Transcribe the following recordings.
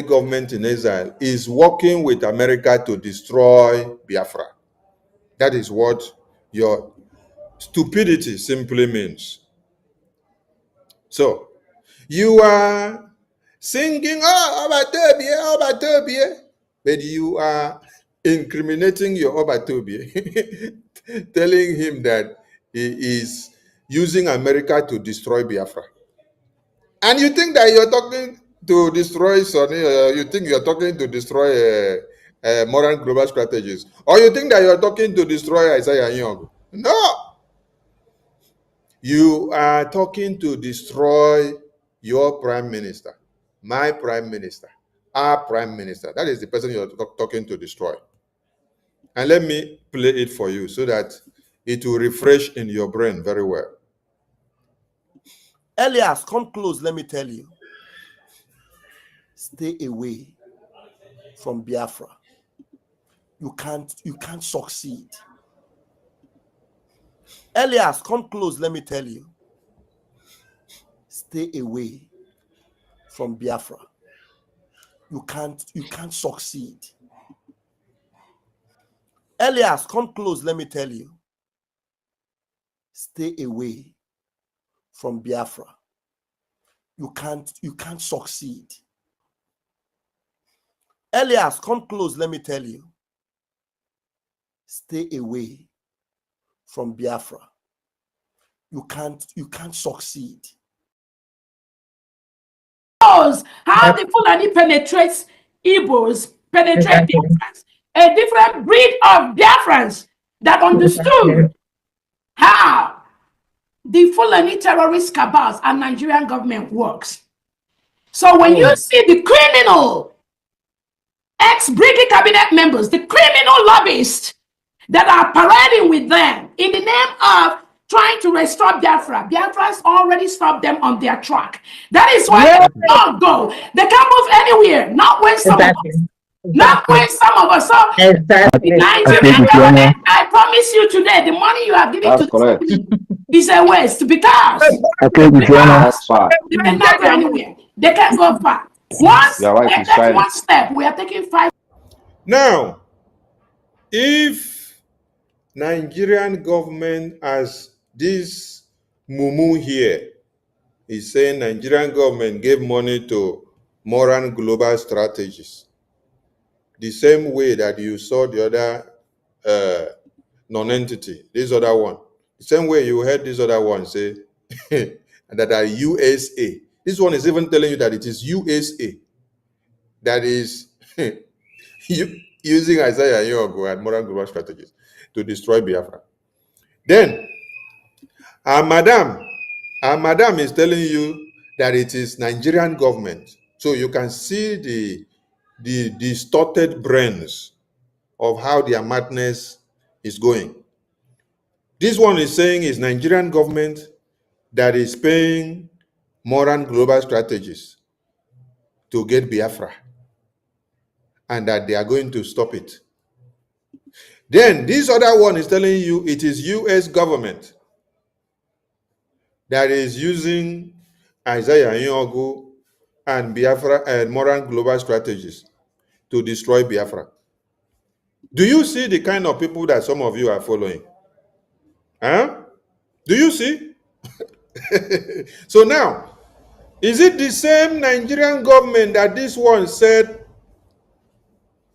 government in exile is working with America to destroy Biafra. That is what your stupidity simply means. So, you are singing, oh, Obatobie, but you are incriminating your Obatobie, telling him that he is using America to destroy Biafra. And you think that you're talking to destroy Sonny, you think you're talking to destroy Moran global strategies, or you think that you're talking to destroy Isaiah Young. No! You are talking to destroy your prime minister, my prime minister, our prime minister. That is the person you're talking to destroy. And let me play it for you so that it will refresh in your brain very well. Elias, come close, let me tell you. Stay away from Biafra. You can't succeed. Elias, come close, let me tell you. Stay away from Biafra. You can't succeed. Elias, come close, let me tell you. Stay away from Biafra. You can't succeed. Elias, come close, let me tell you. Stay away from Biafra. You can't succeed. How the Fulani penetrates Igbos, penetrate Biafrans, a different breed of Biafrans that understood how the Fulani terrorist cabals and Nigerian government works. So when you see the criminal ex-Brgie cabinet members, the criminal lobbyists that are parading with them in the name of trying to restore Biafra, Biafra's already stopped them on their track. That is why they cannot go. They can't move anywhere. Not when some of us. Not when some of us. So Nigerian government, I promise you today, the money you are giving to the is a waste because they cannot go anywhere. They can't go far. Once they take one step, we are taking 5. Now, if Nigerian government, as this Mumu here is saying, Nigerian government gave money to Moran Global Strategies, the same way that you saw the other non-entity, this other one, the same way you heard this other one say that are USA. This one is even telling you that it is USA that is using Isaiah Yogo and Moran Global Strategies to destroy Biafra. Then, our madam is telling you that it is Nigerian government. So you can see the distorted brains of how their madness is going. This one is saying it's Nigerian government that is paying Moran Global Strategies to get Biafra, and that they are going to stop it. Then this other one is telling you it is US government that is using Isaiah Nyogu and Biafra and Moran Global Strategies to destroy Biafra. Do you see the kind of people that some of you are following? Huh? Do you see? So now, is it the same Nigerian government that this one said?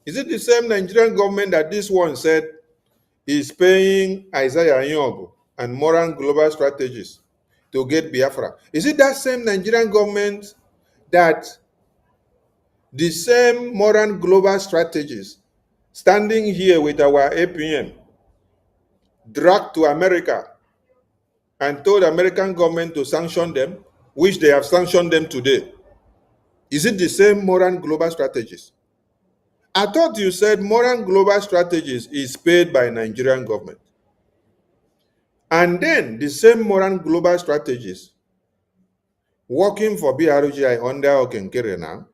Is it the same Nigerian government that this one said is paying Isaiah Nyogu and Moran Global Strategies to get Biafra? Is it that same Nigerian government that the same Moran Global Strategies standing here with our APM dragged to America and told American government to sanction them, which they have sanctioned them today? Is it the same Moran Global Strategies? I thought you said Moran Global Strategies is paid by Nigerian government. And then the same Moran Global Strategies working for BRGI under Okenkere now,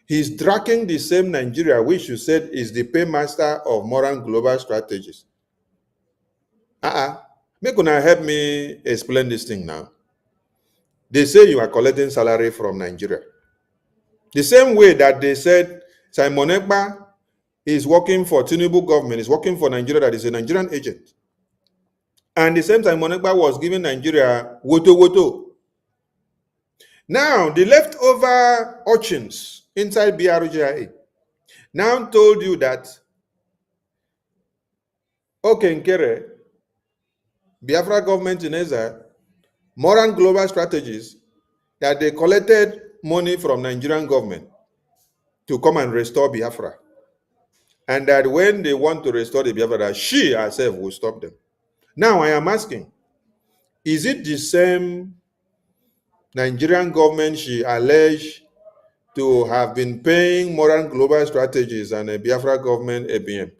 he's dragging the same Nigeria, which you said is the paymaster of Moran Global Strategies. Make una help me explain this thing now. They say you are collecting salary from Nigeria. The same way that they said Simon Ekpa is working for Tinubu government, is working for Nigeria, that is a Nigerian agent. And the same Simon Ekpa was giving Nigeria woto woto. Now, the leftover urchins inside BRGIA now told you that Nkere, Biafra government in exile, Moran Global Strategies, that they collected money from Nigerian government to come and restore Biafra. And that when they want to restore the Biafra, that she herself will stop them. Now I am asking, is it the same Nigerian government she alleged to have been paying Moran Global Strategies and a Biafra government ABM?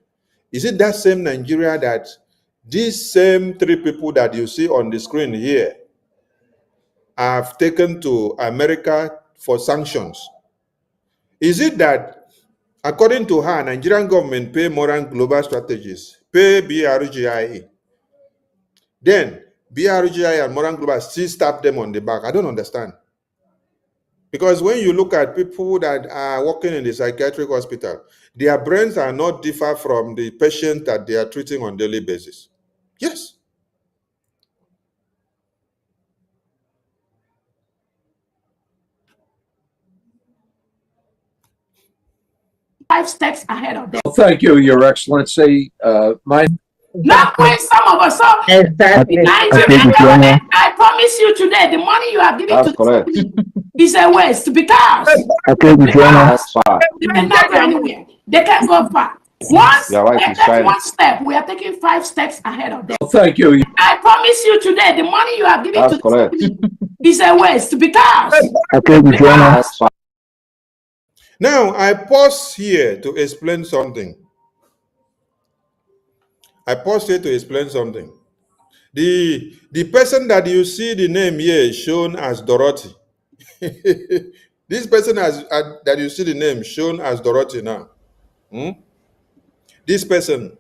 Is it that same Nigeria that these same three people that you see on the screen here have taken to America for sanctions? Is it that, according to her, Nigerian government pay Moran Global Strategies, pay BRGIA, then BRGIA and Moran Global still stab them on the back? I don't understand. Because when you look at people that are working in the psychiatric hospital, their brains are not different from the patient that they are treating on a daily basis. Yes. Five steps ahead of them. Well, thank you, Your Excellency. Not when some of us are Nigerian. I promise you today, the money you are giving to this company is a waste because they cannot go anywhere. They can't go far. Once they take one step, we are taking 5 steps ahead of them. Well, thank you. I promise you today, the money you are giving to this company is a waste because Now, I pause here to explain something. The person that you see the name here shown as Dorothy. This person that you see the name shown as Dorothy now. This person,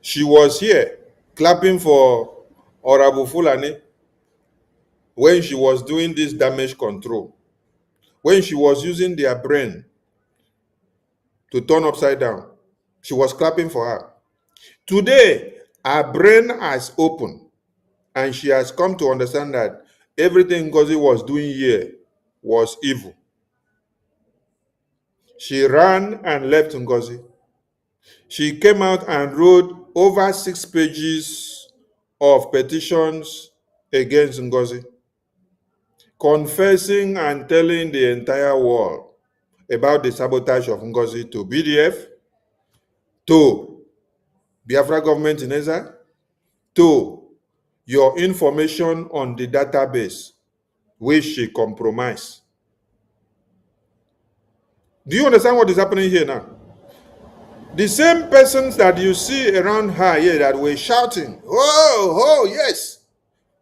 she was here clapping for Honorable Fulani when she was doing this damage control, when she was using their brain to turn upside down. She was clapping for her. Today, her brain has opened and she has come to understand that everything Ngozi was doing here was evil. She ran and left Ngozi. She came out and wrote over 6 pages of petitions against Ngozi, confessing and telling the entire world about the sabotage of Ngozi to BDF, to Biafra government in exile, to your information on the database, which she compromised. Do you understand what is happening here now? The same persons that you see around her here that were shouting, oh, yes,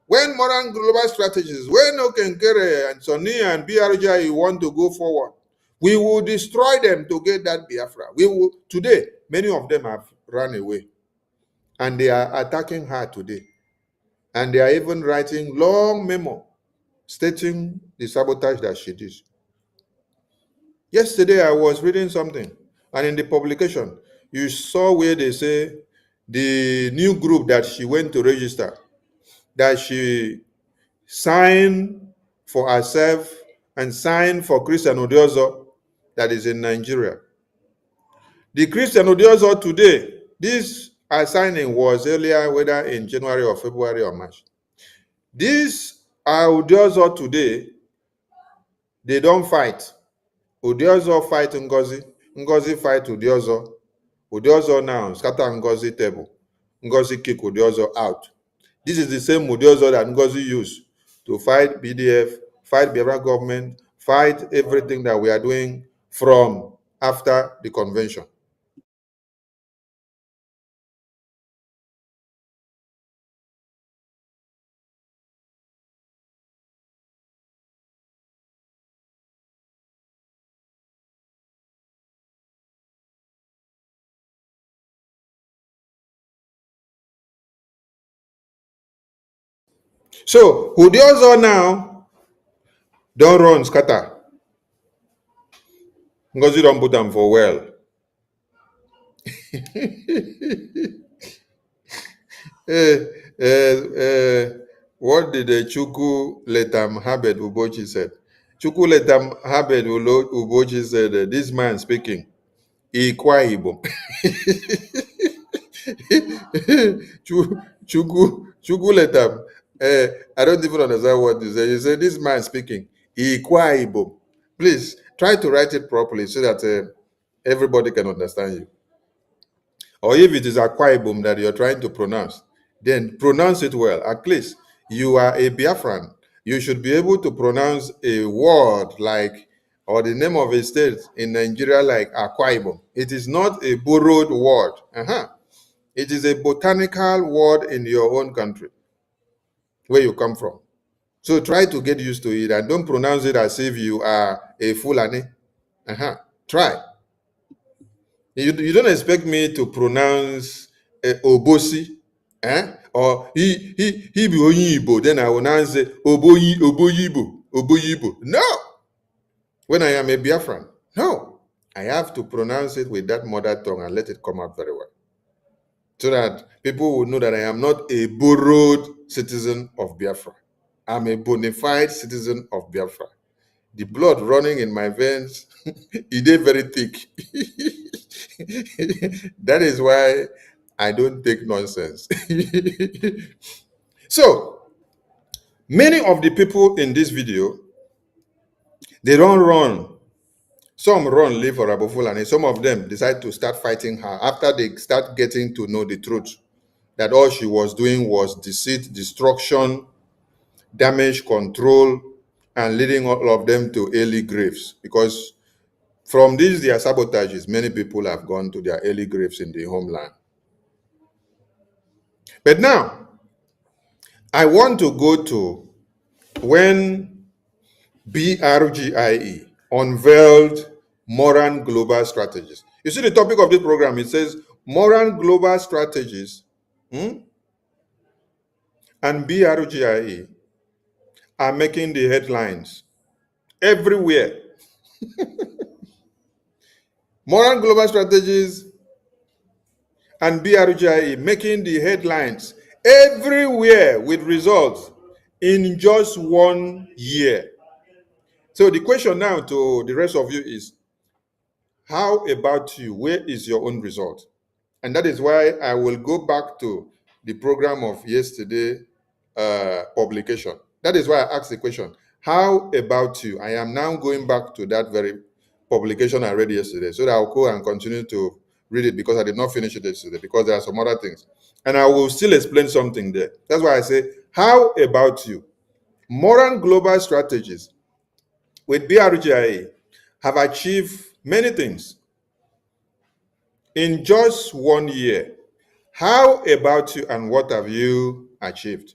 when Moran Global Strategies, when Okenkere and Sonia and BRGI want to go forward, we will destroy them to get that Biafra. Today, many of them have run away. And they are attacking her today. And they are even writing long memo stating the sabotage that she did. Yesterday, I was reading something, and in the publication, you saw where they say the new group that she went to register, that she signed for herself and signed for Christian Odiozo that is in Nigeria. The Christian Odiozo today, this signing was earlier, whether in January or February or March. This Odiozo today, they don't fight. Odiozo fight Ngozi. Ngozi fight Odiozo. Odiozo now scatter Ngozi table. Ngozi kick Odiozo out. This is the same Odiozo that Ngozi used to fight BDF, fight Biafra government, fight everything that we are doing from after the convention. So Odiozo now don't run scatter. Because you don't put them for well. Eh, what did the Chuku Letam Habed Ubochi said? Chuku Letam Habed Ubochi said, this man speaking, Ikwaibo. Chuku Letam, I don't even understand what you say. You say, this man speaking, Ikwaibo. Please, try to write it properly so that everybody can understand you. Or if it is Akwa Ibom that you're trying to pronounce, then pronounce it well. At least you are a Biafran. You should be able to pronounce a word like, or the name of a state in Nigeria like Akwa Ibom. It is not a borrowed word. It is a botanical word in your own country, where you come from. So try to get used to it and don't pronounce it as if you are a Fulani. Try. You don't expect me to pronounce Obosi, or he be Oyibo, then I will now say Oboyibo. No. When I am a Biafran, no. I have to pronounce it with that mother tongue and let it come out very well. So that people will know that I am not a borrowed citizen of Biafra. I'm a bona fide citizen of Biafra. The blood running in my veins, it is very thick. That is why I don't take nonsense. So, many of the people in this video, they don't run. Some run, live for Abu Fulani. Some of them decide to start fighting her after they start getting to know the truth. That all she was doing was deceit, destruction, damage control, and leading all of them to early graves. Because from these their sabotages, many people have gone to their early graves in the homeland. But now, I want to go to when Brgie unveiled Moran Global Strategies. You see the topic of this program, it says Moran Global Strategies and Brgie are making the headlines everywhere. Moran Global Strategies and Brgie making the headlines everywhere with results in just 1 year. So the question now to the rest of you is, how about you? Where is your own result? And that is why I will go back to the program of yesterday publication. That is why I asked the question, how about you? I am now going back to that very publication I read yesterday, so that I'll go and continue to read it because I did not finish it yesterday because there are some other things. And I will still explain something there. That's why I say, how about you? Moran Global Strategies with Brgie have achieved many things in just 1 year. How about you and what have you achieved?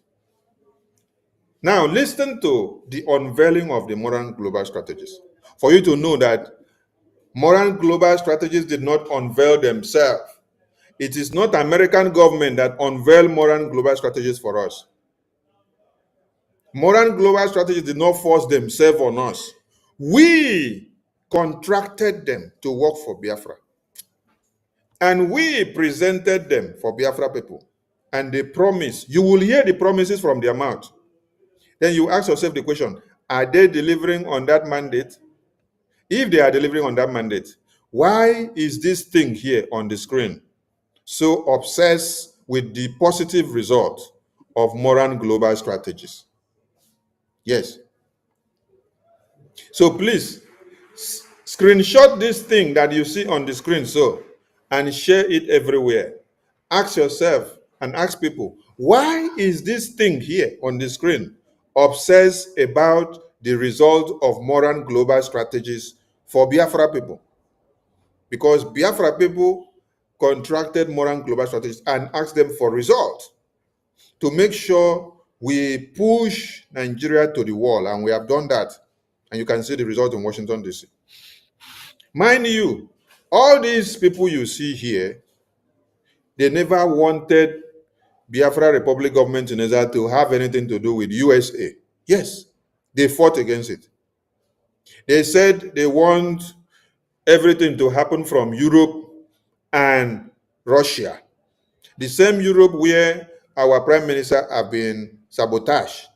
Now, listen to the unveiling of the Moran Global Strategies for you to know that Moran Global Strategies did not unveil themselves. It is not American government that unveiled Moran Global Strategies for us. Moran Global Strategies did not force themselves on us. We contracted them to work for Biafra. And we presented them for Biafra people. And they promise, you will hear the promises from their mouth. Then you ask yourself the question, are they delivering on that mandate? If they are delivering on that mandate, why is this thing here on the screen so obsessed with the positive result of Moran Global Strategies? Yes. So please, screenshot this thing that you see on the screen and share it everywhere. Ask yourself and ask people, why is this thing here on the screen obsessed about the result of Moran Global Strategies for Biafra people? Because Biafra people contracted Moran Global Strategies and asked them for results to make sure we push Nigeria to the wall, and we have done that. And you can see the result in Washington, D.C. Mind you, all these people you see here, they never wanted Biafra Republic government in Israel to have anything to do with USA. Yes, they fought against it. They said they want everything to happen from Europe and Russia. The same Europe where our prime minister have been sabotaged.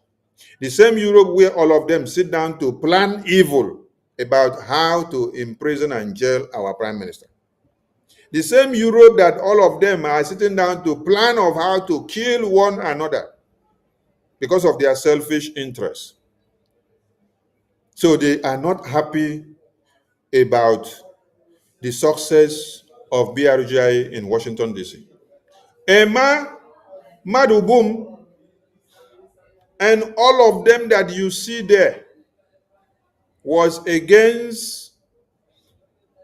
The same Europe where all of them sit down to plan evil about how to imprison and jail our prime minister. The same Europe that all of them are sitting down to plan of how to kill one another because of their selfish interests. So they are not happy about the success of Brgie in Washington, D.C. Emma, Madubum, and all of them that you see there was against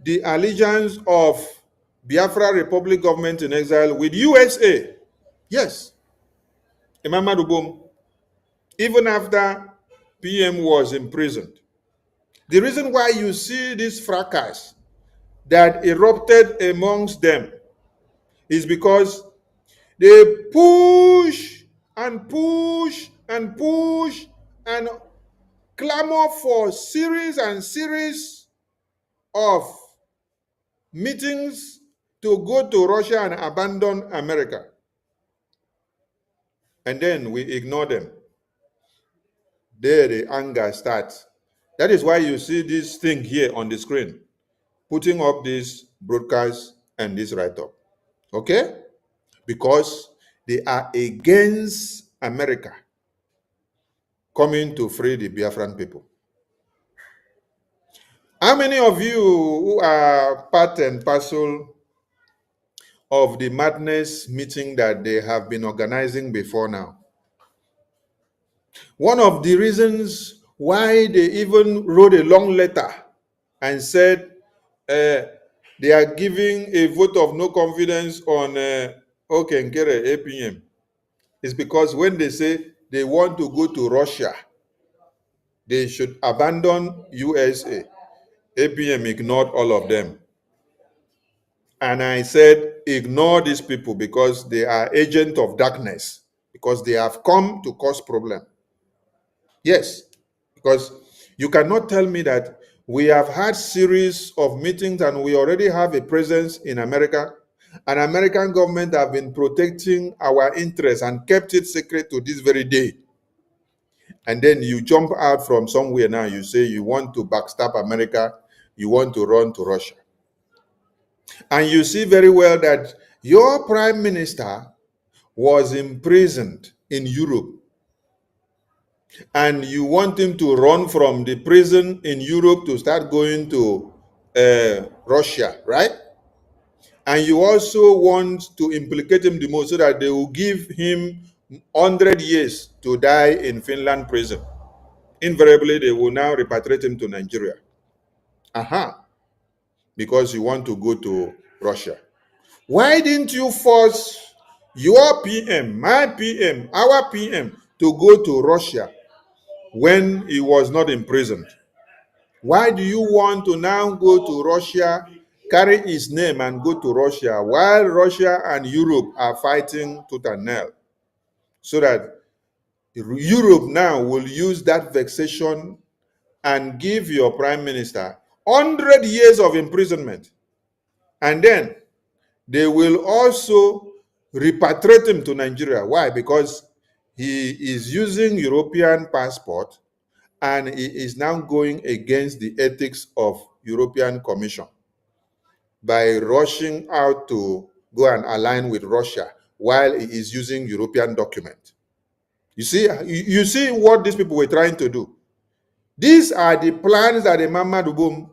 the allegiance of Biafra Republic government in exile with USA. Yes, Emma Madubum, even after PM was imprisoned. The reason why you see this fracas that erupted amongst them is because they push and push and push and clamor for series and series of meetings to go to Russia and abandon America. And then we ignore them. There the anger starts. That is why you see this thing here on the screen, putting up this broadcast and this write-up. Okay? Because they are against America coming to free the Biafran people. How many of you who are part and parcel of the madness meeting that they have been organizing before now? One of the reasons why they even wrote a long letter and said they are giving a vote of no confidence on Okenkere APM is because when they say they want to go to Russia, they should abandon USA. APM ignored all of them. And I said, ignore these people because they are agents of darkness, because they have come to cause problem. Yes, because you cannot tell me that we have had series of meetings and we already have a presence in America, and American government have been protecting our interests and kept it secret to this very day. And then you jump out from somewhere now, you say you want to backstab America, you want to run to Russia. And you see very well that your prime minister was imprisoned in Europe. And you want him to run from the prison in Europe to start going to Russia, right? And you also want to implicate him the most so that they will give him 100 years to die in Finland prison. Invariably, they will now repatriate him to Nigeria. Because you want to go to Russia. Why didn't you force your PM, my PM, our PM to go to Russia when he was not imprisoned? Why do you want to now go to Russia, carry his name and go to Russia while Russia and Europe are fighting tooth and nail? So that Europe now will use that vexation and give your prime minister 100 years of imprisonment. And then they will also repatriate him to Nigeria. Why? Because he is using European passport and he is now going against the ethics of European Commission by rushing out to go and align with Russia while he is using European document. You see what these people were trying to do. These are the plans that the Mama Dubum,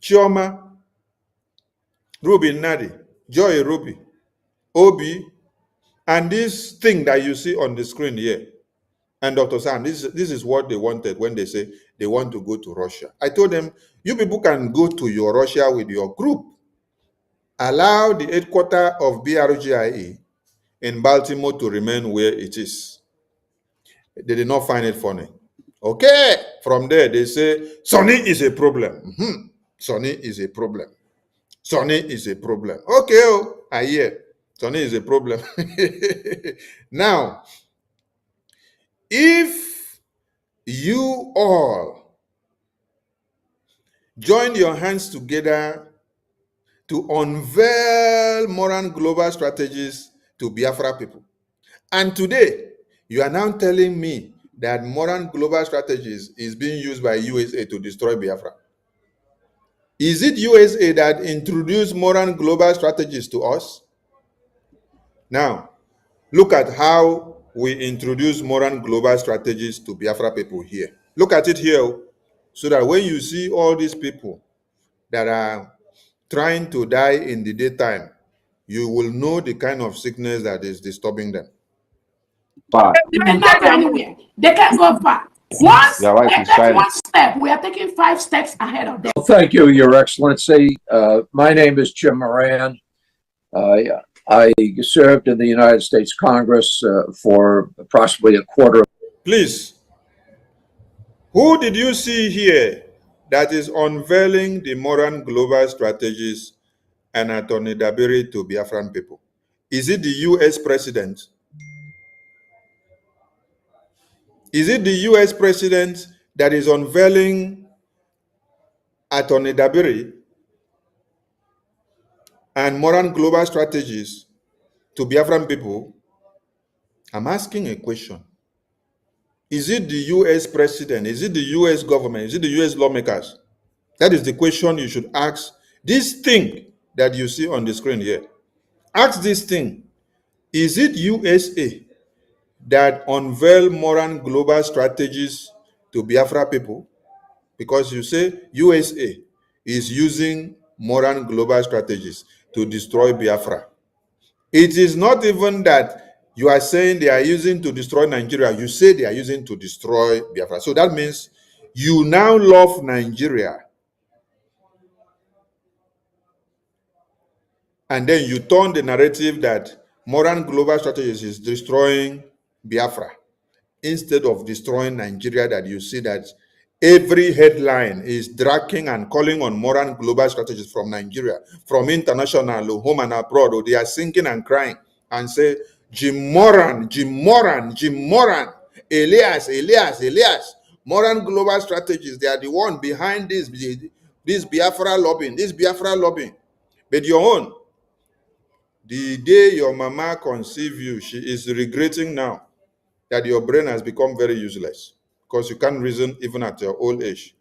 Chioma, Ruben Nadi, Joy Ruby, Obi, and this thing that you see on the screen here, and Dr. Sam, this is what they wanted when they say they want to go to Russia. I told them, you people can go to your Russia with your group. Allow the headquarters of BRGIE in Baltimore to remain where it is. They did not find it funny. Okay, from there they say, Sonny is a problem. Sonny is a problem. Sonny is a problem. Okay, I hear. Sonny is a problem. Now, if you all join your hands together to unveil Moran global strategies to Biafra people. And today, you are now telling me that Moran global strategies is being used by USA to destroy Biafra. Is it USA that introduced Moran global strategies to us? Now, look at how we introduce Moran global strategies to Biafra people here. Look at it here, so that when you see all these people that are trying to die in the daytime, you will know the kind of sickness that is disturbing them. They can not go anywhere. They can't go far. Once they take one step, we are taking 5 steps ahead of them. Well, thank you, Your Excellency. My name is Jim Moran. I served in the United States Congress for approximately a quarter. Please, who did you see here that is unveiling the Moran global strategies and Attorney Dabiri to Biafran people? Is it the US president? Is it the US president that is unveiling Attorney Dabiri and Moran global strategies to Biafran people? I'm asking a question. Is it the US president? Is it the US government? Is it the US lawmakers? That is the question you should ask. This thing that you see on the screen here, ask this thing. Is it USA that unveil Moran global strategies to Biafra people? Because you say USA is using Moran global strategies to destroy Biafra. It is not even that you are saying they are using to destroy Nigeria. You say they are using to destroy Biafra. So that means you now love Nigeria. And then you turn the narrative that Moran global strategies is destroying Biafra instead of destroying Nigeria, that you see that every headline is dragging and calling on Moran global strategies from Nigeria, from international, home and abroad, or they are singing and crying and say, Jim Moran, Jim Moran, Jim Moran, Elias, Elias, Elias. Moran global strategies, they are the one behind this Biafra lobbying, this Biafra lobbying. But your own, the day your mama conceived you, she is regretting now that your brain has become very useless because you can't reason even at your old age.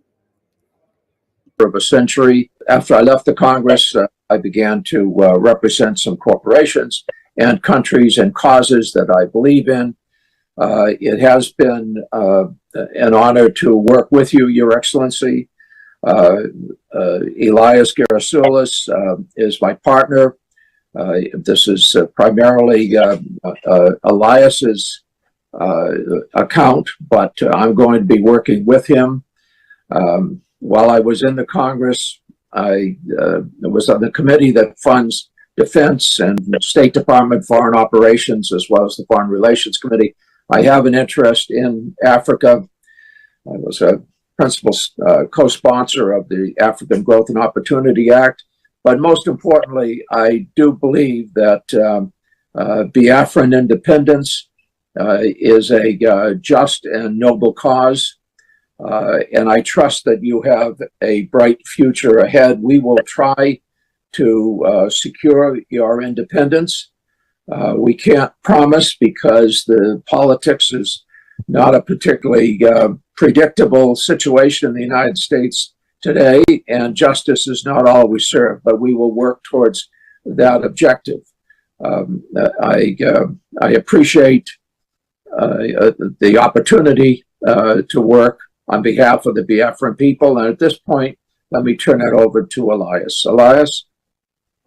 Of a century. After I left the Congress, I began to represent some corporations and countries and causes that I believe in. It has been an honor to work with you, Your Excellency. Elias Gerasulis is my partner. This is primarily Elias's account, but I'm going to be working with him. While I was in the Congress, I was on the committee that funds Defense and State Department Foreign Operations, as well as the Foreign Relations Committee. I have an interest in Africa. I was a principal co-sponsor of the African Growth and Opportunity Act. But most importantly, I do believe that Biafran independence is a just and noble cause. And I trust that you have a bright future ahead. We will try to secure your independence. We can't promise because the politics is not a particularly predictable situation in the United States today, and justice is not always served, but we will work towards that objective. I appreciate the opportunity to work on behalf of the Biafran people, and at this point, let me turn it over to Elias. Elias?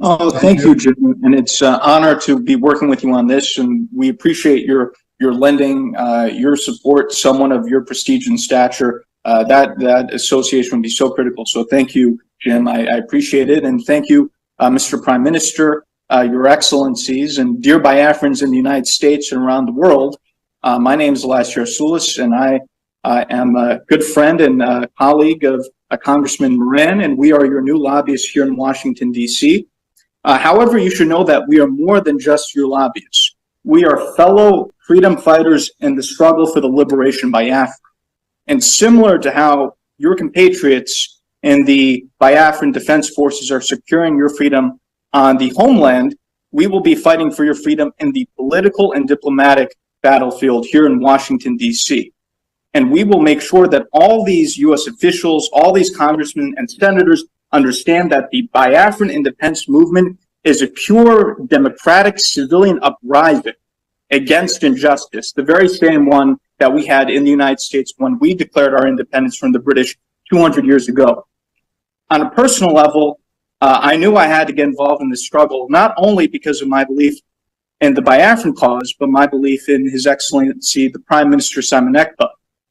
Oh, thank you, Jim, and it's an honor to be working with you on this, and we appreciate your lending your support, someone of your prestige and stature. That association would be so critical. So thank you, Jim. I appreciate it. And thank you, Mr. Prime Minister, Your Excellencies, and dear Biafrans in the United States and around the world. My name is Elias Gerasulis, and I am a good friend and a colleague of Congressman Moran, and we are your new lobbyists here in Washington, D.C. However, you should know that we are more than just your lobbyists. We are fellow freedom fighters in the struggle for the liberation by Biafra. And similar to how your compatriots and the Biafran Defense Forces are securing your freedom on the homeland, we will be fighting for your freedom in the political and diplomatic battlefield here in Washington, D.C. And we will make sure that all these U.S. officials, all these congressmen and senators understand that the Biafran independence movement is a pure democratic civilian uprising against injustice, the very same one that we had in the United States when we declared our independence from the British 200 years ago. On a personal level, I knew I had to get involved in this struggle, not only because of my belief in the Biafran cause, but my belief in His Excellency, the Prime Minister Simon Ekpa.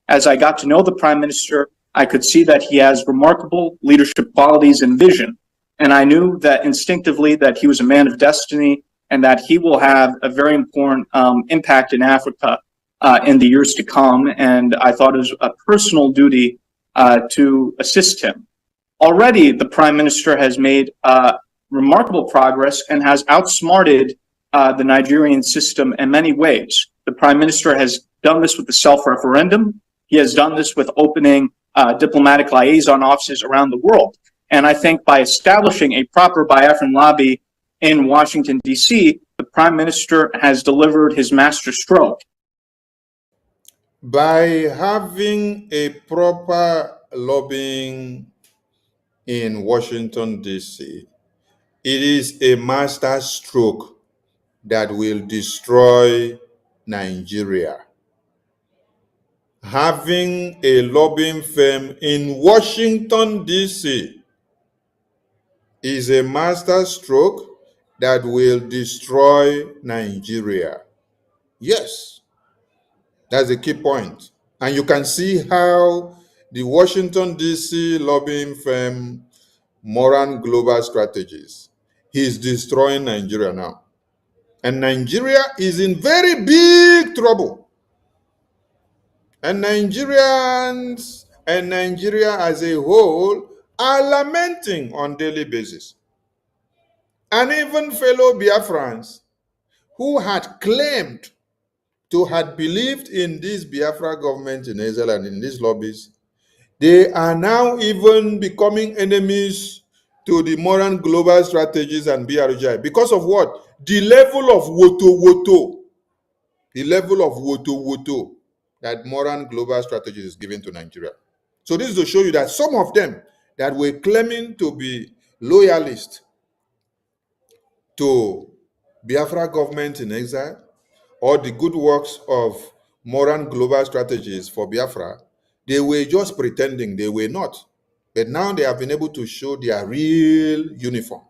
As I got to know the Prime Minister, I could see that he has remarkable leadership qualities and vision. And I knew that instinctively that he was a man of destiny and that he will have a very important impact in Africa in the years to come. And I thought it was a personal duty to assist him. Already, the Prime Minister has made remarkable progress and has outsmarted the Nigerian system in many ways. The Prime Minister has done this with the self-referendum. He has done this with opening diplomatic liaison offices around the world. And I think by establishing a proper Biafran lobby in Washington, D.C., the Prime Minister has delivered his master stroke. By having a proper lobbying in Washington, D.C., it is a master stroke that will destroy Nigeria. Having a lobbying firm in Washington, D.C. is a master stroke that will destroy Nigeria. Yes, that's a key point. And you can see how the Washington, D.C. lobbying firm, Moran Global Strategies, is destroying Nigeria now. And Nigeria is in very big trouble. And Nigerians and Nigeria as a whole are lamenting on a daily basis. And even fellow Biafrans who had claimed to had believed in this Biafra government in Israel and in these lobbies, they are now even becoming enemies to the Moran Global Strategies and BRGI because of what? The level of woto that Moran Global Strategies is giving to Nigeria. So this is to show you that some of them that were claiming to be loyalists to Biafra government in exile or the good works of Moran Global Strategies for Biafra, they were just pretending, they were not. But now they have been able to show their real uniform.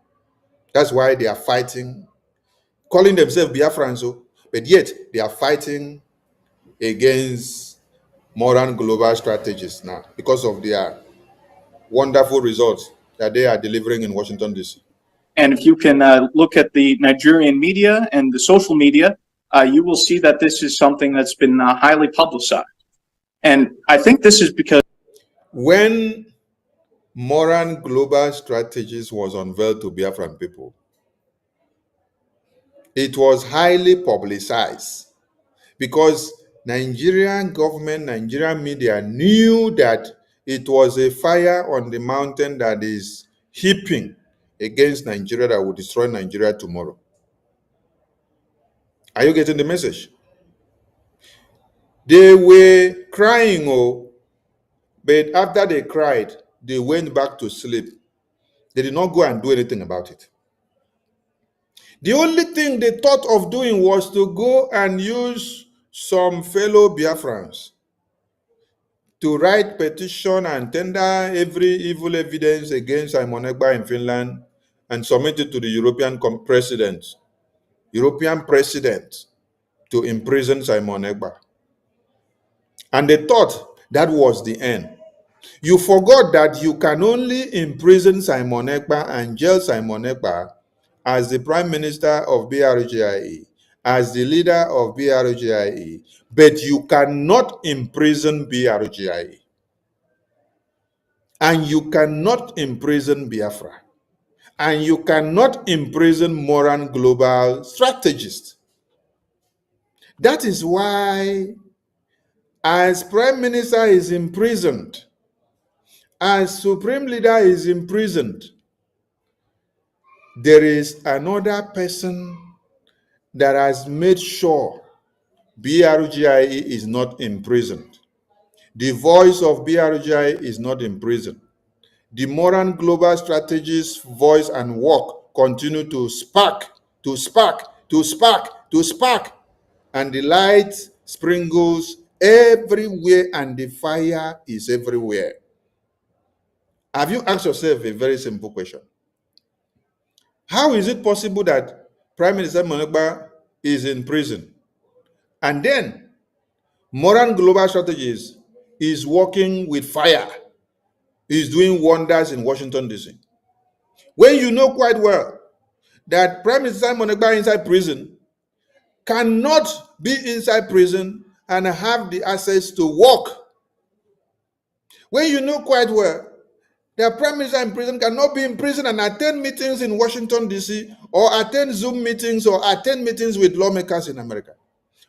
That's why they are fighting, calling themselves Biafrans, but yet they are fighting against Moran Global Strategies now because of their wonderful results that they are delivering in Washington, D.C. And if you can look at the Nigerian media and the social media, you will see that this is something that's been highly publicized. And I think this is because when Moran Global Strategies was unveiled to Biafran people, it was highly publicized because Nigerian government, Nigerian media knew that it was a fire on the mountain that is heaping against Nigeria that will destroy Nigeria tomorrow. Are you getting the message? They were crying, but after they cried, they went back to sleep. They did not go and do anything about it. The only thing they thought of doing was to go and use some fellow Biafrans to write petition and tender every evil evidence against Simon Ekpa in Finland and submit it to the European president to imprison Simon Ekpa. And they thought that was the end. You forgot that you can only imprison Simon Ekpa and jail Simon Ekpa as the Prime Minister of BRGIE, as the leader of BRGIE, but you cannot imprison BRGIE. And you cannot imprison Biafra. And you cannot imprison Moran Global Strategists. That is why, as Prime Minister is imprisoned, As supreme leader is imprisoned, there is another person that has made sure BRGIE is not imprisoned. The voice of BRGIE is not imprisoned. The Moran Global Strategies voice and work continue to spark, to spark, to spark, to spark, and the light sprinkles everywhere and the fire is everywhere. Have you asked yourself a very simple question? How is it possible that Prime Minister Monegba is in prison and then Moran Global Strategies is working with fire, is doing wonders in Washington, D.C.? When you know quite well that Prime Minister Monegba inside prison cannot be inside prison and have the access to work. When you know quite well that Prime Minister in prison cannot be in prison and attend meetings in Washington, D.C., or attend Zoom meetings or attend meetings with lawmakers in America,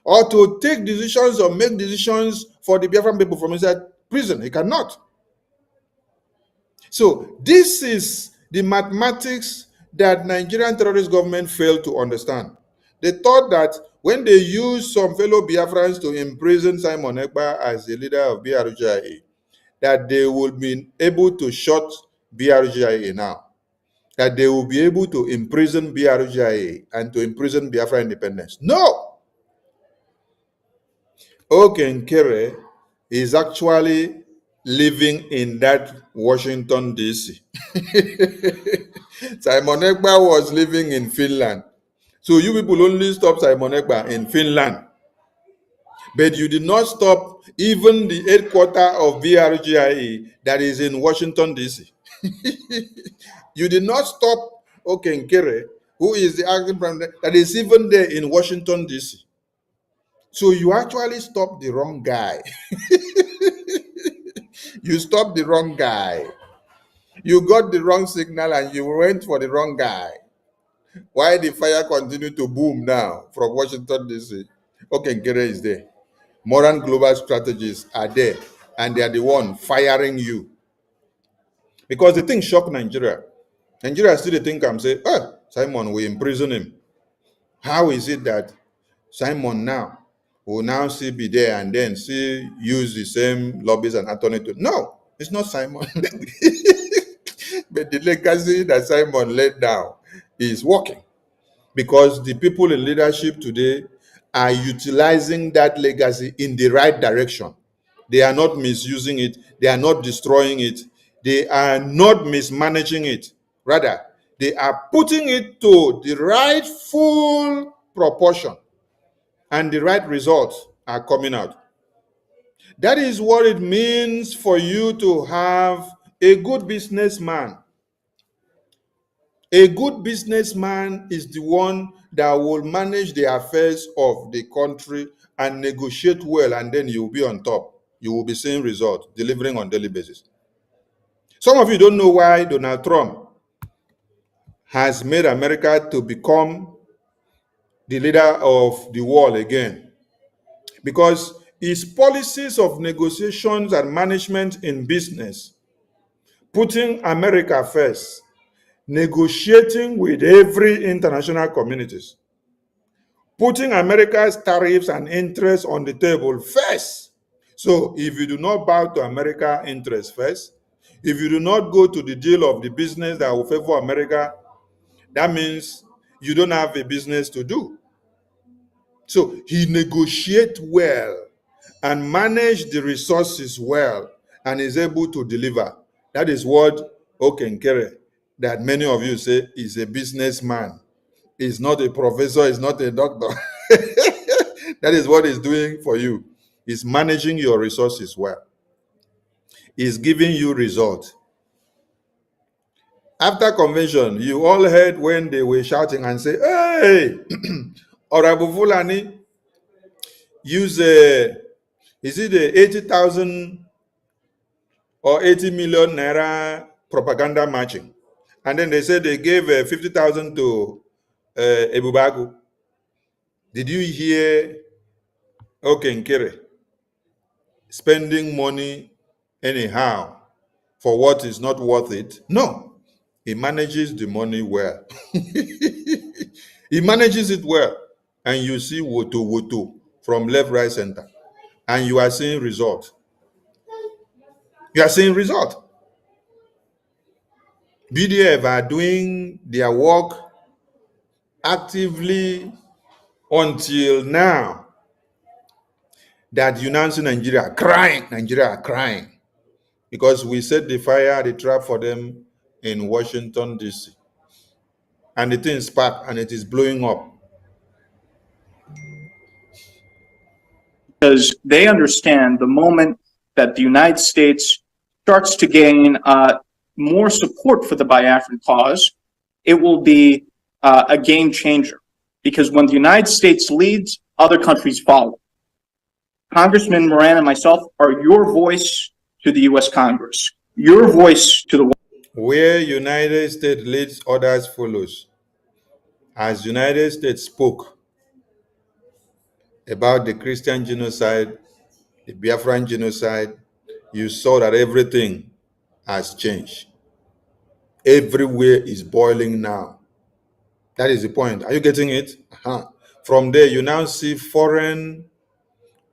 or to take decisions or make decisions for the Biafran people from inside prison. He cannot. So this is the mathematics that Nigerian terrorist government failed to understand. They thought that when they used some fellow Biafrans to imprison Simon Ekpa as the leader of BRGIA, that they would be able to shut BRGIA now, that they will be able to imprison BRGIA and to imprison Biafra independence. No! Okenkere is actually living in that Washington, D.C. Simon Ekpa was living in Finland. So you people only stop Simon Ekpa in Finland. But you did not stop even the headquarters of BRGIE that is in Washington, D.C. You did not stop Okenkere, who is the acting president, that is even there in Washington, D.C. So you actually stopped the wrong guy. You stopped the wrong guy. You got the wrong signal and you went for the wrong guy. Why the fire continue to boom now from Washington, D.C.? Okenkere is there. Moran Global Strategies are there, and they are the one firing you. Because the thing shocked Nigeria. Nigeria still think and say, oh, Simon, we imprison him. How is it that Simon now will now still be there and then still use the same lobbies and attorney to... No, it's not Simon. But the legacy that Simon laid down is working, because the people in leadership today are utilizing that legacy in the right direction. They are not misusing it. They are not destroying it. They are not mismanaging it. Rather, they are putting it to the right full proportion, and the right results are coming out. That is what it means for you to have a good businessman. A good businessman is the one that will manage the affairs of the country and negotiate well, and then you will be on top. You will be seeing results, delivering on daily basis. Some of you don't know why Donald Trump has made America to become the leader of the world again. Because his policies of negotiations and management in business, putting America first, negotiating with every international communities, putting America's tariffs and interests on the table first. So if you do not bow to America's interests first, if you do not go to the deal of the business that will favor America, that means you don't have a business to do. So he negotiates well and manage the resources well and is able to deliver. That is what Okenkere, that many of you say is a businessman. He's not a professor, he's not a doctor. That is what he's doing for you. He's managing your resources well. He's giving you results. After convention, you all heard when they were shouting and say, hey, Honorable Fulani, use is it the 80,000 or 80 million naira propaganda matching? And then they said they gave 50,000 to Ebubagu. Did you hear Okenkere spending money anyhow for what is not worth it. No, he manages the money well. He manages it well. And you see woto from left, right, center. And you are seeing result. You are seeing result. BDF are doing their work actively until now. That you now see Nigeria are crying. Because we set the fire, the trap for them in Washington, D.C. And the thing sparked and it is blowing up. Because they understand the moment that the United States starts to gain more support for the Biafran cause, it will be a game changer. Because when the United States leads, other countries follow. Congressman Moran and myself are your voice to the U.S. Congress, your voice to the. Where United States leads, others follows. As United States spoke about the Christian genocide, the Biafran genocide, you saw that everything has changed. Everywhere is boiling now. That is the point. Are you getting it? From there, you now see foreign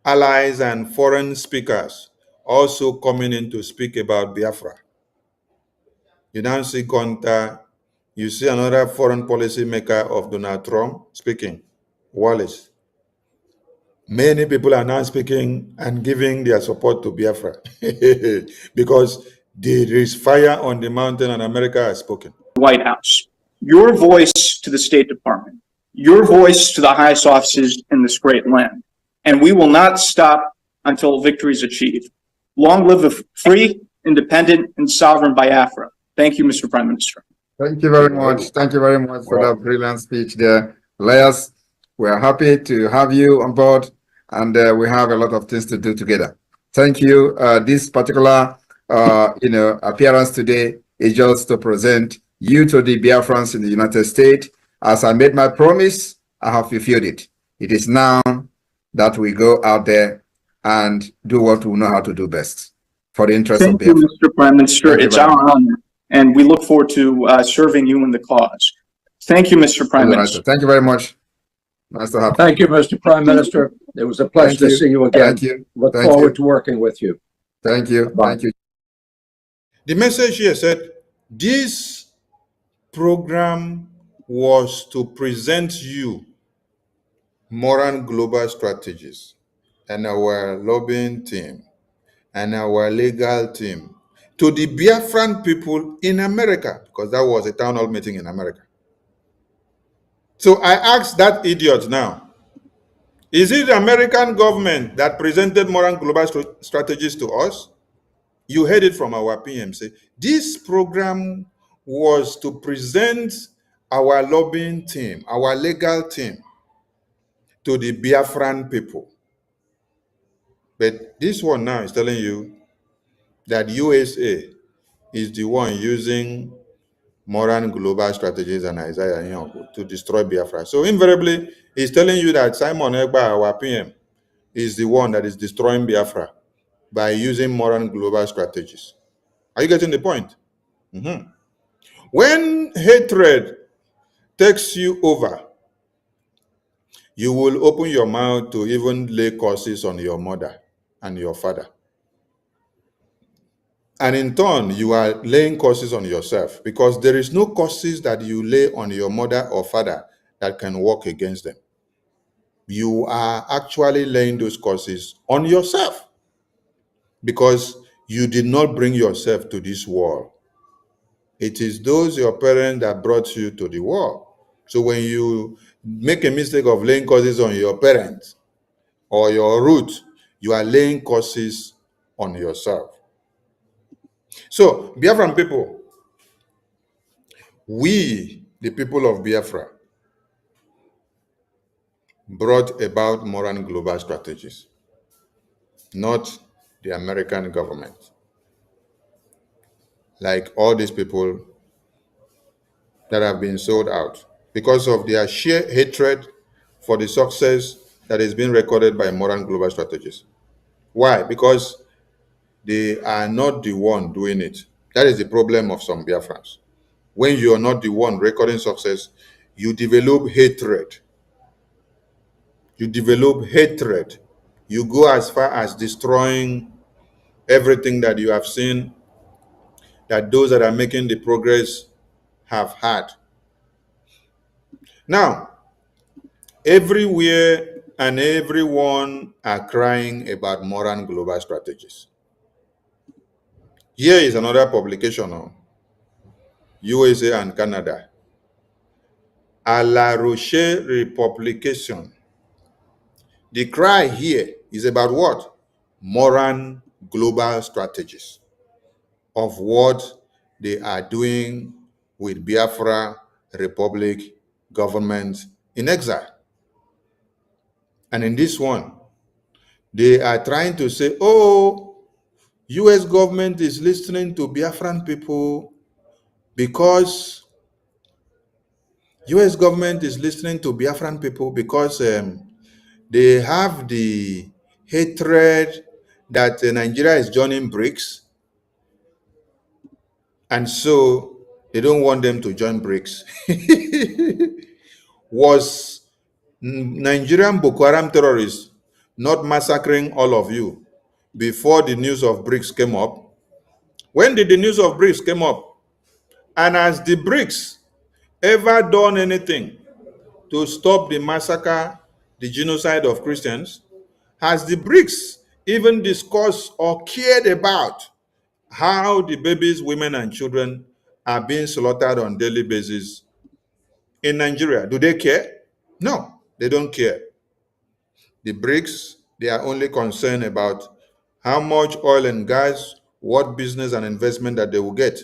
allies and foreign speakers also coming in to speak about Biafra. You now see Gonta, you see another foreign policy maker of Donald Trump speaking, Wallace. Many people are now speaking and giving their support to Biafra because there is fire on the mountain and America has spoken. White House, your voice to the State Department, your voice to the highest offices in this great land. And we will not stop until victory is achieved. Long live a free, independent, and sovereign Biafra. Thank you, Mr. Prime Minister. Thank you very much. Thank you very much for that brilliant speech there. Elias, we are happy to have you on board, and we have a lot of things to do together. Thank you. This particular appearance today is just to present you to the Biafrans in the United States. As I made my promise, I have fulfilled it. It is now that we go out there and do what we know how to do best for the interest of Biafra. Thank you, Mr. Prime Minister. It's our honor, and we look forward to serving you in the cause. Thank you, Mr. Prime Minister. Thank you very much. Nice to have you. Thank you, Mr. Prime Minister. It was a pleasure to see you again. Thank you. Look forward to working with you. Thank you. Bye. Thank you. The message here said, this program was to present you Moran Global Strategies and our lobbying team and our legal team to the Biafran people in America, because that was a town hall meeting in America. So I asked that idiot now, is it the American government that presented Moran Global Strategies to us? You heard it from our PM say, this program was to present our lobbying team, our legal team, to the Biafran people. But this one now is telling you that USA is the one using Moran Global Strategies and Isaiah Nyongo to destroy Biafra. So invariably, he's telling you that Simon Egba, our PM, is the one that is destroying Biafra by using Moran Global Strategies. Are you getting the point? When hatred takes you over, you will open your mouth to even lay curses on your mother and your father. And in turn, you are laying curses on yourself, because there is no curses that you lay on your mother or father that can work against them. You are actually laying those curses on yourself, because you did not bring yourself to this world. It is those your parents that brought you to the world. So when you make a mistake of laying curses on your parents or your root, you are laying curses on yourself. So, Biafran people, we, the people of Biafra, brought about Moran Global Strategies, not the American government. Like all these people that have been sold out because of their sheer hatred for the success that is being recorded by Moran Global Strategies. Why? Because they are not the one doing it. That is the problem of some Biafrans. When you are not the one recording success, you develop hatred. You develop hatred. You go as far as destroying everything that you have seen that those that are making the progress have had. Now, everywhere and everyone are crying about Moran global strategies. Here is another publication on USA and Canada. A La Roche Republication. The cry here is about what? Moran global strategies of what they are doing with Biafra Republic government in exile. And in this one, they are trying to say, oh, US government is listening to Biafran people because US government is listening to Biafran people because they have the hatred that Nigeria is joining BRICS, and so they don't want them to join BRICS. Was Nigerian Boko Haram terrorists not massacring all of you before the news of BRICS came up? When did the news of BRICS came up? And has the BRICS ever done anything to stop the massacre, the genocide of Christians? Has the BRICS even discussed or cared about how the babies, women, and children are being slaughtered on a daily basis in Nigeria? Do they care? No, they don't care. The BRICS, they are only concerned about how much oil and gas, what business and investment that they will get.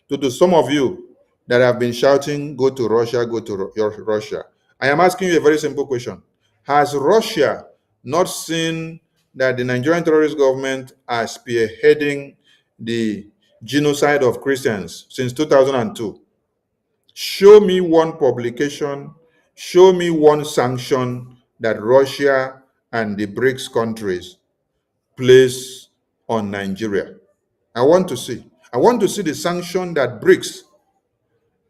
To some of you that have been shouting, go to Russia, go to Russia, I am asking you a very simple question. Has Russia not seen that the Nigerian terrorist government are spearheading the genocide of Christians since 2002? Show me one publication, show me one sanction that Russia and the BRICS countries place on Nigeria. I want to see. I want to see the sanction that BRICS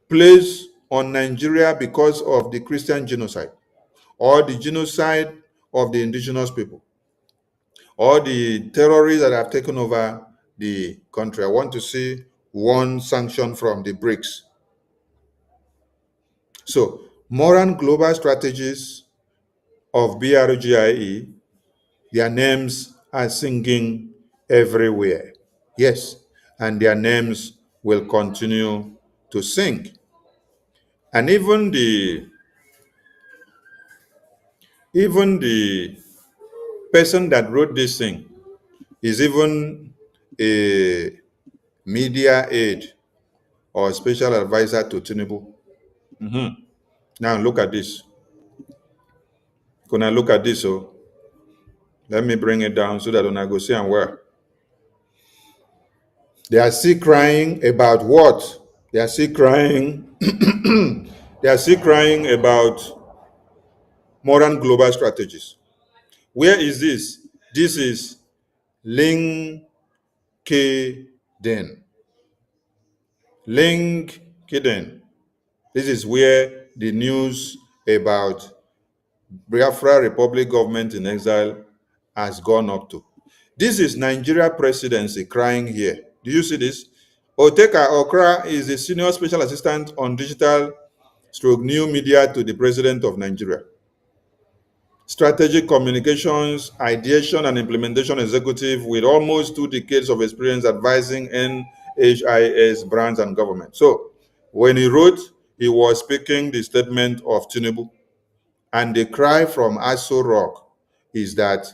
place on Nigeria because of the Christian genocide, or the genocide of the indigenous people, or the terrorists that have taken over the country. I want to see one sanction from the BRICS. So, Moran global strategies of BRGIE, their names are singing everywhere. Yes, and their names will continue to sing. And even the person that wrote this thing is even a media aide or special advisor to Tinubu. Now look at this. When I look at this, so let me bring it down so that when I go see and where. They are still crying about what? They are still crying. They are still crying about modern global strategies. Where is this? This is LinkedIn. LinkedIn. This is where the news about Biafra Republic government in exile has gone up to. This is Nigeria presidency crying here. Do you see this? Oteka Okra is the senior special assistant on digital stroke new media to the president of Nigeria. Strategic communications, ideation, and implementation executive with almost 2 decades of experience advising NHIS brands and government. So when he wrote, he was speaking the statement of Tinubu. And the cry from Aso Rock is that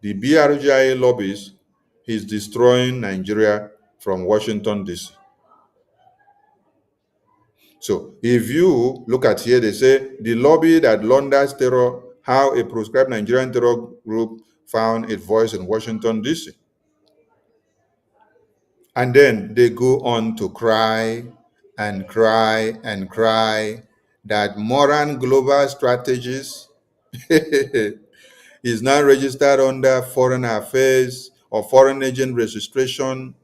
the BRGIA lobbies is destroying Nigeria from Washington, D.C. So if you look at here, they say the lobby that launders terror, how a proscribed Nigerian terror group found its voice in Washington, D.C. And then they go on to cry and cry and cry that Moran Global Strategies is now registered under Foreign Affairs or Foreign Agent Registration,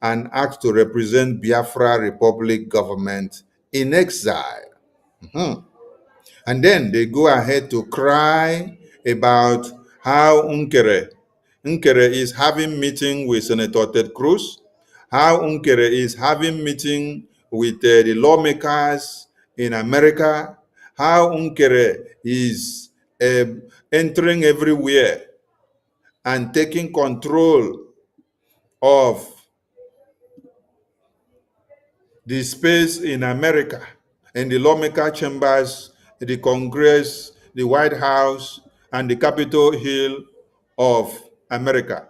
and asked to represent Biafra Republic government in exile. Mhm. And then they go ahead to cry about how Nkere is having meeting with Senator Ted Cruz, how Nkere is having meeting with the lawmakers in America, how Nkere is entering everywhere and taking control of the space in America, in the lawmaker chambers, the Congress, the White House, and the Capitol Hill of America.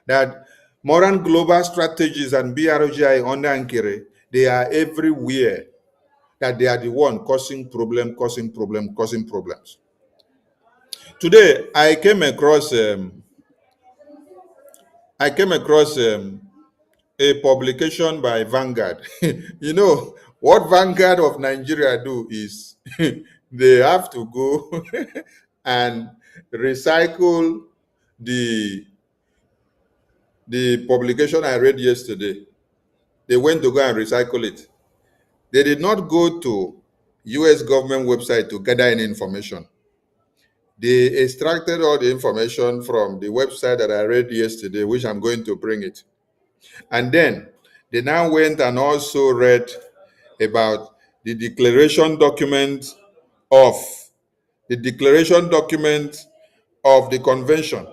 That Moran Global Strategies and BRGI under Ankere, they are everywhere. That they are the one causing problems. Today, I came across a publication by Vanguard. You know, what Vanguard of Nigeria do is they have to go and recycle the publication I read yesterday. They went to go and recycle it. They did not go to US government website to gather any information. They extracted all the information from the website that I read yesterday, which I'm going to bring it. And then they now went and also read about the declaration document of the convention,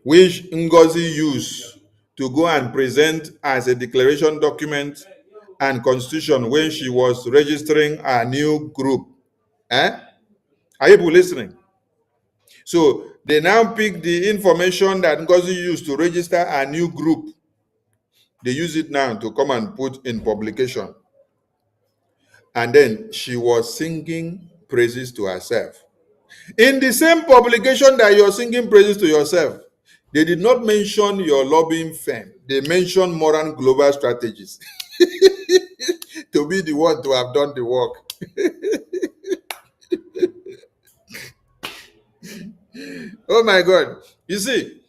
which Ngozi used to go and present as a declaration document and constitution when she was registering a new group. Are you listening? So they now pick the information that Ngozi used to register a new group. They use it now to come and put in publication. And then she was singing praises to herself. In the same publication that you're singing praises to yourself, they did not mention your lobbying firm. They mentioned Moran Global Strategies to be the one to have done the work. Oh my God. You see,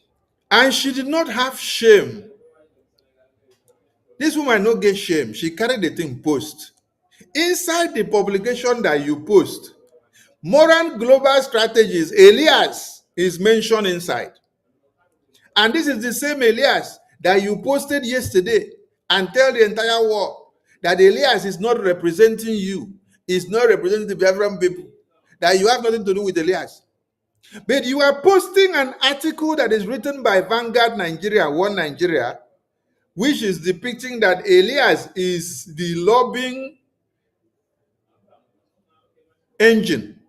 and she did not have shame. This woman no get shame. She carried the thing post. Inside the publication that you post, Moran Global Strategies, Elias, is mentioned inside. And this is the same Elias that you posted yesterday and tell the entire world that Elias is not representing you, is not representing the Biafran people, that you have nothing to do with Elias. But you are posting an article that is written by Vanguard Nigeria, One Nigeria, which is depicting that Elias is the lobbying engine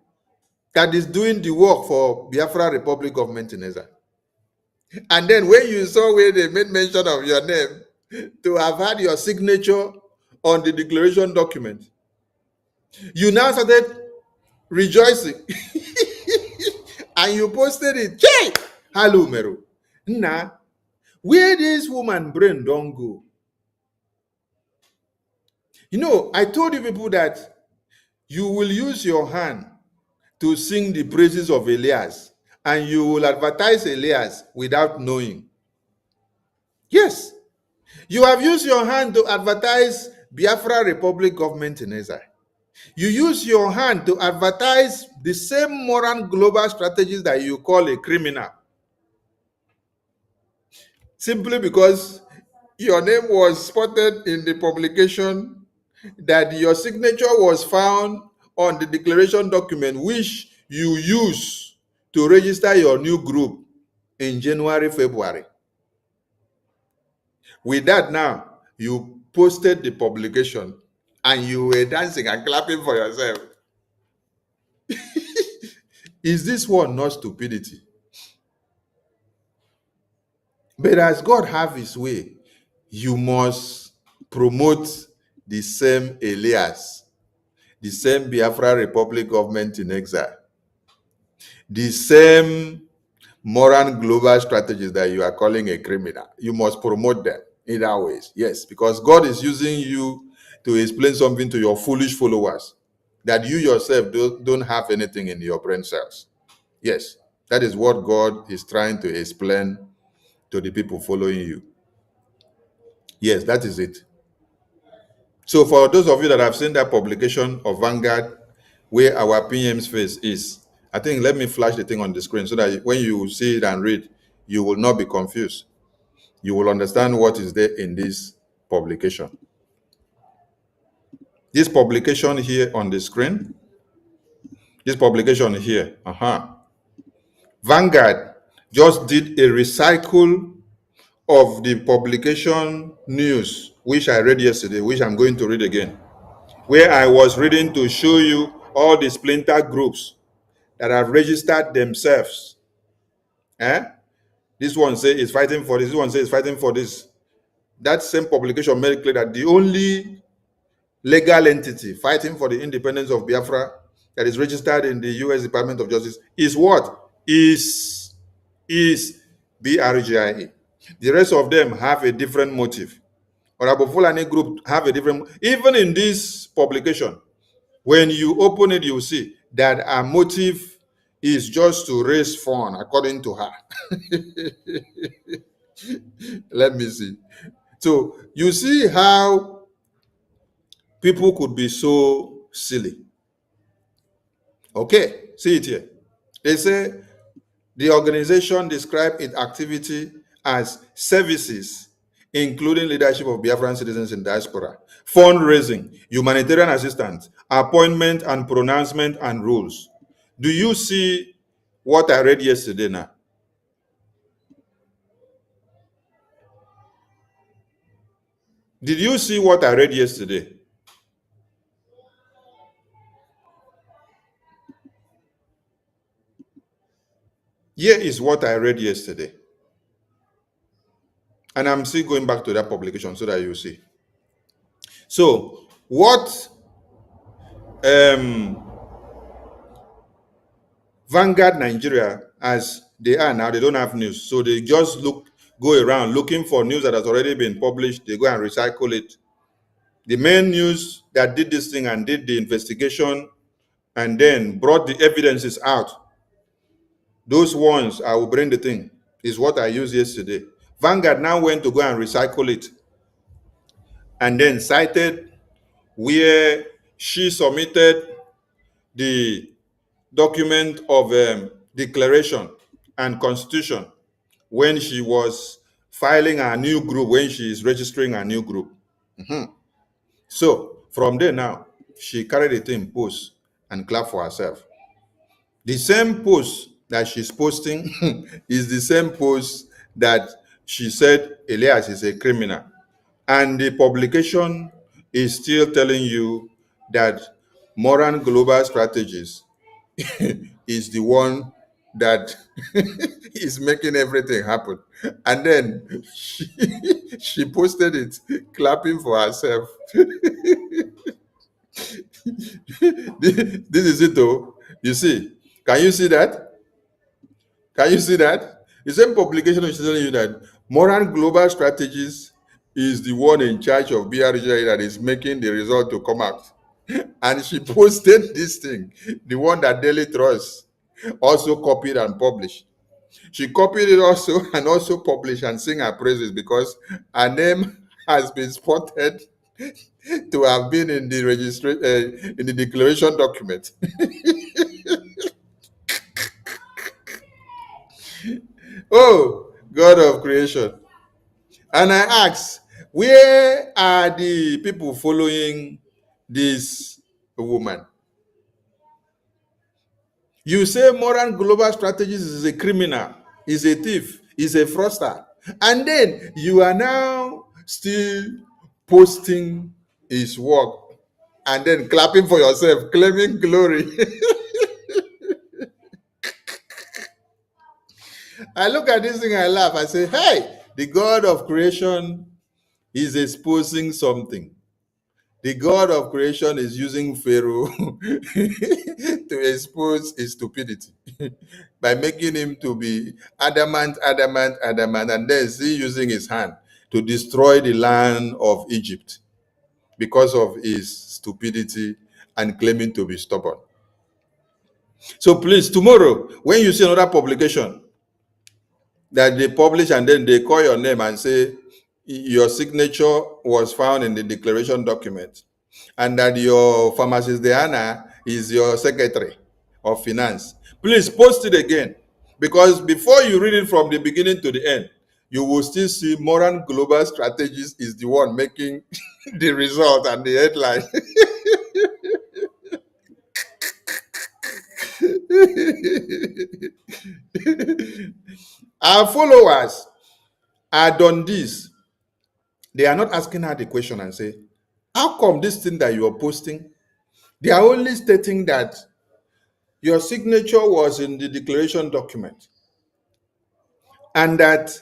that is doing the work for Biafra Republic government in Israel. And then when you saw where they made mention of your name to have had your signature on the declaration document, you now started rejoicing. And you posted it. Hey! Hello, Meru. Now, where this woman brain don't go? You know, I told you people that you will use your hand to sing the praises of Elias, and you will advertise Elias without knowing. Yes, you have used your hand to advertise Biafra Republic government in Israel. You use your hand to advertise the same Moran Global Strategies that you call a criminal. Simply because your name was spotted in the publication, that your signature was found on the declaration document which you use to register your new group in January, February. With that now, you posted the publication and you were dancing and clapping for yourself. Is this one not stupidity? But as God have his way, you must promote the same Elias, the same Biafra Republic government in exile, the same Moran Global Strategies that you are calling a criminal. You must promote them in that ways. Yes, because God is using you to explain something to your foolish followers that you yourself don't have anything in your brain cells. Yes, that is what God is trying to explain to the people following you. Yes, that is it. So for those of you that have seen that publication of Vanguard where our PM's face is, I think let me flash the thing on the screen so that when you see it and read, you will not be confused. You will understand what is there in this publication. This publication here on the screen, this publication here, Vanguard just did a recycle of the publication news, which I read yesterday, which I'm going to read again, where I was reading to show you all the splinter groups that have registered themselves. This one says it's fighting for this one says it's fighting for this. That same publication made it clear that the only legal entity fighting for the independence of Biafra that is registered in the U.S. Department of Justice is what? Is BRGIE. The rest of them have a different motive. Or Abu Fulani group have a different, even in this publication, when you open it, you see that our motive is just to raise funds, according to her. Let me see. So you see how people could be so silly. Okay, see it here. They say the organization described its activity as services, including leadership of Biafran citizens in diaspora, fundraising, humanitarian assistance, appointment and pronouncement and rules. Do you see what I read yesterday now? Did you see what I read yesterday? Here is what I read yesterday. And I'm still going back to that publication so that you see. So, what Vanguard Nigeria, as they are now, they don't have news. So they just go around looking for news that has already been published. They go and recycle it. The main news that did this thing and did the investigation and then brought the evidences out, those ones, I will bring the thing, is what I used yesterday. Vanguard now went to go and recycle it and then cited where she submitted the document of declaration and constitution when she was filing a new group, when she is registering a new group. So from there now, she carried the thing, post, and clap for herself. The same post that she's posting is the same post that she said Elias is a criminal. And the publication is still telling you that Moran Global Strategies is the one that is making everything happen. And then she posted it, clapping for herself. This is it though. You see, can you see that? Can you see that? The same publication is telling you that Moran Global Strategies is the one in charge of BRGI that is making the result to come out. And she posted this thing, the one that Daily Trust also copied and published. She copied it also and also published and sing her praises because her name has been spotted to have been in the in the declaration document. Oh, God of creation. And I asked, where are the people following this woman? You say Moran Global Strategies is a criminal, is a thief, is a fraudster. And then you are now still posting his work and then clapping for yourself, claiming glory. I look at this thing, I laugh. I say, hey, the God of creation is exposing something. The God of creation is using Pharaoh to expose his stupidity by making him to be adamant, and then still using his hand to destroy the land of Egypt because of his stupidity and claiming to be stubborn. So please, tomorrow, when you see another publication that they publish and then they call your name and say, your signature was found in the declaration document, and that your pharmacist Diana is your secretary of finance, please post it again, because before you read it from the beginning to the end, you will still see Moran Global Strategies is the one making the result and the headline. Our followers are done this. They are not asking her the question and say, how come this thing that you are posting? They are only stating that your signature was in the declaration document and that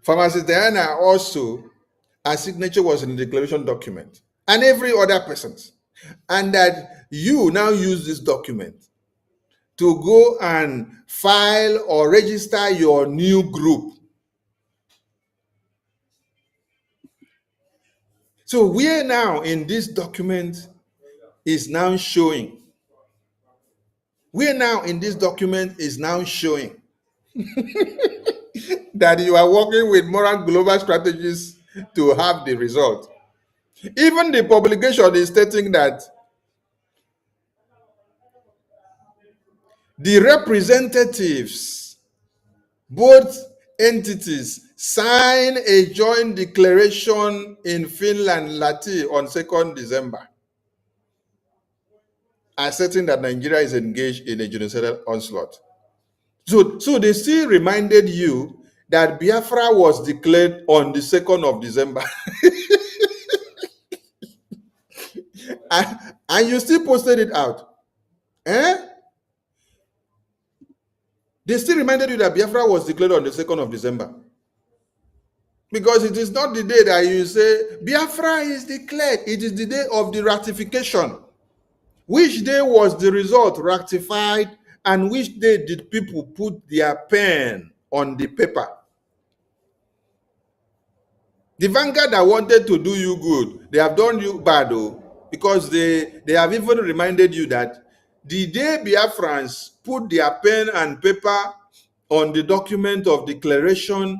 Pharmacist Diana also, her signature was in the declaration document, and every other person's, and that you now use this document to go and file or register your new group. So where now in this document is now showing, where now in this document is now showing that you are working with Moran Global Strategies to have the result. Even the publication is stating that the representatives, both entities, sign a joint declaration in Finland, Lahti, on 2nd December, asserting that Nigeria is engaged in a genocidal onslaught. So they still reminded you that Biafra was declared on the 2nd of December. and you still posted it out. Eh? They still reminded you that Biafra was declared on the 2nd of December. Because it is not the day that you say, Biafra is declared. It is the day of the ratification. Which day was the result ratified, and which day did people put their pen on the paper? The vanguard that wanted to do you good, they have done you bad, though, because they have even reminded you that the day Biafrans put their pen and paper on the document of declaration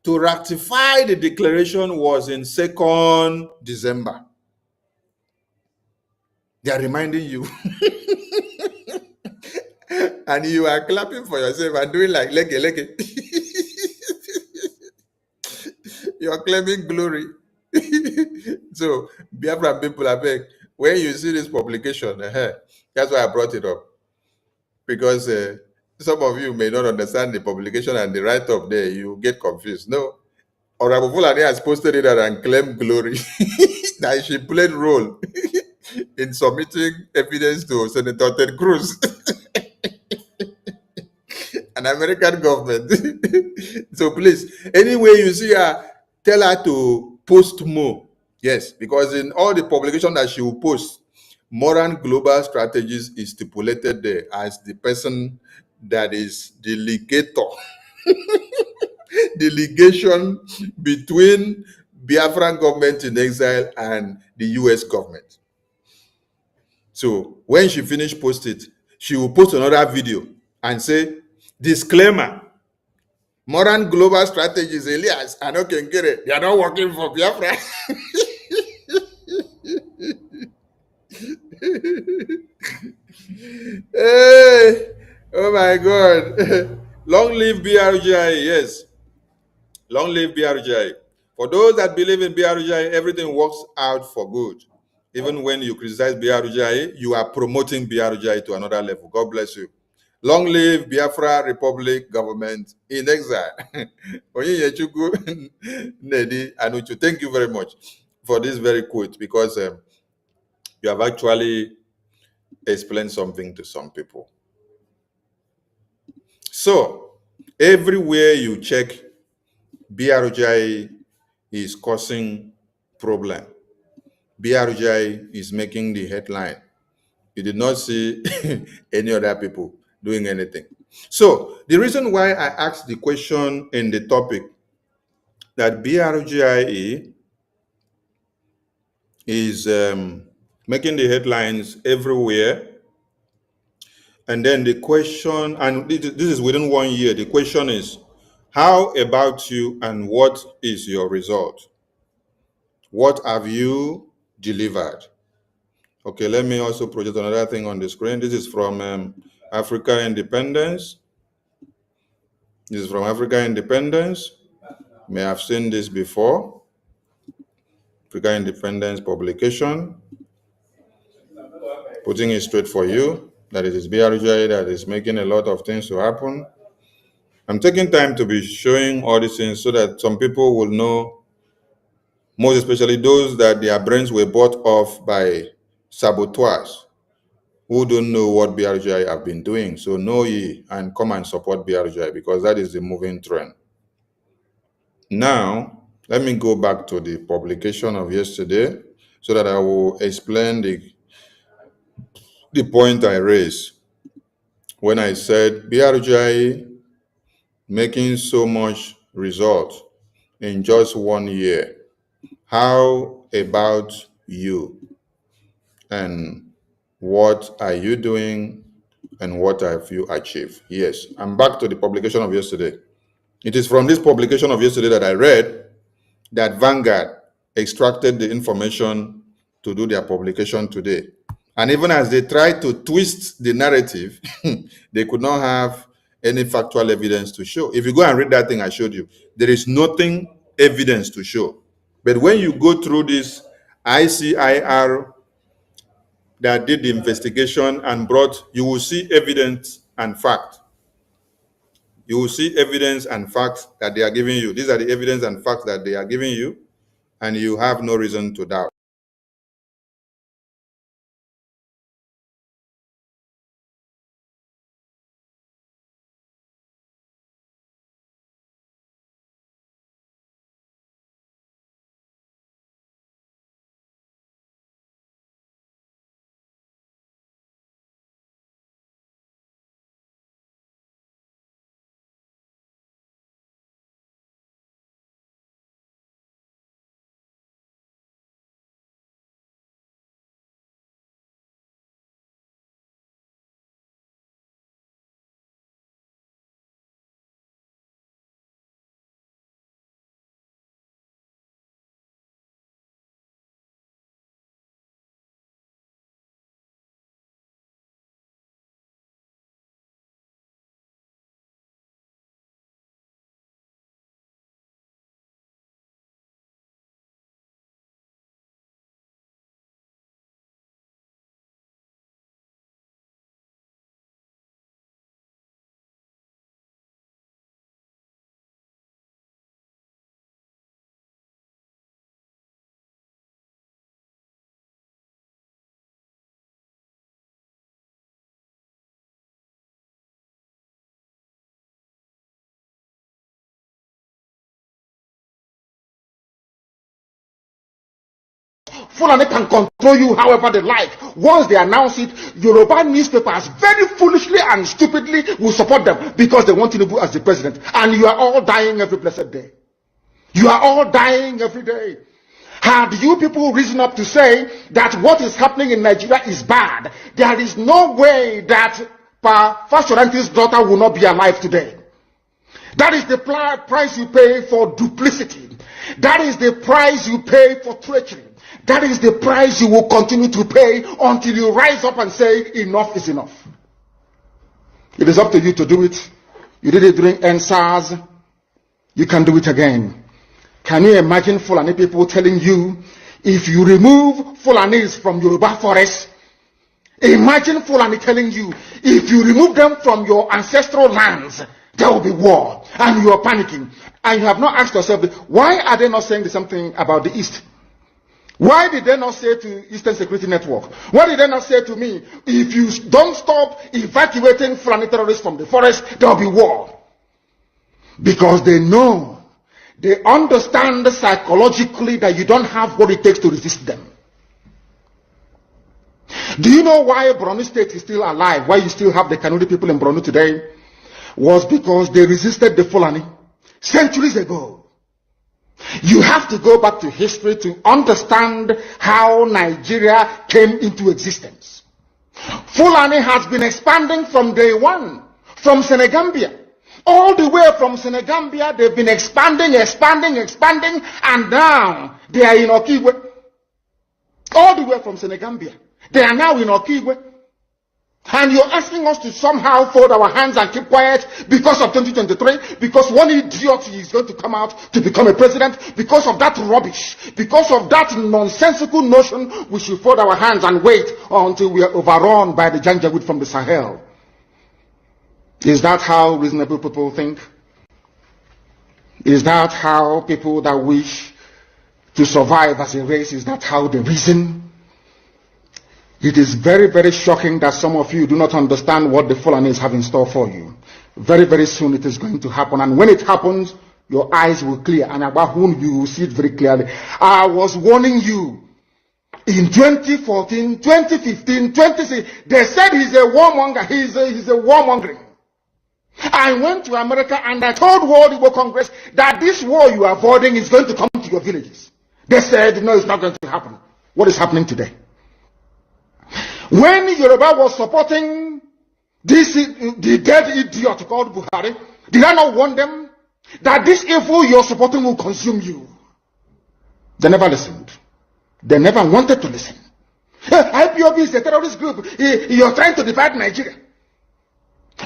to ratify the declaration was in 2nd December. They are reminding you. And you are clapping for yourself and doing like leke. You are claiming glory. So, Biafra people, I beg, when you see this publication, that's why I brought it up. Because some of you may not understand the publication and the write-up there. You get confused. No. Honorable Fulani has posted it and claimed glory that she played role in submitting evidence to Senator Ted Cruz, an American government. So please, anyway you see her, tell her to post more. Yes, because in all the publication that she will post, Moran Global Strategies is stipulated there as the person that is the legator. Delegation between Biafran government in exile and the US government. So when she finished post it, she will post another video and say, disclaimer, Moran Global Strategies, Elias, I know can get it. They are not working for Biafra. Hey, oh my God. Long live BRGI, yes. Long live BRGI. For those that believe in BRGI, everything works out for good. Even when you criticize BRGI, you are promoting BRGI to another level. God bless you. Long live Biafra Republic government in exile. Nedi Anuchu, thank you very much for this very quote, because you have actually explained something to some people. So, everywhere you check, BRGI is causing problem. BRGI is making the headline. You did not see any other people doing anything. So the reason why I asked the question in the topic that BRGI is making the headlines everywhere, and then the question, and this is within 1 year, the question is, How about you, and what is your result? What have you delivered? Okay, let me also project another thing on the screen. This is from Africa Independence. This is from Africa Independence. You may have seen this before. Africa Independence publication. Putting it straight for you, that it is BRGI that is making a lot of things to happen. I'm taking time to be showing all these things so that some people will know, most especially those that their brains were bought off by saboteurs who don't know what BRGI have been doing. So know ye and come and support BRGI, because that is the moving trend. Now, let me go back to the publication of yesterday so that I will explain the point I raised when I said BRGI making so much result in just 1 year. How about you? And what are you doing? And what have you achieved? Yes, I'm back to the publication of yesterday. It is from this publication of yesterday that I read that Vanguard extracted the information to do their publication today. And even as they tried to twist the narrative, they could not have any factual evidence to show. If you go and read that thing I showed you, there is nothing evidence to show. But when you go through this ICIR that did the investigation and brought, you will see evidence and fact. You will see evidence and facts that they are giving you. These are the evidence and facts that they are giving you, and you have no reason to doubt. Fulani can control you however they like. Once they announce it, Yoruba newspapers very foolishly and stupidly will support them because they want Tinubu as the president. And you are all dying every blessed day. You are all dying every day. Had you people risen up to say that what is happening in Nigeria is bad, there is no way that Fashoranti's daughter will not be alive today. That is the price you pay for duplicity. That is the price you pay for treachery. That is the price you will continue to pay until you rise up and say, enough is enough. It is up to you to do it. You did it during NSAS. You can do it again. Can you imagine Fulani people telling you, if you remove Fulanis from Yoruba forest, imagine Fulani telling you, if you remove them from your ancestral lands, there will be war, and you are panicking. And you have not asked yourself, why are they not saying the same thing about the East? Why did they not say to Eastern Security Network? Why did they not say to me, if you don't stop evacuating Fulani terrorists from the forest, there will be war? Because they know, they understand psychologically that you don't have what it takes to resist them. Do you know why Borno State is still alive? Why you still have the Kanuri people in Borno today? Was because they resisted the Fulani centuries ago. You have to go back to history to understand how Nigeria came into existence. Fulani has been expanding from day one, from Senegambia. All the way from Senegambia, they've been expanding, and now they are in Okigwe. All the way from Senegambia. They are now in Okigwe. And you're asking us to somehow fold our hands and keep quiet because of 2023, because one idiot is going to come out to become a president. Because of that rubbish, because of that nonsensical notion, we should fold our hands and wait until we are overrun by the Janjaweed from the Sahel. Is that how reasonable people think? Is that how people that wish to survive as a race, is that how they reason? It is very, very shocking that some of you do not understand what the Fulanis have in store for you. Very, very soon it is going to happen. And when it happens, your eyes will clear. And about whom you will see it very clearly. I was warning you. In 2014, 2015, 2016, they said he's a warmonger. He's a warmongering. I went to America and I told World Igbo Congress that this war you are avoiding is going to come to your villages. They said, no, it's not going to happen. What is happening today? When Yoruba was supporting the dead idiot called Buhari, did I not warn them that this evil you're supporting will consume you? They never listened. They never wanted to listen. IPOB is a terrorist group. You're trying to divide Nigeria.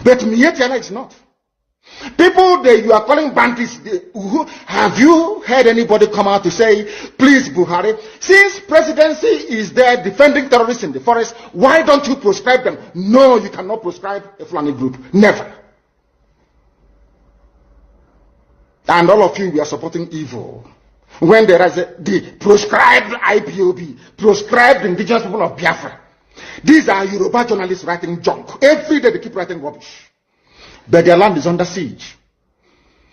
But Mietiana is not. People that you are calling bandits, have you heard anybody come out to say, please Buhari, since presidency is there defending terrorists in the forest, why don't you proscribe them? No, you cannot proscribe a Fulani group. Never. And all of you, we are supporting evil. When there is the proscribed IPOB, proscribed indigenous people of Biafra. These are Yoruba journalists writing junk. Every day they keep writing rubbish. But their land is under siege.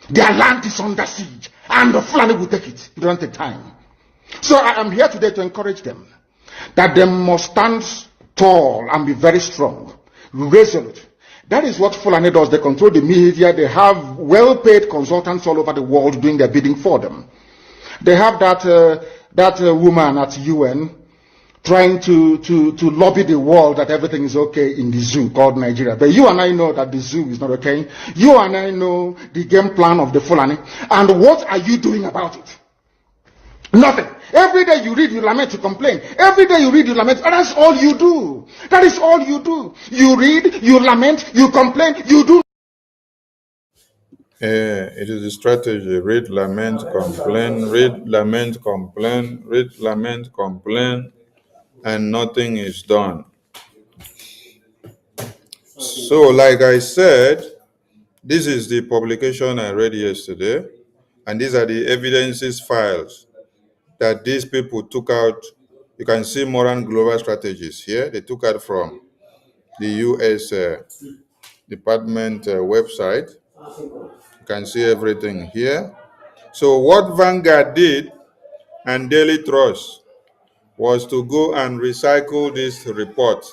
Their land is under siege. And the Fulani will take it. It don't take time. So I am here today to encourage them that they must stand tall and be very strong, resolute. That is what Fulani does. They control the media. They have well-paid consultants all over the world doing their bidding for them. They have that woman at UN trying to lobby the world that everything is okay in the zoo called Nigeria. But you and I know that the zoo is not okay. You and I know the game plan of the Fulani. And what are you doing about it? Nothing. Every day you read, you lament, you complain. Every day you read, you lament. And that's all you do. That is all you do. You read, you lament, you complain, you do. It is a strategy. Read, lament, complain. Read, lament, complain. Read, lament, complain. And nothing is done. So, like I said, this is the publication I read yesterday, and these are the evidences files that these people took out. You can see Moran Global Strategies here. They took out from the U.S. Department website. You can see everything here. So what Vanguard did and Daily Trust was to go and recycle this report.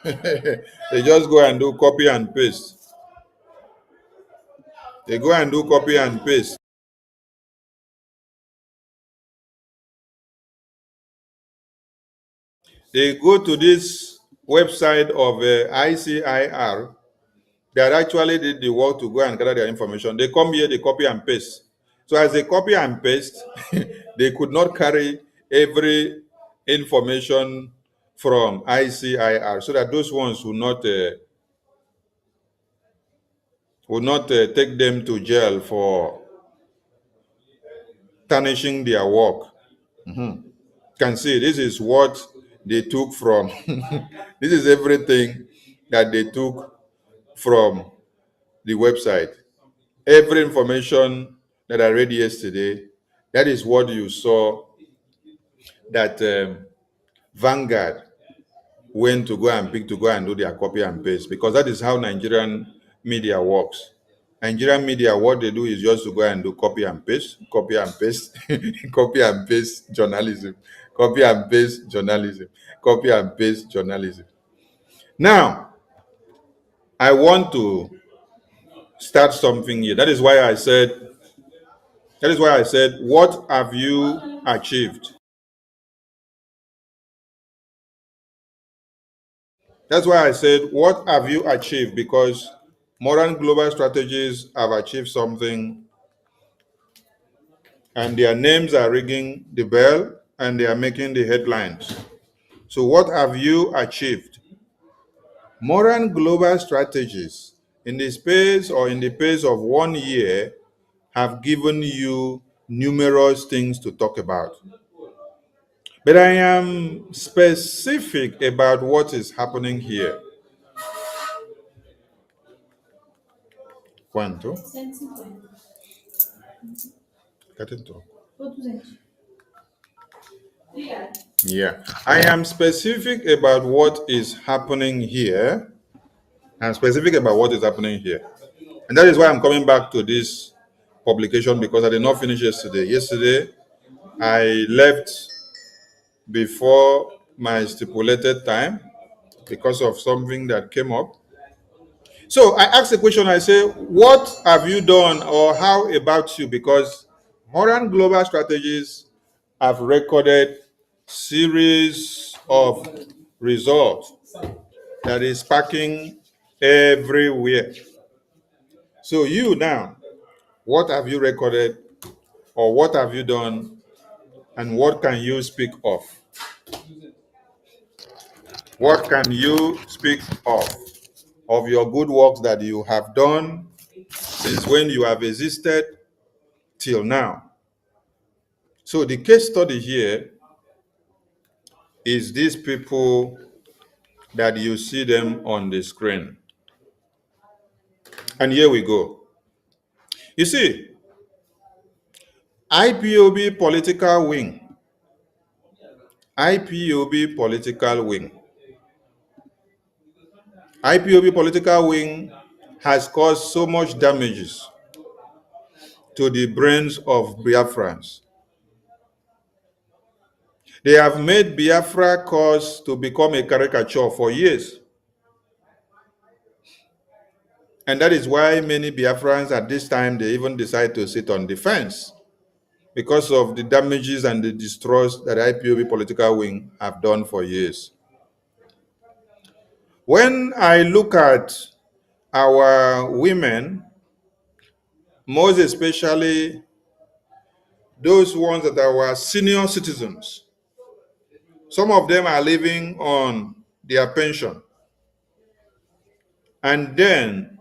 They just go and do copy and paste. They go and do copy and paste. They go to this website of ICIR that actually did the work to go and gather their information. They come here, they copy and paste. So as they copy and paste, they could not carry every information from ICIR, so that those ones would not take them to jail for tarnishing their work. You can see this is what they took from. This is everything that they took from the website. Every information that I read yesterday, that is what you saw that Vanguard went to go and pick to go and do their copy and paste, because that is how Nigerian media works. Nigerian media, what they do is just to go and do copy and paste, copy and paste, copy and paste journalism, copy and paste journalism, copy and paste journalism. Now, I want to start something here. That is why I said, what have you achieved? That's why I said, what have you achieved? Because Moran Global Strategies have achieved something, and their names are ringing the bell and they are making the headlines. So what have you achieved? Moran Global Strategies, in the space or in the pace of 1 year, have given you numerous things to talk about. But I am specific about what is happening here. Quanto? 150. Yeah, I am specific about what is happening here. I'm specific about what is happening here. And that is why I'm coming back to this publication, because I did not finish yesterday. Yesterday, I left before my stipulated time because of something that came up. So I asked the question, I say, what have you done, or how about you? Because Moran Global Strategies have recorded series of results that is sparking everywhere. So you now, what have you recorded, or what have you done, and what can you speak of? What can you speak of your good works that you have done since when you have existed till now? So the case study here is these people that you see them on the screen. And here we go. You see, IPOB political wing. IPOB political wing. IPOB political wing has caused so much damages to the brains of Biafrans. They have made Biafra cause to become a caricature for years. And that is why many Biafrans at this time, they even decide to sit on the fence because of the damages and the distrust that IPOB political wing have done for years. When I look at our women, most especially those ones that are our senior citizens, some of them are living on their pension. And then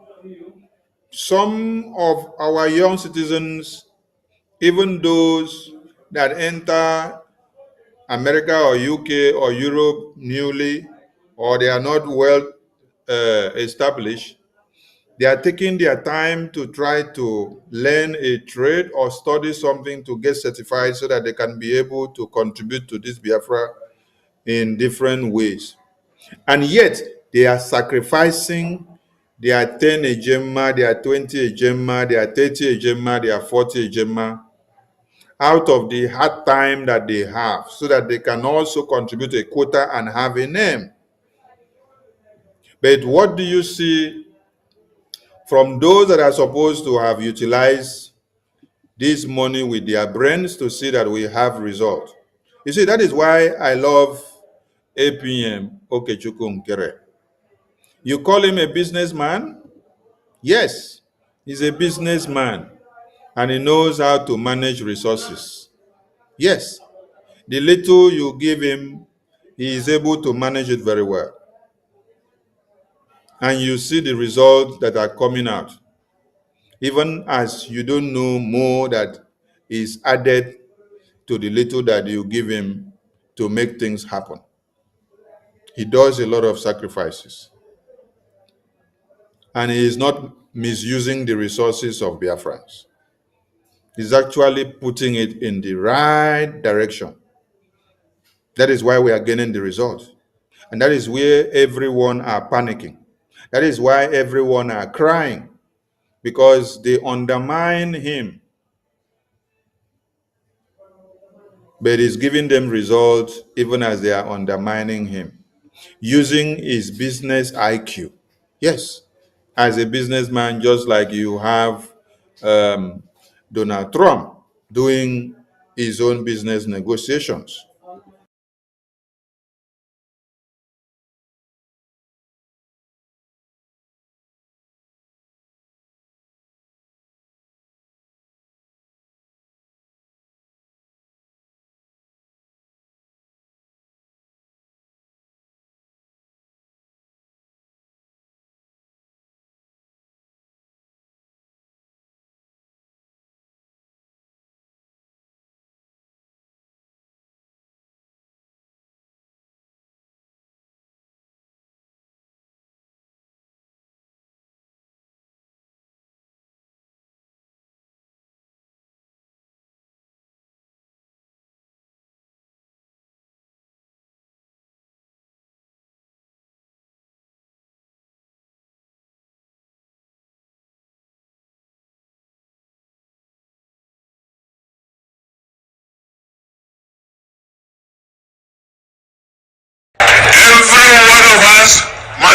some of our young citizens, even those that enter America or UK or Europe newly, or they are not well established, they are taking their time to try to learn a trade or study something to get certified so that they can be able to contribute to this Biafra in different ways. And yet, they are sacrificing their 10 ejema, their 20 ejema, their 30 ejema, their 40 ejema out of the hard time that they have so that they can also contribute a quota and have a name. But what do you see from those that are supposed to have utilized this money with their brains to see that we have results? You see, that is why I love APM Okechukwu Nkere. You call him a businessman? Yes, he's a businessman and he knows how to manage resources. Yes, the little you give him, he is able to manage it very well. And you see the results that are coming out. Even as you don't know more that is added to the little that you give him to make things happen. He does a lot of sacrifices. And he is not misusing the resources of Biafrans. He's actually putting it in the right direction. That is why we are getting the results. And that is where everyone are panicking. That is why everyone are crying, because they undermine him. But he's giving them results even as they are undermining him, using his business IQ. Yes, as a businessman, just like you have Donald Trump doing his own business negotiations.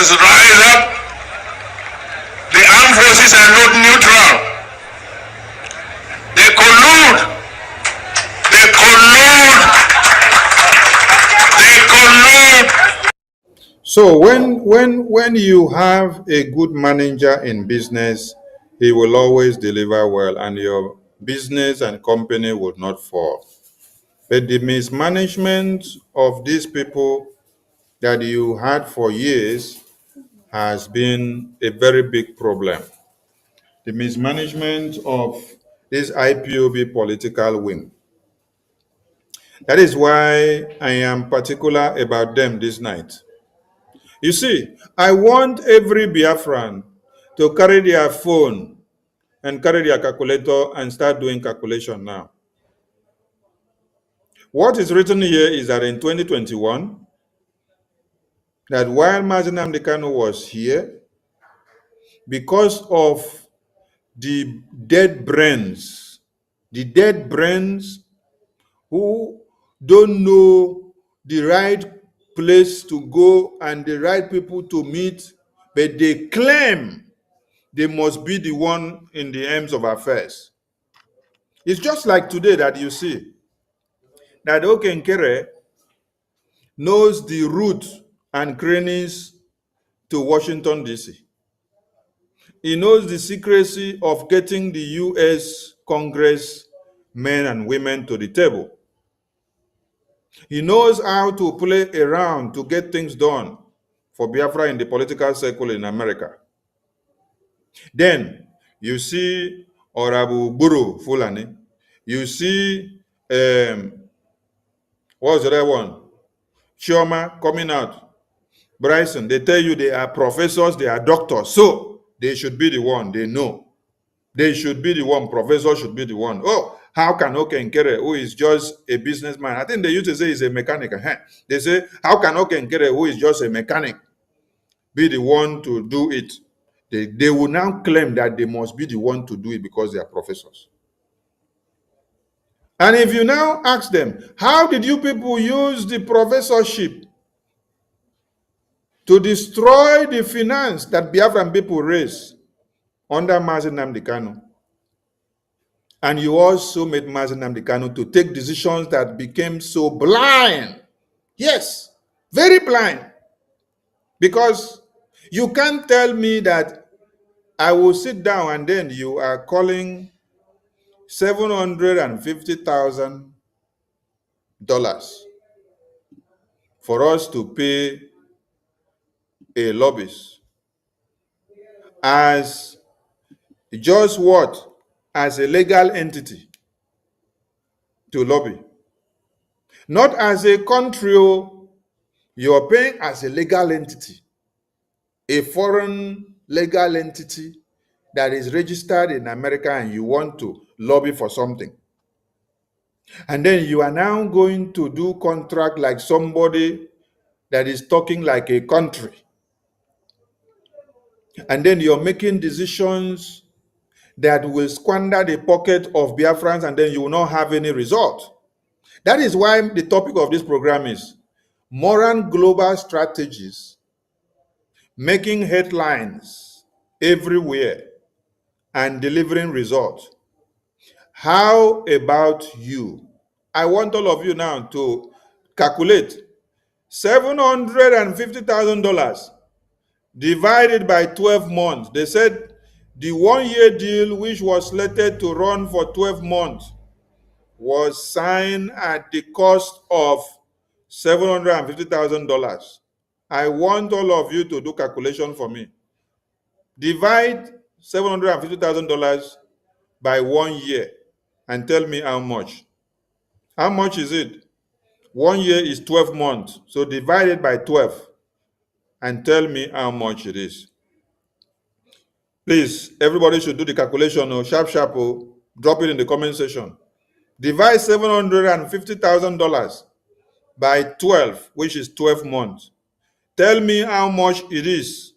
must rise up. The armed forces are not neutral. They collude. They collude. They collude. So when you have a good manager in business, he will always deliver well, and your business and company will not fall. But the mismanagement of these people that you had for years has been a very big problem. The mismanagement of this IPOB political wing. That is why I am particular about them this night. You see, I want every Biafran to carry their phone and carry their calculator and start doing calculation now. What is written here is that in 2021, that while Mazi Nnamdi Kanu was here, because of the dead brains who don't know the right place to go and the right people to meet, but they claim they must be the one in the aims of affairs. It's just like today that you see that Okenkere knows the route and crannies to Washington, D.C. He knows the secrecy of getting the U.S. Congress men and women to the table. He knows how to play around to get things done for Biafra in the political circle in America. Then you see Orabu Buru Fulani. You see, what's the other one? Chioma coming out. Bryson, they tell you they are professors, they are doctors. So they should be the one, they know. They should be the one, professor should be the one. Oh, how can Okenkere, who is just a businessman, I think they used to say he's a mechanic. They say, how can Okenkere, who is just a mechanic, be the one to do it? They will now claim that they must be the one to do it because they are professors. And if you now ask them, how did you people use the professorship to destroy the finance that Biafran people raised under Mazi Nnamdi Kanu? And you also made Mazi Nnamdi Kanu to take decisions that became so blind. Yes, very blind. Because you can't tell me that I will sit down and then you are calling $750,000 for us to pay a lobbyist as just what? As a legal entity to lobby. Not as a country, you're paying as a legal entity, a foreign legal entity that is registered in America, and you want to lobby for something. And then you are now going to do contract like somebody that is talking like a country. And then you're making decisions that will squander the pocket of Biafrans, and then you will not have any result. That is why the topic of this program is Moran Global Strategies, making headlines everywhere and delivering results. How about you? I want all of you now to calculate $750,000 divided by 12 months. They said the one-year deal, which was slated to run for 12 months, was signed at the cost of $750,000. I want all of you to do calculation for me. Divide $750,000 by 1 year and tell me how much. How much is it? 1 year is 12 months. So divide it by 12 and tell me how much it is. Please, everybody should do the calculation. Oh, sharp, sharp. Oh, drop it in the comment section. Divide $750,000 by 12, which is 12 months. Tell me how much it is,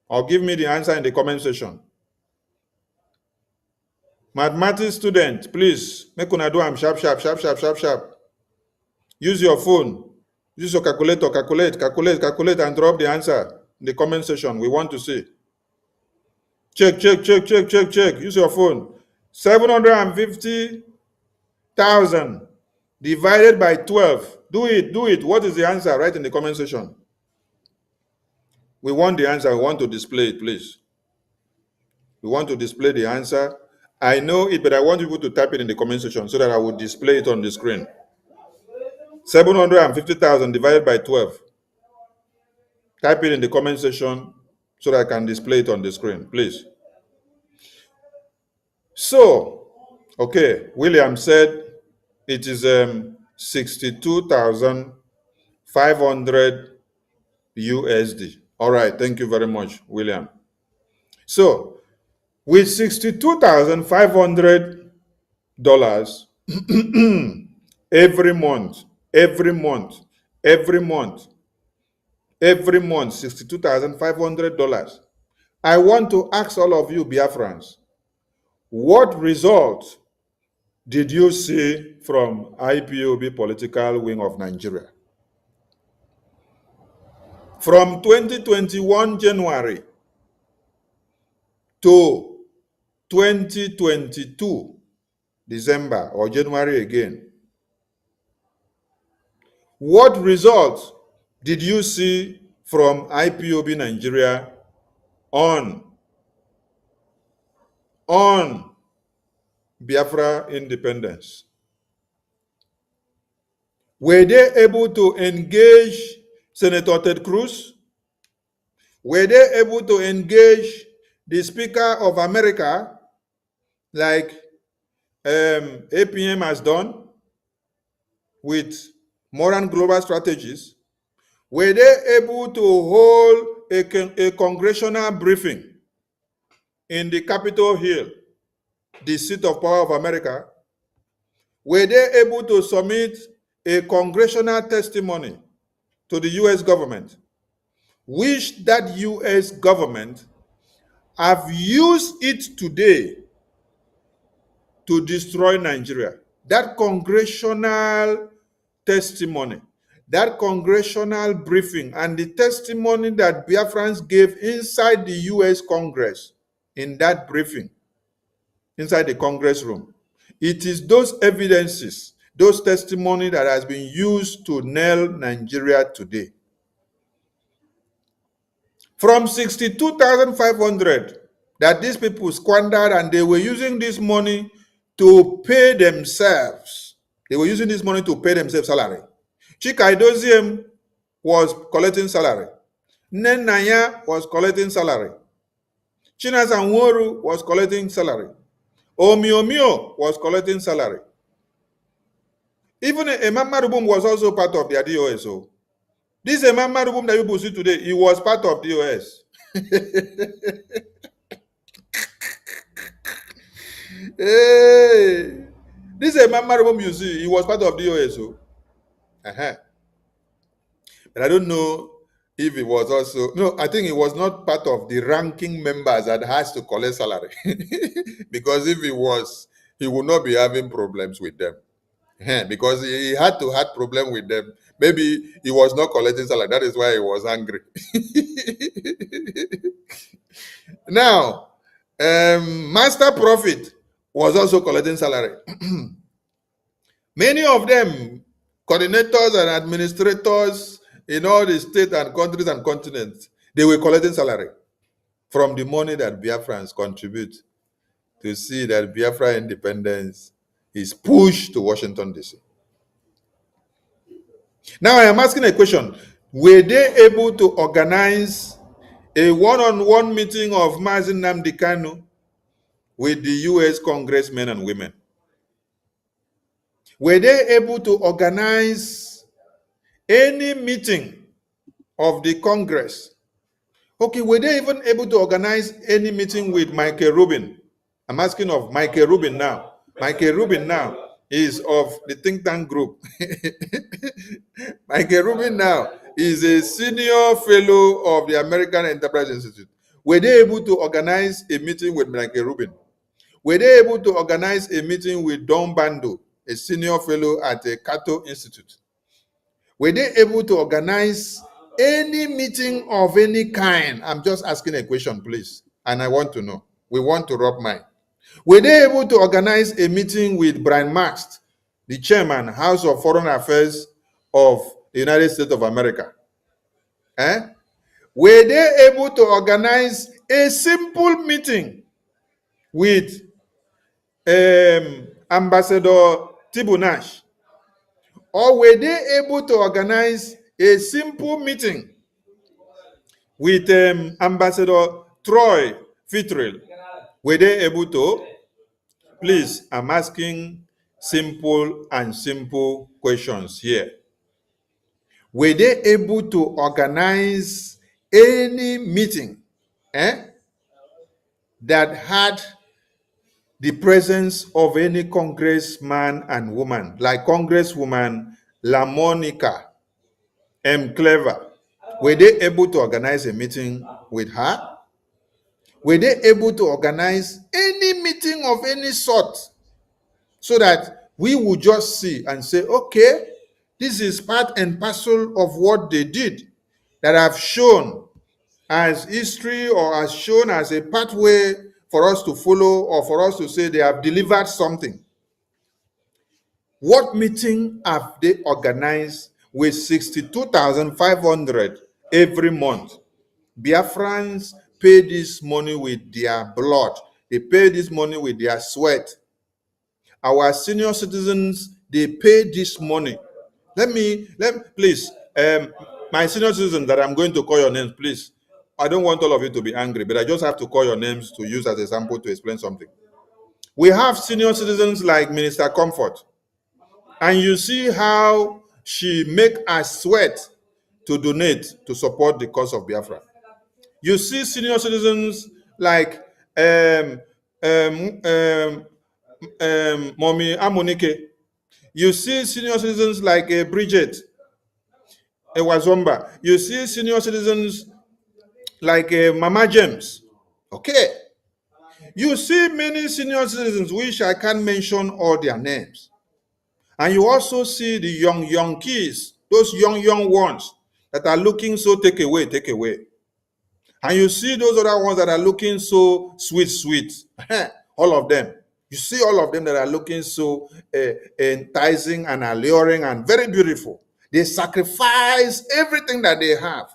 or give me the answer in the comment section. Mathematics student, please, make una do am sharp, sharp, sharp, sharp, sharp, sharp. Use your phone. Use your calculator, calculate, and drop the answer in the comment section. We want to see. Check. Use your phone. 750,000 divided by 12. Do it. What is the answer? Write in the comment section. We want the answer. We want to display it, please. We want to display the answer. I know it, but I want people to type it in the comment section so that I will display it on the screen. 750,000 divided by 12. Type it in the comment section so that I can display it on the screen, please. So, okay, William said it is 62,500 USD. All right, thank you very much, William. So, with $62,500 every month, $62,500. I want to ask all of you Biafrans, what result did you see from IPOB political wing of Nigeria? From 2021 January to 2022 December or January again, what results did you see from IPOB Nigeria on Biafra independence? Were they able to engage Senator Ted Cruz? Were they able to engage the Speaker of America like APM has done with Moran Global Strategies? Were they able to hold a congressional briefing in the Capitol Hill, the seat of power of America? Were they able to submit a congressional testimony to the U.S. government, which that U.S. government have used it today to destroy Nigeria? That congressional testimony, that congressional briefing, and the testimony that Biafrans gave inside the U.S. Congress in that briefing, inside the Congress room, it is those evidences, those testimony that has been used to nail Nigeria today. From 62,500 that these people squandered, and they were using this money to pay themselves. They were using this money to pay themselves salary. Chika Idoziem was collecting salary. Nenaya was collecting salary. Chinasa Nworu was collecting salary. Omiomio was collecting salary. Even Imam Marubum was also part of their DOS. So this Imam Marubum that people see today, he was part of DOS. Hey, this Imam Marubum you see, he was part of DOS. So. But I don't know if it was also, no, I think it was not part of the ranking members that has to collect salary. Because if it was, he would not be having problems with them. Because he had to have problem with them. Maybe he was not collecting salary. That is why he was angry. Now, Master Prophet was also collecting salary. Many of them, coordinators and administrators in all the states and countries and continents, they were collecting salary from the money that Biafrans contribute to see that Biafra independence is pushed to Washington, D.C. Now I am asking a question. Were they able to organize a one-on-one meeting of Mazi Nnamdi Kanu with the U.S. congressmen and women? Were they able to organize any meeting of the Congress? Okay, were they even able to organize any meeting with Michael Rubin? I'm asking of Michael Rubin now. Michael Rubin now is of the think tank group. Michael Rubin now is a senior fellow of the American Enterprise Institute. Were they able to organize a meeting with Michael Rubin? Were they able to organize a meeting with Don Bando, a senior fellow at the Cato Institute? Were they able to organize any meeting of any kind? I'm just asking a question, please. And I want to know. We want to rub mine. Were they able to organize a meeting with Brian Mast, the chairman, House of Foreign Affairs of the United States of America? Were they able to organize a simple meeting with Ambassador Tibunash? Or were they able to organize a simple meeting with Ambassador Troy Fitrell? Were they able to? Please, I'm asking simple questions here. Were they able to organize any meeting that had the presence of any congressman and woman, like Congresswoman LaMonica M. Clever? Were they able to organize a meeting with her? Were they able to organize any meeting of any sort so that we would just see and say, okay, this is part and parcel of what they did that have shown as history or as shown as a pathway for us to follow or for us to say they have delivered something? What meeting have they organized with 62,500 every month? Biafrans pay this money with their blood. They pay this money with their sweat. Our senior citizens, they pay this money. Please, my senior citizens that I'm going to call your names, please. I don't want all of you to be angry, but I just have to call your names to use as a sample to explain something. We have senior citizens like Minister Comfort, and you see how she make us sweat to donate to support the cause of Biafra. You see senior citizens like Mommy Amunike. You see senior citizens like Bridget Ewazomba. You see senior citizens like Mama James. Okay. You see many senior citizens, which I can't mention all their names. And you also see the young kids, those young ones that are looking so take away. And you see those other ones that are looking so sweet. All of them. You see all of them that are looking so enticing and alluring and very beautiful. They sacrifice everything that they have.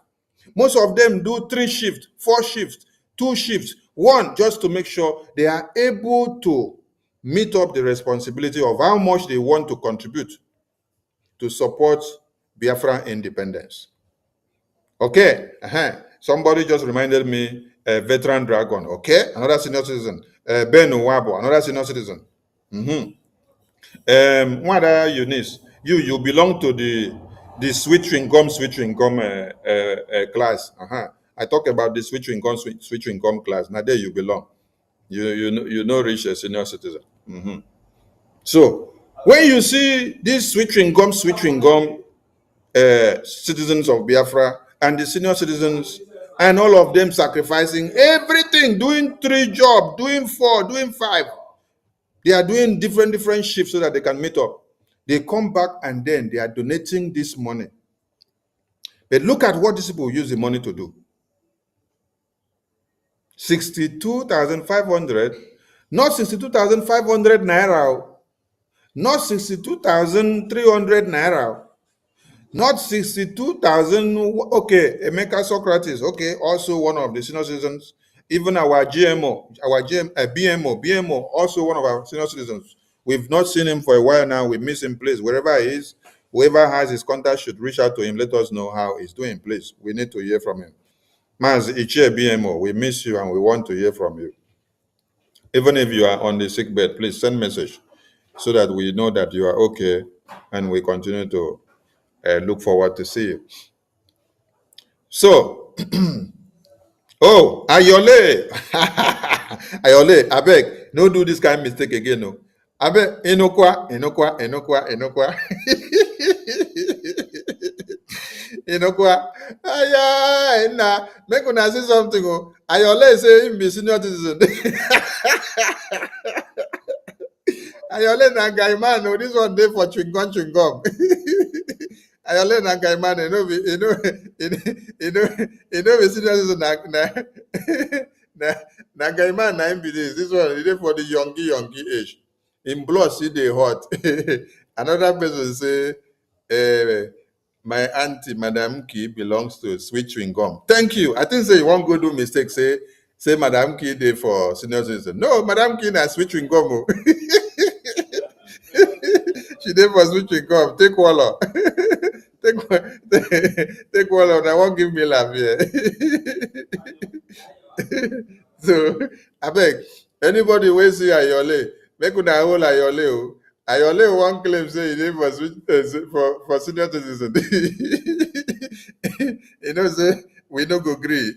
Most of them do 3 shifts, 4 shifts, 2 shifts, 1 just to make sure they are able to meet up the responsibility of how much they want to contribute to support Biafra independence. Okay. Somebody just reminded me, Veteran Dragon. Okay. Another senior citizen. Ben Nwabo, another senior citizen. What are Eunice? You belong to the sweet chewing gum class. I talk about the sweet chewing gum class. Now there you belong. You know reach a senior citizen. So when you see these sweet chewing gum citizens of Biafra and the senior citizens, and all of them sacrificing everything, doing 3 jobs, doing 4, doing 5. They are doing different shifts so that they can meet up. They come back and then they are donating this money. But look at what these people use the money to do. 62,500, not 62,500 naira, not 62,300 naira, not 62,000. Okay, Emeka Socrates, okay, also one of the senior citizens. Even our BMO, also one of our senior citizens. We've not seen him for a while now. We miss him, please. Wherever he is, whoever has his contact should reach out to him. Let us know how he's doing, please. We need to hear from him. Maz Ichie BMO, we miss you and we want to hear from you. Even if you are on the sick bed, please send message so that we know that you are okay and we continue to look forward to see you. So, oh, Ayole, Ayole, abeg, no do this kind of mistake again, no. Abeg, enokwa. Enokwa, aya, na, make una say something, oh. Ayole say him be senior citizen. Ayole na guy man, oh, this one dey for chewing gum. Ayole na guy man, you know, be serious na guy man na him be this. This one is for the youngy age. In blood, see they hot. Another person say, my auntie, Madam Key, belongs to Sweet Chewing Gum. Thank you. I think say you won't go do mistake. Say Madam Key dey for senior citizen. No, Madam Key na Sweet Chewing Gum. Oh. She dey for Sweet Chewing Gum. Take water. take water. I won't give me laugh here. So I beg anybody wey see Ayole, make una hold Ayole o. Ayole wan claim say he dey for senior citizen. You know say we no go gree.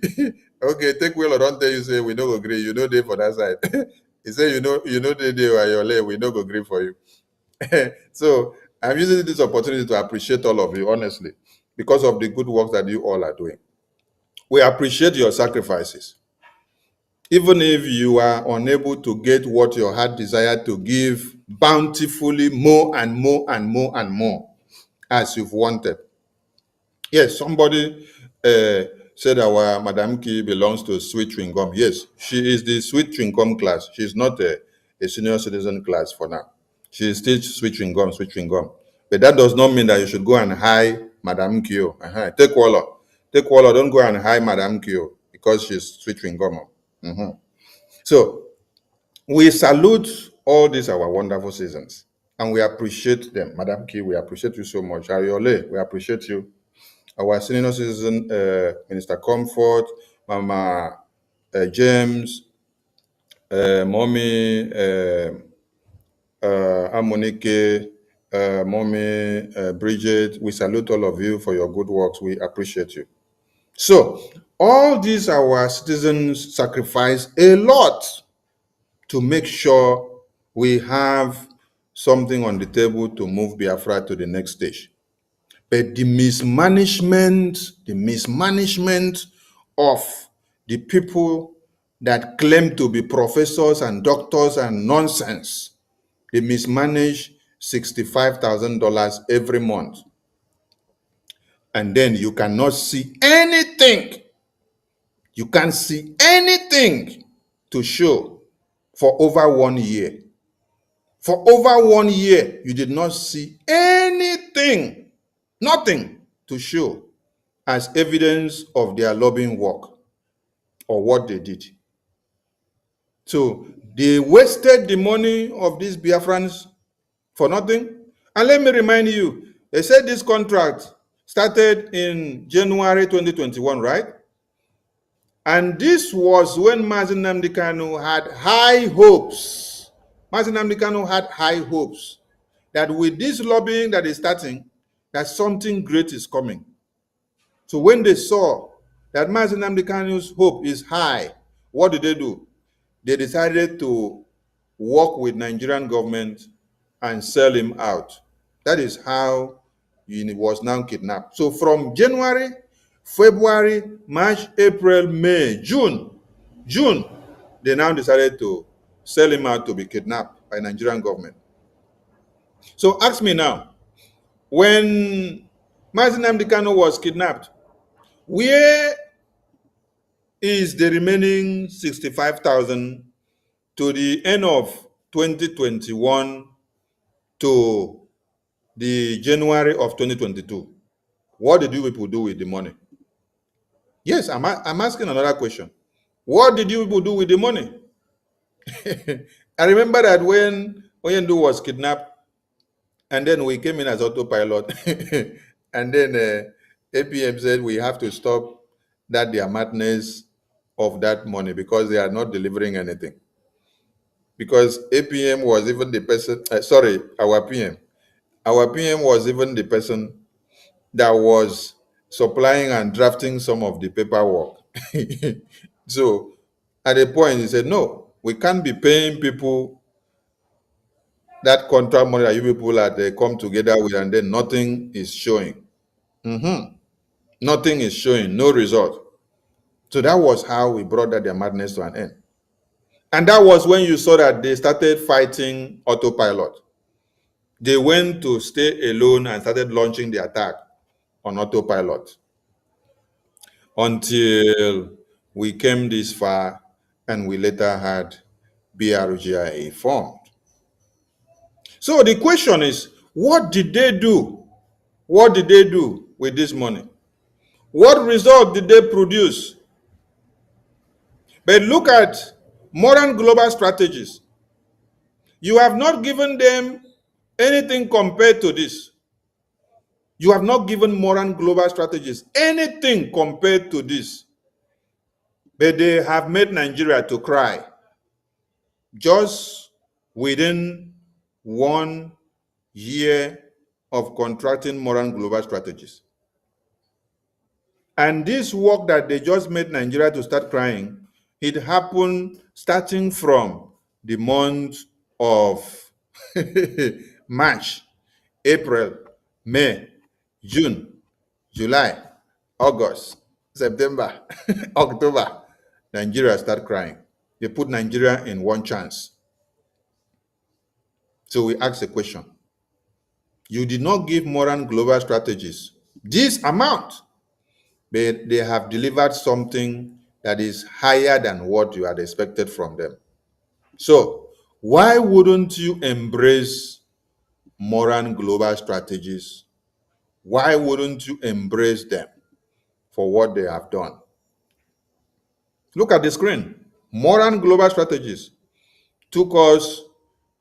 Okay, take well or don't tell you say we no go gree. You know dey for that side. He say you know dey there Ayole, we no go gree for you. So I'm using this opportunity to appreciate all of you honestly because of the good work that you all are doing. We appreciate your sacrifices. Even if you are unable to get what your heart desired to give bountifully more and more and more and more as you've wanted. Yes, somebody said our Madam Key belongs to Sweet Chewing Gum. Yes, she is the Sweet Chewing Gum class. She's not a senior citizen class for now. She is still Sweet Chewing Gum, Sweet Chewing Gum. But that does not mean that you should go and high Madam Key. Take water. Take water. Don't go and high Madam Key because she's Sweet Chewing Gum. So we salute all these our wonderful seasons and we appreciate them. Madam Key, we appreciate you so much. Ariole, we appreciate you. Our senior citizen, Minister Comfort, Mama James, Mommy Amonike, Mommy Bridget, we salute all of you for your good works. We appreciate you. So all these our citizens sacrifice a lot to make sure we have something on the table to move Biafra to the next stage. But the mismanagement of the people that claim to be professors and doctors and nonsense, they mismanage $65,000 every month. And then you cannot see anything. You can't see anything to show for over 1 year. For over 1 year, you did not see anything, nothing to show as evidence of their lobbying work or what they did. So they wasted the money of these Biafrans for nothing. And let me remind you, they said this contract started in January 2021, right? And this was when Mazi Nnamdi Kanu had high hopes. Mazi Nnamdi Kanu had high hopes that with this lobbying that is starting, that something great is coming. So when they saw that Mazi Nnamdi Kanu's hope is high, what did they do? They decided to work with Nigerian government and sell him out. That is how he was now kidnapped. So from January, February, March, April, May, June, they now decided to sell him out to be kidnapped by Nigerian government. So ask me now, when Mazi Nnamdi Kanu was kidnapped, where is the remaining 65,000 to the end of 2021 to the January of 2022? What did you people do with the money? Yes, I'm asking another question. What did you people do with the money? I remember that when Oyendu was kidnapped, and then we came in as autopilot, and then APM said we have to stop their madness of that money because they are not delivering anything. Because APM was even the person, our PM was even the person that was supplying and drafting some of the paperwork. So at a point he said, no, we can't be paying people that contract money that you people had come together with and then nothing is showing. Nothing is showing, no result. So that was how we brought their madness to an end. And that was when you saw that they started fighting autopilot. They went to stay alone and started launching the attack on autopilot until we came this far and we later had Brgie formed. So the question is, what did they do? What did they do with this money? What result did they produce? But look at Moran Global Strategies. You have not given them anything compared to this. You have not given Moran Global Strategies anything compared to this. But they have made Nigeria to cry just within 1 year of contracting Moran Global Strategies. And this work that they just made Nigeria to start crying, it happened starting from the month of March, April, May, June, July, August, September, October. Nigeria start crying. They put Nigeria in one chance. So we ask a question. You did not give Moran Global Strategies this amount, but they have delivered something that is higher than what you had expected from them. So why wouldn't you embrace Moran Global Strategies? Why wouldn't you embrace them for what they have done? Look at the screen. Moran Global Strategies took us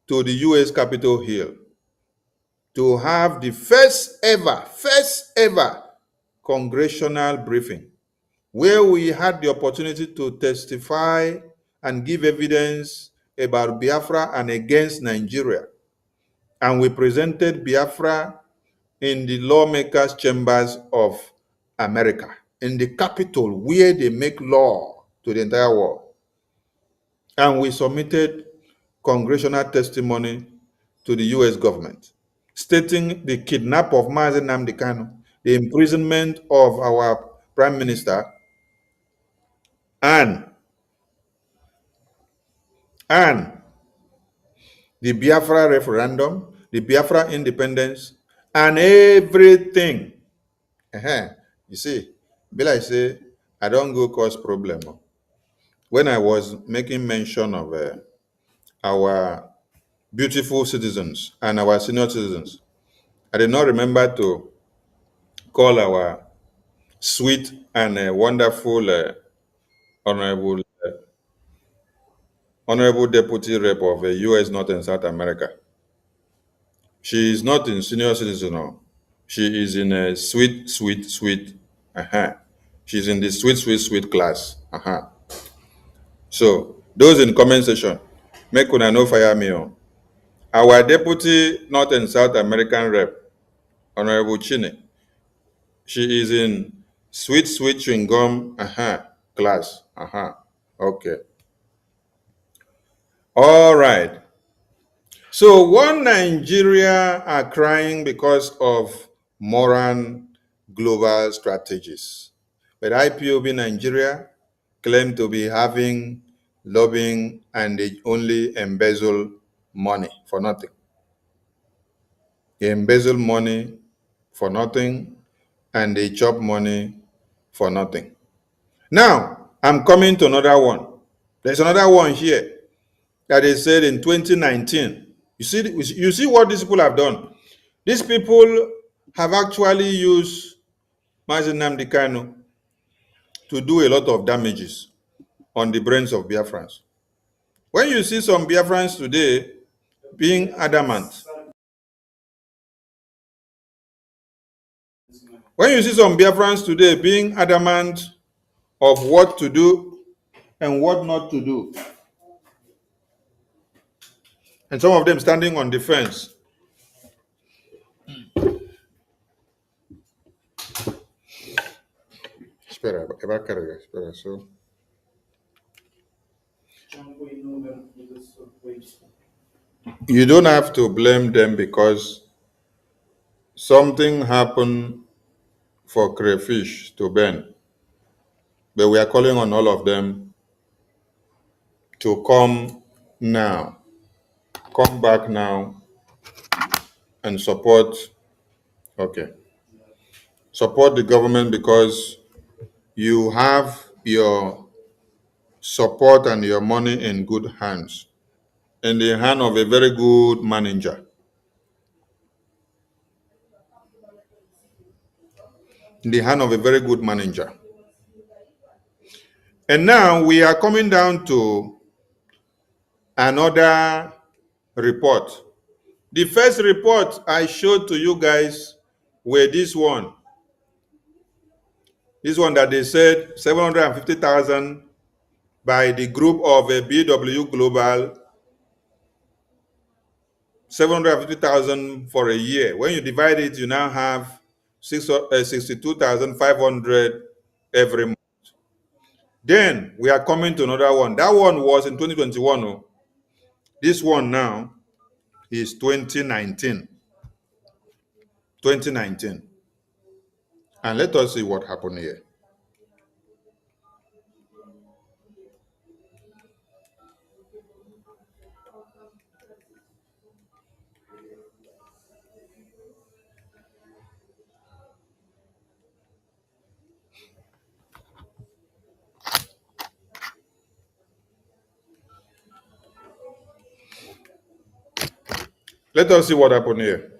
to the US Capitol Hill to have the first ever congressional briefing, where we had the opportunity to testify and give evidence about Biafra and against Nigeria. And we presented Biafra in the lawmakers' chambers of America, in the Capitol, where they make law to the entire world. And we submitted congressional testimony to the US government, stating the kidnap of Mazi Nnamdi Kanu, the imprisonment of our prime minister, and the Biafra referendum, the Biafra independence, and everything. You see, be like say, I don't go cause problem. When I was making mention of our beautiful citizens and our senior citizens, I did not remember to call our sweet and wonderful honorable honorable deputy rep of U.S. North and South America. She is not in senior citizen. No. She is in a sweet. She's in the sweet class. So those in comment section, make una no fire me on. Our deputy North and South American rep, Honorable Chine, she is in sweet chewing gum class. Okay. All right. So one Nigeria are crying because of Moran Global Strategies. But IPOB Nigeria claim to be having lobbying and they only embezzle money for nothing. They embezzle money for nothing and they chop money for nothing. Now, I'm coming to another one. There's another one here that they said in 2019. You see what these people have done? These people have actually used Mazi Nnamdi Kanu to do a lot of damages on the brains of Biafrans. When you see some Biafrans today being adamant, of what to do and what not to do, and some of them standing on the fence, so you don't have to blame them because something happened for crayfish to burn. But we are calling on all of them to come back now and support. Okay. Support the government because you have your support and your money in good hands, in the hand of a very good manager. In the hand of a very good manager. And now we are coming down to another report. The first report I showed to you guys were this one. This one that they said 750,000 by the group of BW Global, 750,000 for a year. When you divide it, you now have 62,500 every month. Then we are coming to another one. That one was in 2021. Oh. This one now is 2019. 2019. And let us see what happened here. Let us see what happened here.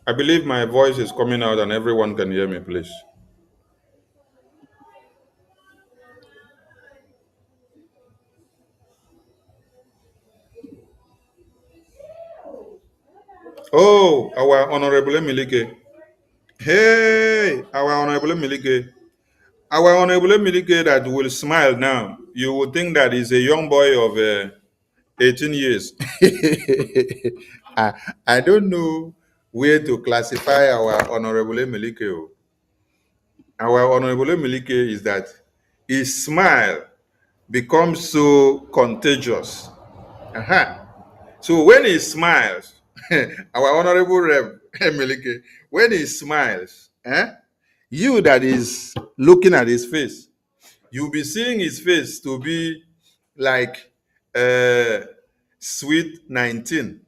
I believe my voice is coming out and everyone can hear me, please. Oh, our Honorable Emilike. Hey, our Honorable Emilike. Our Honorable Emilike that will smile now. You would think that he's a young boy of 18 years. I don't know where to classify our Honorable Emilike. Our Honorable Emilike is that his smile becomes so contagious. So when he smiles, our Honorable Rep Emilike, when he smiles, you that is looking at his face, you'll be seeing his face to be like sweet 19.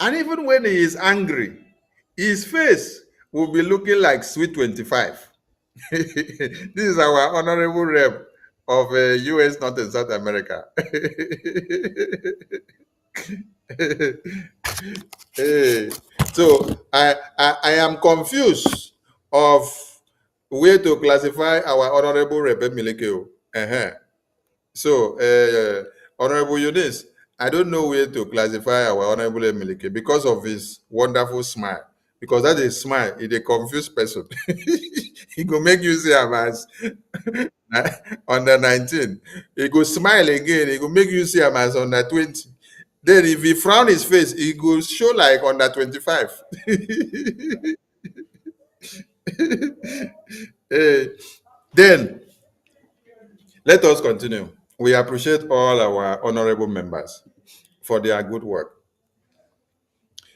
And even when he is angry, his face will be looking like sweet 25. This is our honorable rep of US, North and South America. Hey. So I am confused of where to classify our honorable rep Emilike. So Honorable Eunice, I don't know where to classify our honorable Emilike because of his wonderful smile. Because that is smile, he's a confused person. He go make you see him as under 19. He go smile again, he go make you see him as under 20. Then if he frown his face, he go show like under 25. Then let us continue. We appreciate all our honorable members for their good work.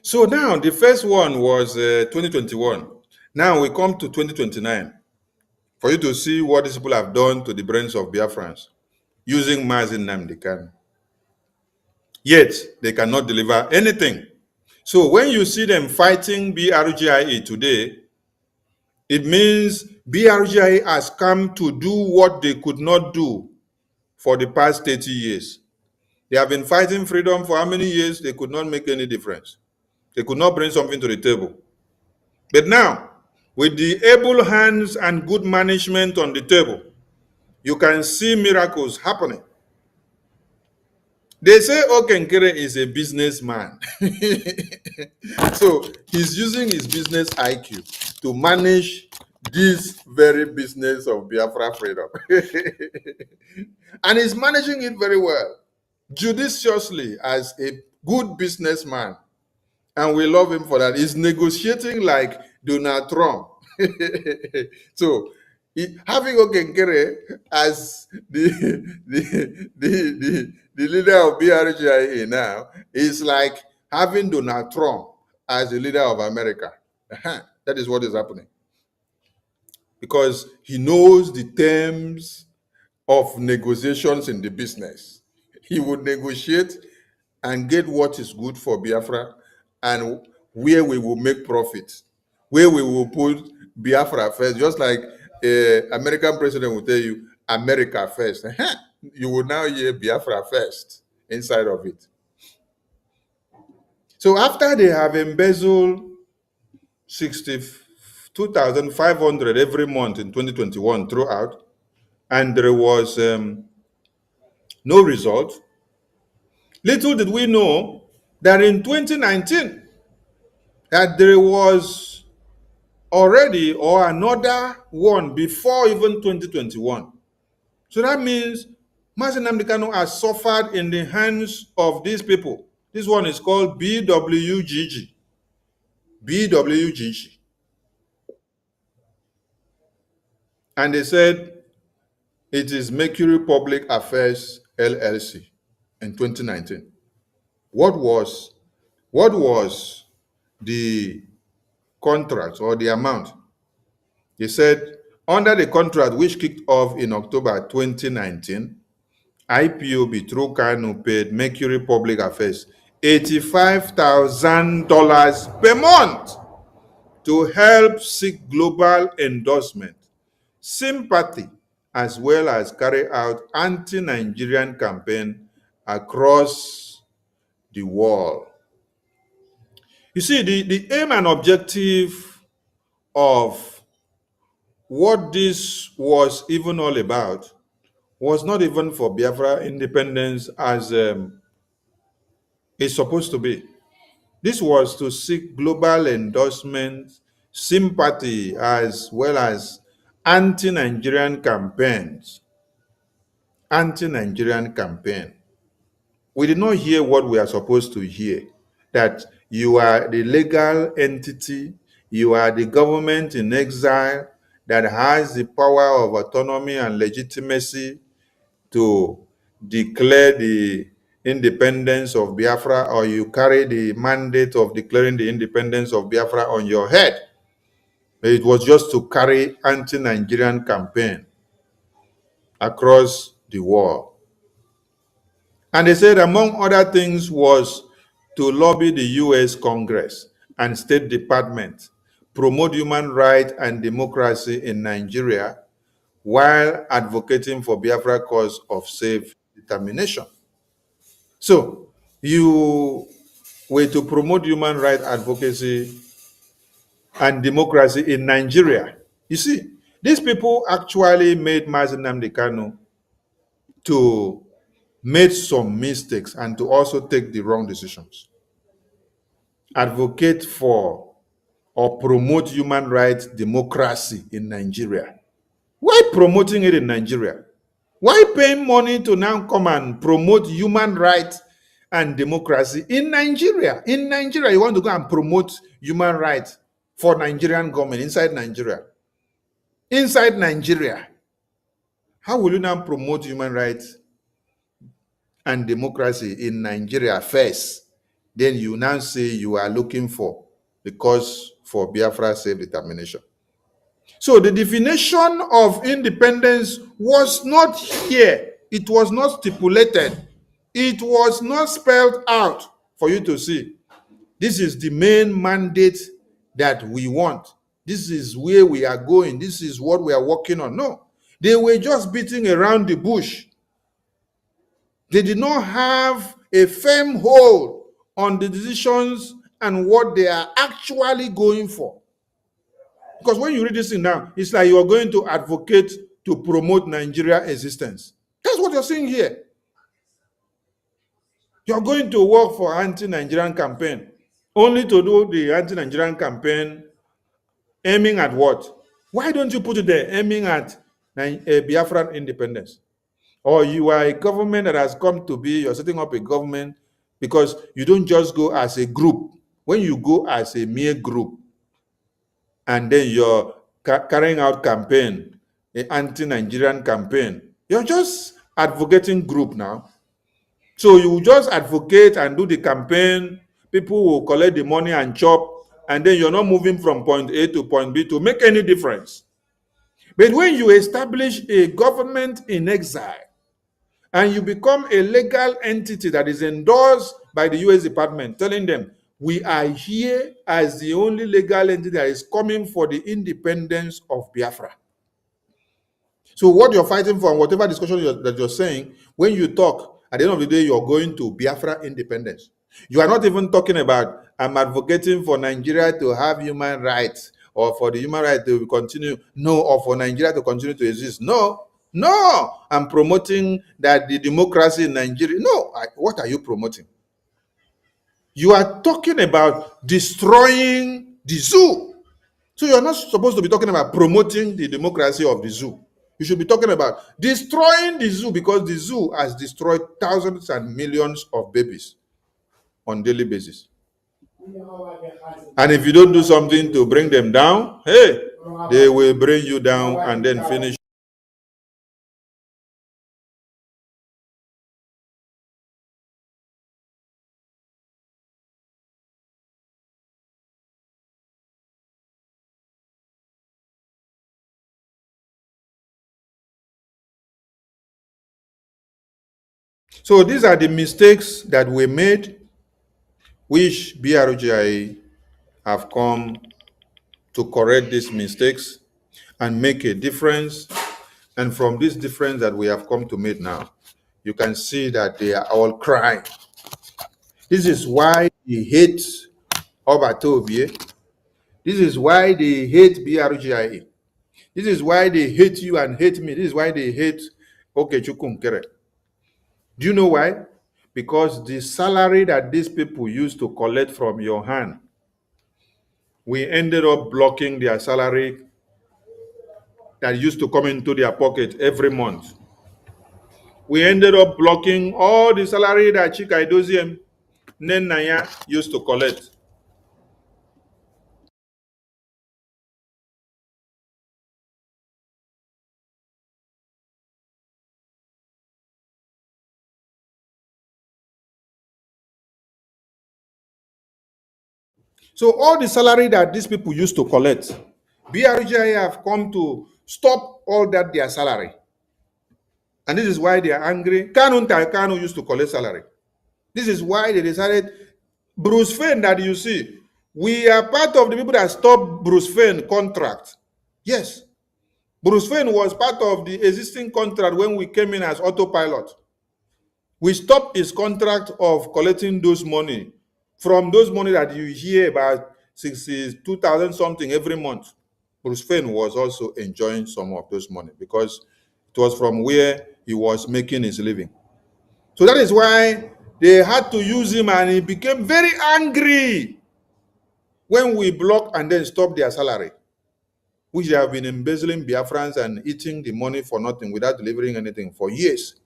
So now the first one was 2021. Now we come to 2029 for you to see what these people have done to the brains of Biafrans using Mazin Namdekan. Yet they cannot deliver anything. So when you see them fighting BRGIA today, it means BRGIA has come to do what they could not do for the past 30 years. They have been fighting freedom for how many years? They could not make any difference. They could not bring something to the table. But now, with the able hands and good management on the table, you can see miracles happening. They say Okenkere is a businessman. So he's using his business IQ to manage this very business of Biafra freedom. And he's managing it very well, judiciously, as a good businessman. And we love him for that. He's negotiating like Donald Trump. So having Okenkere as the leader of BRGIA now is like having Donald Trump as the leader of America. That is what is happening. Because he knows the terms of negotiations in the business. He would negotiate and get what is good for Biafra and where we will make profit. where we will put Biafra first, just like American president will tell you, America first. You will now hear Biafra first inside of it. So after they have embezzled 62,500 every month in 2021 throughout, and there was no result, little did we know that in 2019, that there was already or another one before even 2021. So that means Mazi Nnamdi Kanu has suffered in the hands of these people. This one is called BWGG. BWGG. And they said it is Mercury Public Affairs LLC in 2019. What was the contract or the amount? They said under the contract which kicked off in October 2019, IPOB through Kanu paid Mercury Public Affairs $85,000 per month to help seek global endorsement, sympathy, as well as carry out anti-Nigerian campaign across the world. You see, the aim and objective of what this was even all about was not even for Biafra independence as it's supposed to be. This was to seek global endorsement, sympathy, as well as anti-Nigerian campaigns. Anti-Nigerian campaign. We did not hear what we are supposed to hear, that you are the legal entity, you are the government in exile that has the power of autonomy and legitimacy to declare the independence of Biafra, or you carry the mandate of declaring the independence of Biafra on your head. It was just to carry anti-Nigerian campaign across the world. And they said, among other things, was to lobby the US Congress and State Department, promote human rights and democracy in Nigeria while advocating for Biafra cause of self-determination. So you were to promote human rights advocacy and democracy in Nigeria. You see, these people actually made Mazi Nnamdi Kanu to make some mistakes and to also take the wrong decisions. Advocate for or promote human rights democracy in Nigeria. Why promoting it in Nigeria? Why paying money to now come and promote human rights and democracy in Nigeria? In Nigeria, you want to go and promote human rights for Nigerian government inside Nigeria. Inside Nigeria. How will you now promote human rights and democracy in Nigeria first? Then you now say you are looking for the cause for Biafra self-determination. So the definition of independence was not here. It was not stipulated. It was not spelled out for you to see. This is the main mandate that we want. This is where we are going. This is what we are working on. No, they were just beating around the bush. They did not have a firm hold on the decisions and what they are actually going for. Because when you read this thing now, it's like you are going to advocate to promote Nigeria existence. That's what you're saying here. You're going to work for anti-Nigerian campaign, only to do the anti-Nigerian campaign aiming at what? Why don't you put it there, aiming at Biafran independence? Or you are a government that has come to be, you're setting up a government because you don't just go as a group. When you go as a mere group, and then you're carrying out campaign, an anti-Nigerian campaign, you're just advocating group now. So you just advocate and do the campaign, people will collect the money and chop, and then you're not moving from point A to point B to make any difference. But when you establish a government in exile, and you become a legal entity that is endorsed by the US Department, telling them, We are here as the only legal entity that is coming for the independence of Biafra. So what you're fighting for, and whatever discussion that you're saying, when you talk, at the end of the day, you're going to Biafra independence. You are not even talking about, I'm advocating for Nigeria to have human rights, or for the human right to continue, no, or for Nigeria to continue to exist. No, I'm promoting that the democracy in Nigeria. No, what are you promoting? You are talking about destroying the zoo. So you're not supposed to be talking about promoting the democracy of the zoo. You should be talking about destroying the zoo, because the zoo has destroyed thousands and millions of babies on a daily basis. And if you don't do something to bring them down, hey, they will bring you down and then finish. So these are the mistakes that were made, which BRGI have come to correct these mistakes and make a difference. And from this difference that we have come to make now, you can see that they are all crying. This is why they hate Obatobie. This is why they hate BRGIA. This is why they hate you and hate me. This is why they hate Okechukwu. Do you know why? Because the salary that these people used to collect from your hand, we ended up blocking their salary that used to come into their pocket every month. We ended up blocking all the salary that Chika Idoziem Nenaya used to collect. So all the salary that these people used to collect, BRGI have come to stop all that their salary. And this is why they are angry. Kanu used to collect salary. This is why they decided, Bruce Fane that you see, we are part of the people that stopped Bruce Fane contract. Yes. Bruce Fane was part of the existing contract when we came in as autopilot. We stopped his contract of collecting those money. From those money that you hear about 62,000 something every month, Bruce Fane was also enjoying some of those money because it was from where he was making his living. So that is why they had to use him, and he became very angry when we blocked and then stopped their salary, which they have been embezzling Biafrans and eating the money for nothing without delivering anything for years.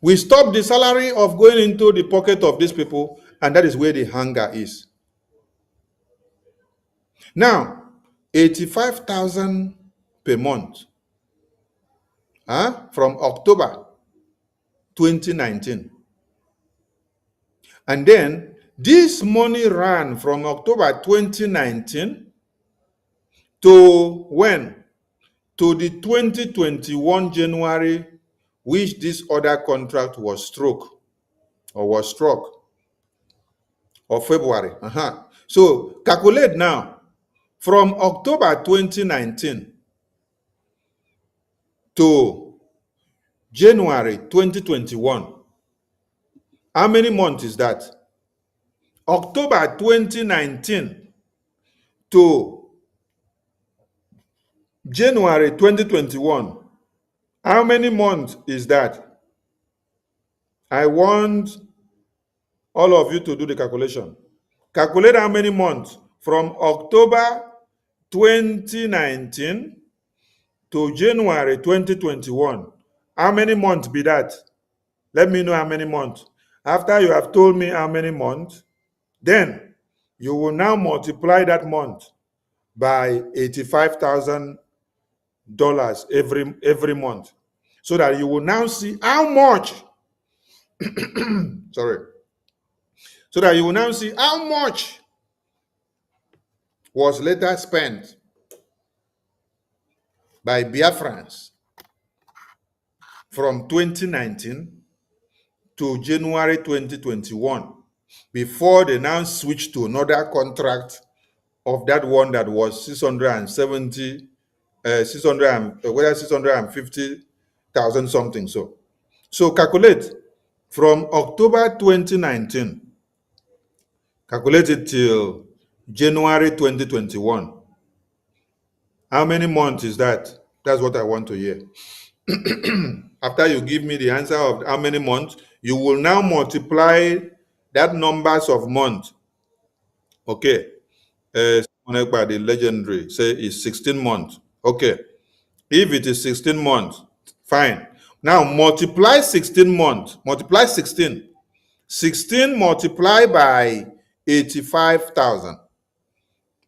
We stopped the salary of going into the pocket of these people, and that is where the hunger is. Now, 85,000 per month from October 2019. And then this money ran from October 2019 to when? To the 2021 January, which this other contract was struck, or February. So calculate now, from October 2019 to January 2021, how many months is that? October 2019 to January 2021, how many months is that? I want all of you to do the calculation. Calculate how many months from October 2019 to January 2021. How many months be that? Let me know how many months. After you have told me how many months, then you will now multiply that month by $85,000 every month, so that you will now see how much so that you will now see how much was later spent by Biafrans from 2019 to January 2021 before they now switched to another contract of that one that was 670, 650,000 something. So calculate from October 2019, calculate it till January 2021. How many months is that? That's what I want to hear. After you give me the answer of how many months, you will now multiply that numbers of months. Okay. By the legendary say is 16 months. Okay. If it is 16 months, fine. Now multiply 16 months. Multiply 16. 16 multiplied by 85,000.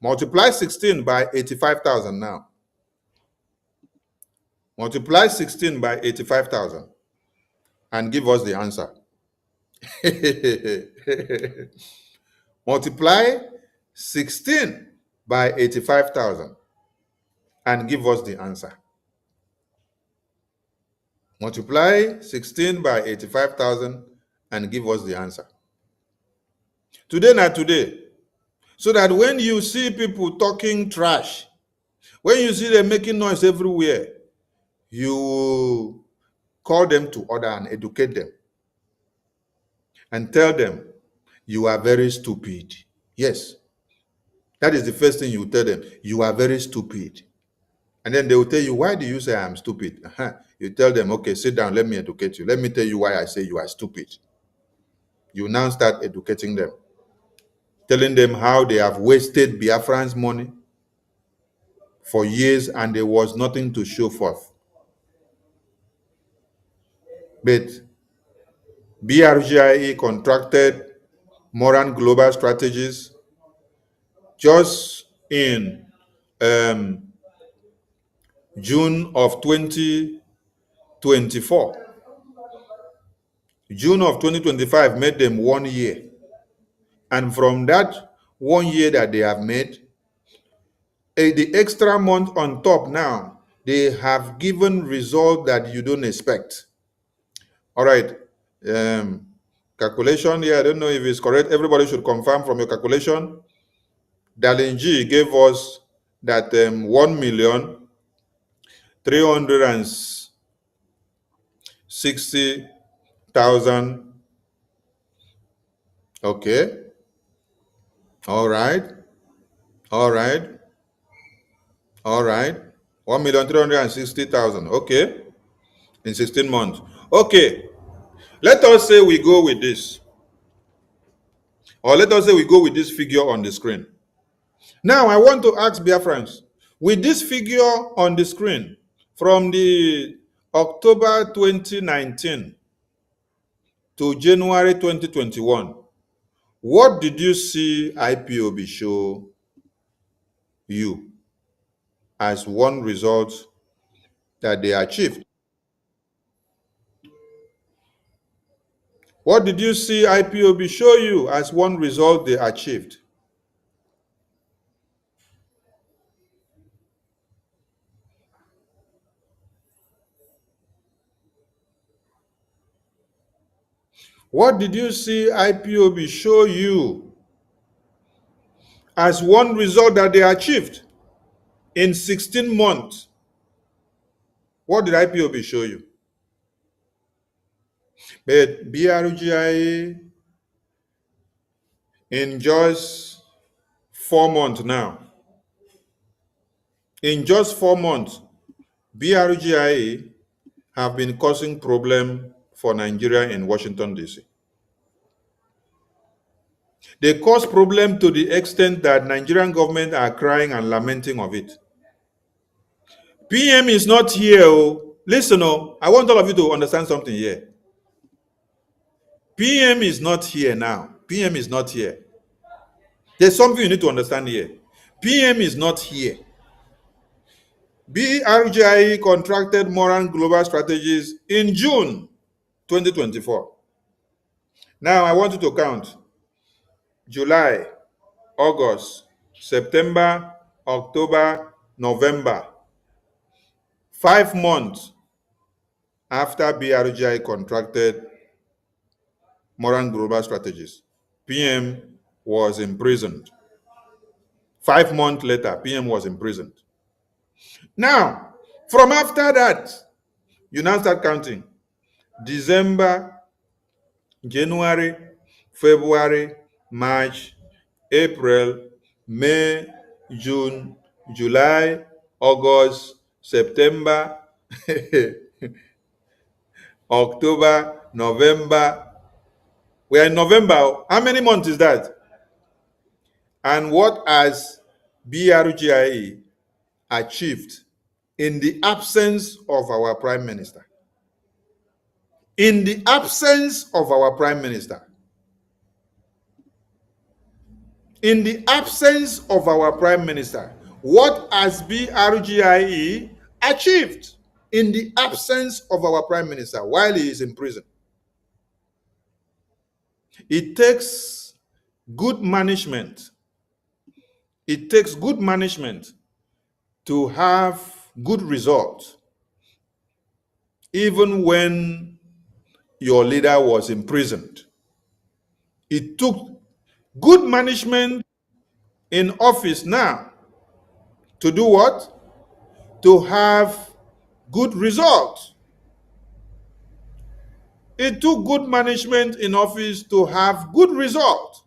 Multiply 16 by 85,000 now. Multiply 16 by 85,000 and give us the answer. Multiply 16 by 85,000 and give us the answer. Multiply 16 by 85,000 and give us the answer. Today, not today. So that when you see people talking trash, when you see them making noise everywhere, you call them to order and educate them and tell them, you are very stupid. Yes. That is the first thing you tell them. You are very stupid. And then they will tell you, why do you say I'm stupid? You tell them, okay, sit down, let me educate you. Let me tell you why I say you are stupid. You now start educating them, telling them how they have wasted Biafran's money for years and there was nothing to show forth. But Brgie contracted Moran Global Strategies just in June of 2024. June of 2025 made them 1 year. And from that 1 year that they have made, the extra month on top now, they have given result that you don't expect. All right. Calculation here, I don't know if it's correct. Everybody should confirm from your calculation. Darlene G gave us that 1,360,000. Okay. All right. All right. All right. 1,360,000. Okay. In 16 months. Okay. Let us say we go with this. Or let us say we go with this figure on the screen. Now, I want to ask Biafrans, with this figure on the screen, from the October 2019 to January 2021, what did you see IPOB show you as one result that they achieved? What did you see IPOB show you as one result they achieved? What did you see IPOB show you as one result that they achieved in 16 months? What did IPOB show you? But BRGI, in just 4 months now, in just 4 months, BRGI have been causing problem for Nigeria in Washington, D.C. They cause problem to the extent that Nigerian government are crying and lamenting of it. PM is not here. Oh. Listen, oh, I want all of you to understand something here. PM is not here now. PM is not here. There's something you need to understand here. PM is not here. BRGI contracted Moran Global Strategies in June 2024. Now, I want you to count July, August, September, October, November. 5 months after BRGI contracted Moran Global Strategies. PM was imprisoned. 5 months later, PM was imprisoned. Now, from after that, you now start counting. December, January, February, March, April, May, June, July, August, September, October, November. We are in November. How many months is that? And what has BRGIE achieved in the absence of our Prime Minister? In the absence of our Prime Minister. In the absence of our Prime Minister, what has BRGIE achieved in the absence of our Prime Minister while he is in prison? It takes good management. It takes good management to have good results, even when your leader was imprisoned. It took good management in office now to do what? To have good results. It took good management in office to have good results,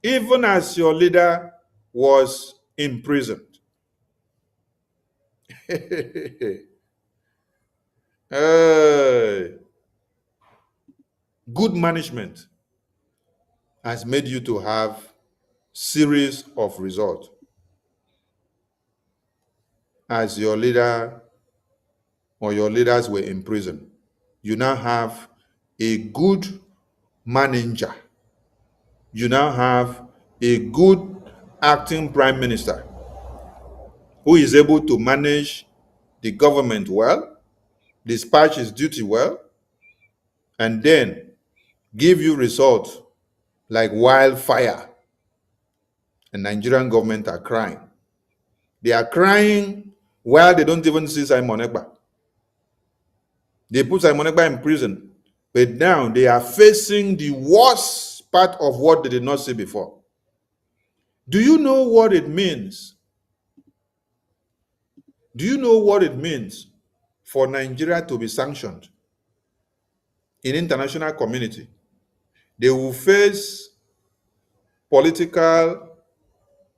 even as your leader was imprisoned. Hey. Good management has made you to have series of results. As your leader or your leaders were in prison, you now have a good manager. You now have a good acting prime minister who is able to manage the government well, dispatch his duty well, and then give you results like wildfire. The Nigerian government are crying. They are crying while they don't even see Simon Ekpa. They put Simon Ekpa in prison, but now they are facing the worst part of what they did not see before. Do you know what it means? Do you know what it means for Nigeria to be sanctioned in international community? They will face political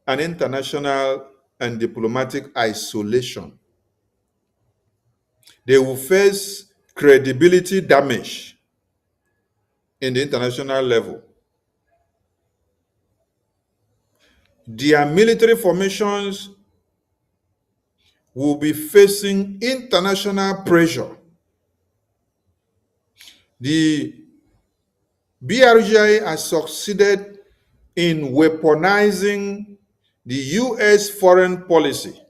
and international and diplomatic isolation. They will face credibility damage in the international level. Their military formations will be facing international pressure. The BRGI has succeeded in weaponizing the US foreign policy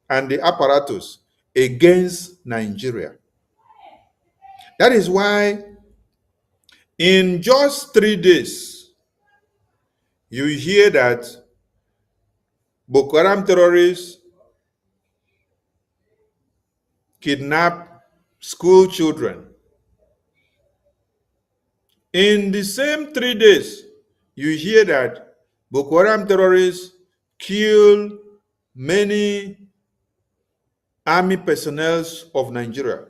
and the apparatus against Nigeria. That is why in just 3 days, you hear that Boko Haram terrorists kidnap school children. In the same 3 days, you hear that Boko Haram terrorists kill many army personnel of Nigeria.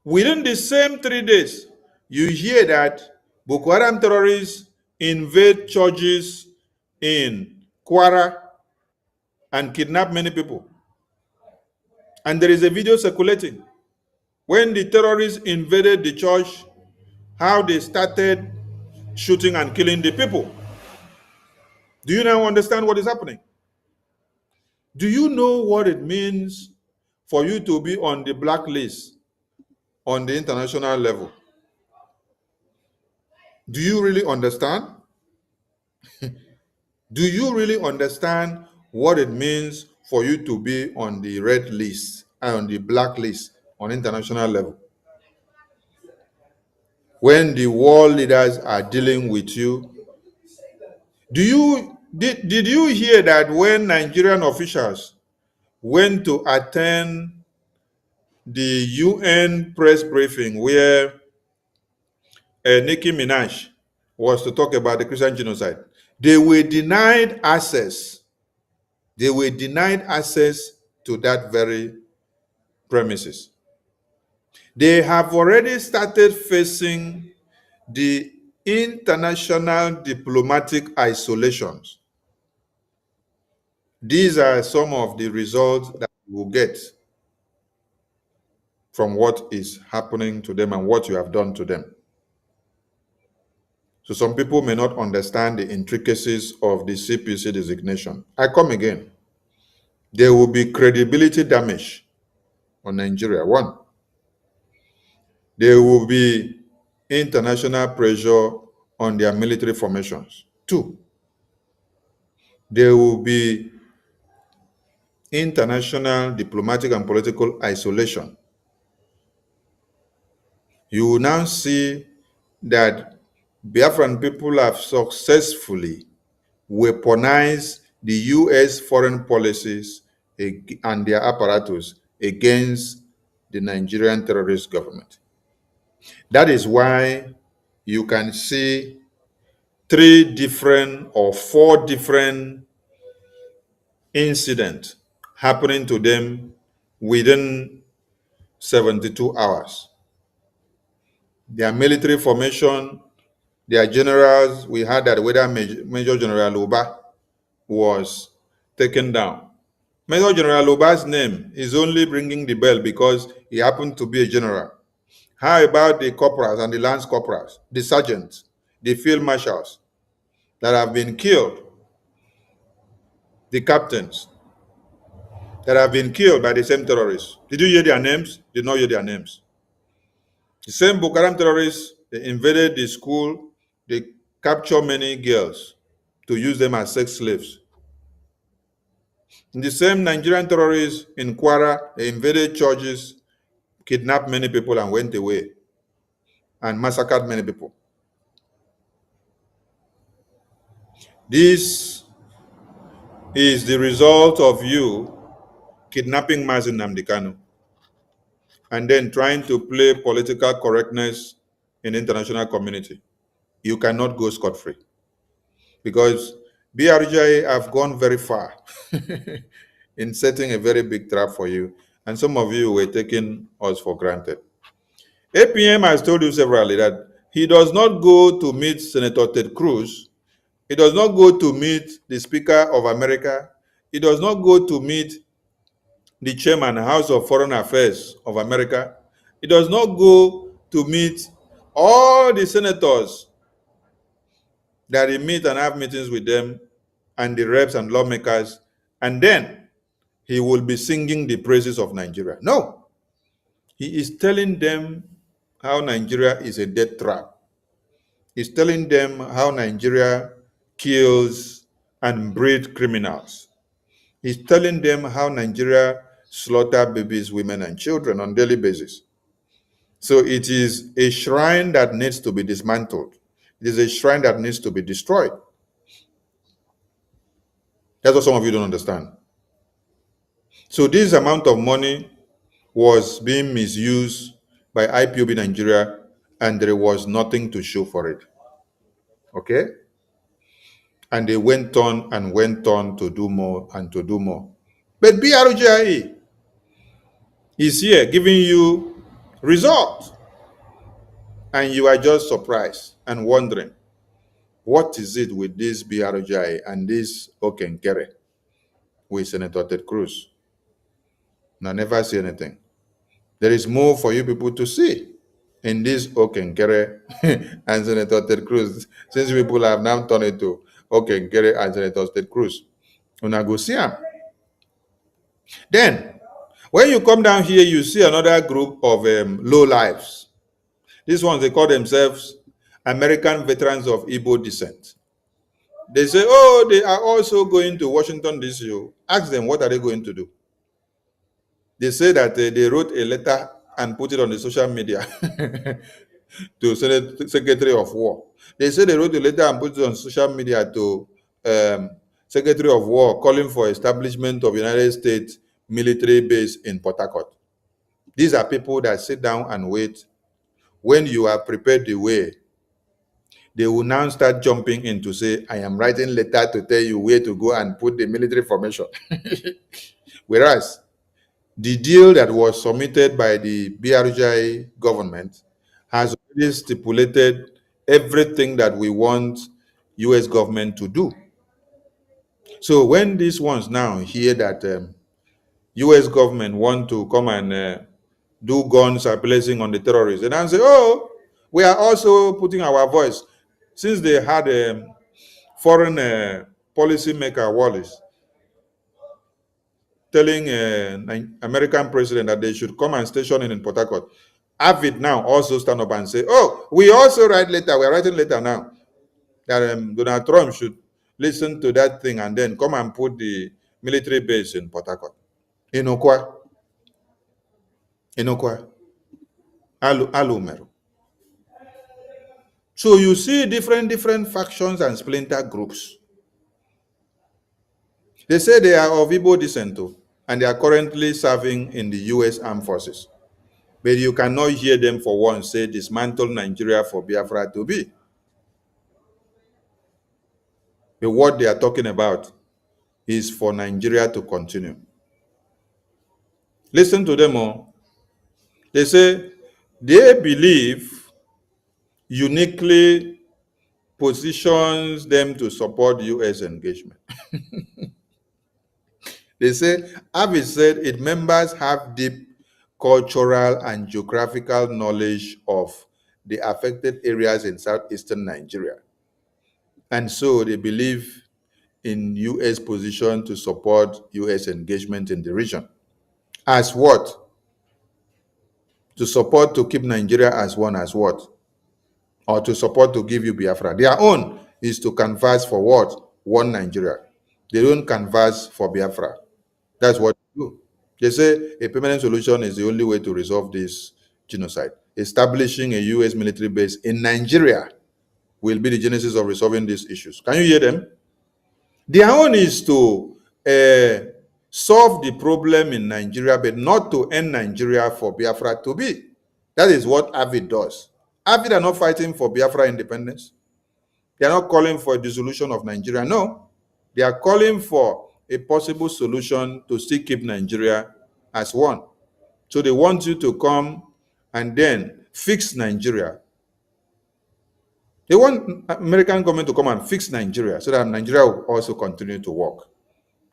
Within the same 3 days, you hear that Boko Haram terrorists invade churches in Kwara and kidnap many people. And there is a video circulating when the terrorists invaded the church, how they started shooting and killing the people. Do you now understand what is happening? Do you know what it means for you to be on the blacklist on the international level? Do you really understand? Do you really understand what it means for you to be on the red list and on the black list on international level? When the world leaders are dealing with you, did you hear that when Nigerian officials went to attend the UN press briefing where Nicki Minaj was to talk about the Christian genocide. They were denied access. They were denied access to that very premises. They have already started facing the international diplomatic isolations. These are some of the results that you will get from what is happening to them and what you have done to them. So some people may not understand the intricacies of the CPC designation. I come again. There will be credibility damage on Nigeria. One, there will be international pressure on their military formations. Two, there will be international diplomatic and political isolation. You will now see that Biafran people have successfully weaponized the US foreign policies and their apparatus against the Nigerian terrorist government. That is why you can see 3 different or 4 different incidents happening to them within 72 hours. Their military formation, their generals, we heard that whether Major General Uba was taken down. Major General Uba's name is only ringing the bell because he happened to be a general. How about the corporals and the lance corporals, the sergeants, the field marshals that have been killed, the captains that have been killed by the same terrorists? Did you hear their names? Did not hear their names. The same Boko Haram terrorists, they invaded the school, they captured many girls to use them as sex slaves. The same Nigerian terrorists in Kwara, they invaded churches, kidnapped many people and went away and massacred many people. This is the result of you kidnapping Mazin Nnamdi Kanu and then trying to play political correctness in the international community. You cannot go scot-free because BRGI have gone very far in setting a very big trap for you, and some of you were taking us for granted. APM has told you severally that he does not go to meet Senator Ted Cruz. He does not go to meet the Speaker of America. He does not go to meet the Chairman, House of Foreign Affairs of America. He does not go to meet all the senators that he meet and have meetings with them and the reps and lawmakers, and then he will be singing the praises of Nigeria. No, he is telling them how Nigeria is a death trap. He's telling them how Nigeria kills and breeds criminals. He's telling them how Nigeria slaughters babies, women, and children on a daily basis. So it is a shrine that needs to be dismantled. It is a shrine that needs to be destroyed. That's what some of you don't understand. So this amount of money was being misused by IPOB Nigeria, and there was nothing to show for it. Okay? And they went on and went on to do more and to do more. But BRGIE is here giving you results. And you are just surprised and wondering, what is it with this BRGIE and this Okenkere with Senator Ted Cruz? I never see anything. There is more for you people to see in this Okenkere and Senator Ted Cruz, since people have now turned it to Okenkere and Senator Ted Cruz. Una go see am. Then, when you come down here, you see another group of low lives. These ones, they call themselves American Veterans of Igbo Descent. They say, oh, they are also going to Washington, D.C. Ask them, what are they going to do? They say that they wrote a letter and put it on the social media to Secretary of War. They say they wrote a letter and put it on social media to Secretary of War calling for establishment of United States military base in Port Harcourt. These are people that sit down and wait when you have prepared the way they will now start jumping in to say, I am writing letter to tell you where to go and put the military formation. Whereas the deal that was submitted by the Brgie government has already stipulated everything that we want US government to do. So when these ones now hear that US government want to come and do guns are blazing on the terrorists, and I say, oh, we are also putting our voice. Since they had a foreign policy maker Wallace telling American president that they should come and station in Port Harcourt, Avid now also stand up and say, oh, we also write letter, we are writing letter now that Donald Trump should listen to that thing and then come and put the military base in Port Harcourt. Inokwa. Alumero. So you see different factions and splinter groups. They say they are of Igbo descent too, and they are currently serving in the US Armed Forces. But you cannot hear them for once say dismantle Nigeria for Biafra to be. But what they are talking about is for Nigeria to continue. Listen to them all. They say they believe uniquely positions them to support US engagement. They say, Avi said, its members have deep cultural and geographical knowledge of the affected areas in southeastern Nigeria. And so they believe in US position to support US engagement in the region. As what? To support to keep Nigeria as one as what? Or to support to give you Biafra. Their own is to canvass for what? One Nigeria. They don't canvass for Biafra. That's what they do. They say a permanent solution is the only way to resolve this genocide. Establishing a US military base in Nigeria will be the genesis of resolving these issues. Can you hear them? Their own is to solve the problem in Nigeria, but not to end Nigeria for Biafra to be. That is what AVID does. AVID are not fighting for Biafra independence. They are not calling for a dissolution of Nigeria. No. They are calling for a possible solution to still keep Nigeria as one. So they want you to come and then fix Nigeria. They want American government to come and fix Nigeria so that Nigeria will also continue to work.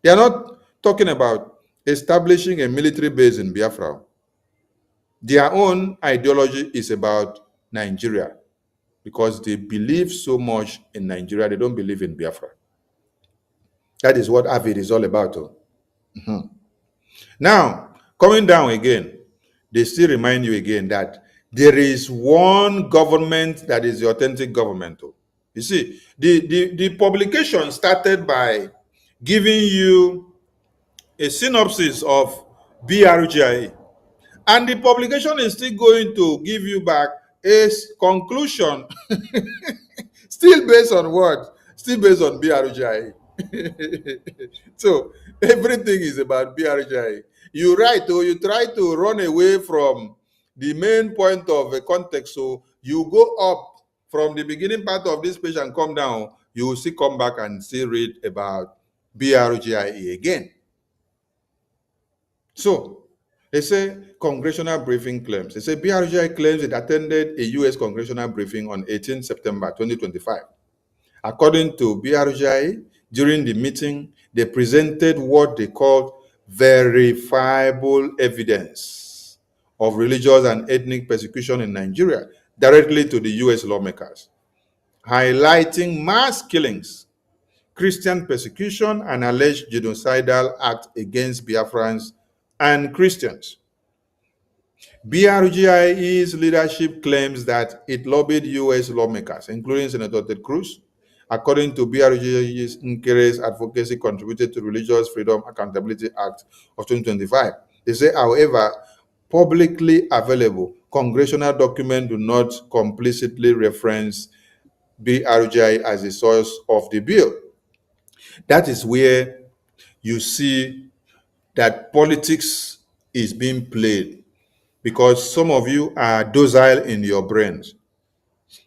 They are not talking about establishing a military base in Biafra. Their own ideology is about Nigeria because they believe so much in Nigeria, they don't believe in Biafra. That is what AVID is all about. Now, coming down again, they still remind you again that there is one government that is the authentic government. You see, the publication started by giving you a synopsis of BRGIA. And the publication is still going to give you back a conclusion, still based on what? Still based on BRGIA. So everything is about BRGIA. You write or you try to run away from the main point of the context. So you go up from the beginning part of this page and come down, you will still come back and still read about BRGIA again. So they say congressional briefing claims. They say BRGIA claims it attended a U.S. congressional briefing on 18 September 2025. According to BRGIA, during the meeting, they presented what they called verifiable evidence of religious and ethnic persecution in Nigeria directly to the U.S. lawmakers, highlighting mass killings, Christian persecution, and alleged genocidal act against Biafrans and Christians. BRGIA's leadership claims that it lobbied U.S. lawmakers, including Senator Ted Cruz. According to BRGIA's increased advocacy contributed to Religious Freedom Accountability Act of 2025. They say, however, publicly available congressional documents do not complicitly reference BRGIA as a source of the bill. That is where you see that politics is being played, because some of you are docile in your brains.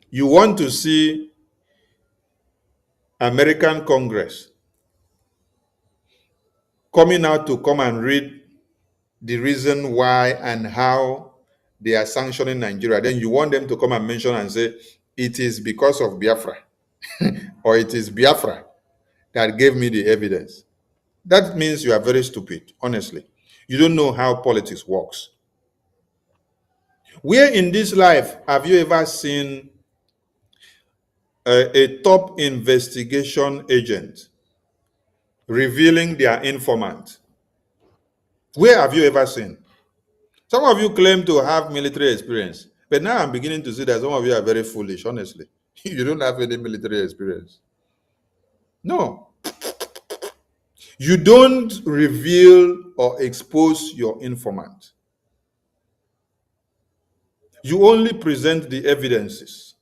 You want to see American Congress coming out to come and read the reason why and how they are sanctioning Nigeria, then you want them to come and mention and say, it is because of Biafra, or it is Biafra that gave me the evidence. That means you are very stupid, honestly. You don't know how politics works. Where in this life have you ever seen a top investigation agent revealing their informant? Where have you ever seen? Some of you claim to have military experience, but now I'm beginning to see that some of you are very foolish, honestly. You don't have any military experience. No. You don't reveal or expose your informant. You only present the evidences,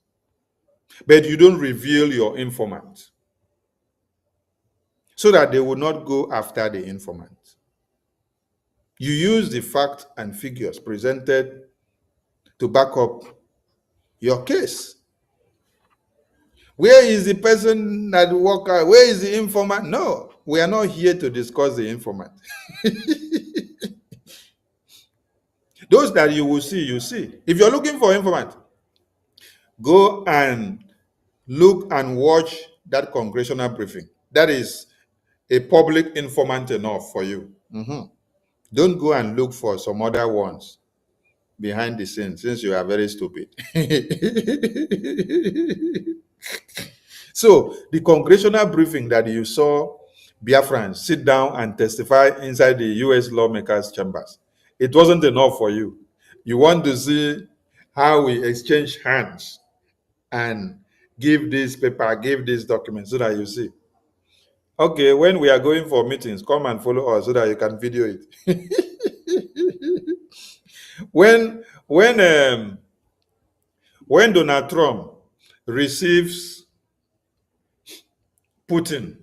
but you don't reveal your informant so that they will not go after the informant. You use the facts and figures presented to back up your case. Where is the person that work out? Where is the informant? No, we are not here to discuss the informant. Those that you will see, you see. If you're looking for informant, go and look and watch that congressional briefing. That is a public informant enough for you. Don't go and look for some other ones behind the scenes, since you are very stupid. So the congressional briefing that you saw Biafrans sit down and testify inside the US lawmakers' chambers, it wasn't enough for you. You want to see how we exchange hands and give this paper, give this document, so that you see. Okay, when we are going for meetings, come and follow us so that you can video it. When Donald Trump receives Putin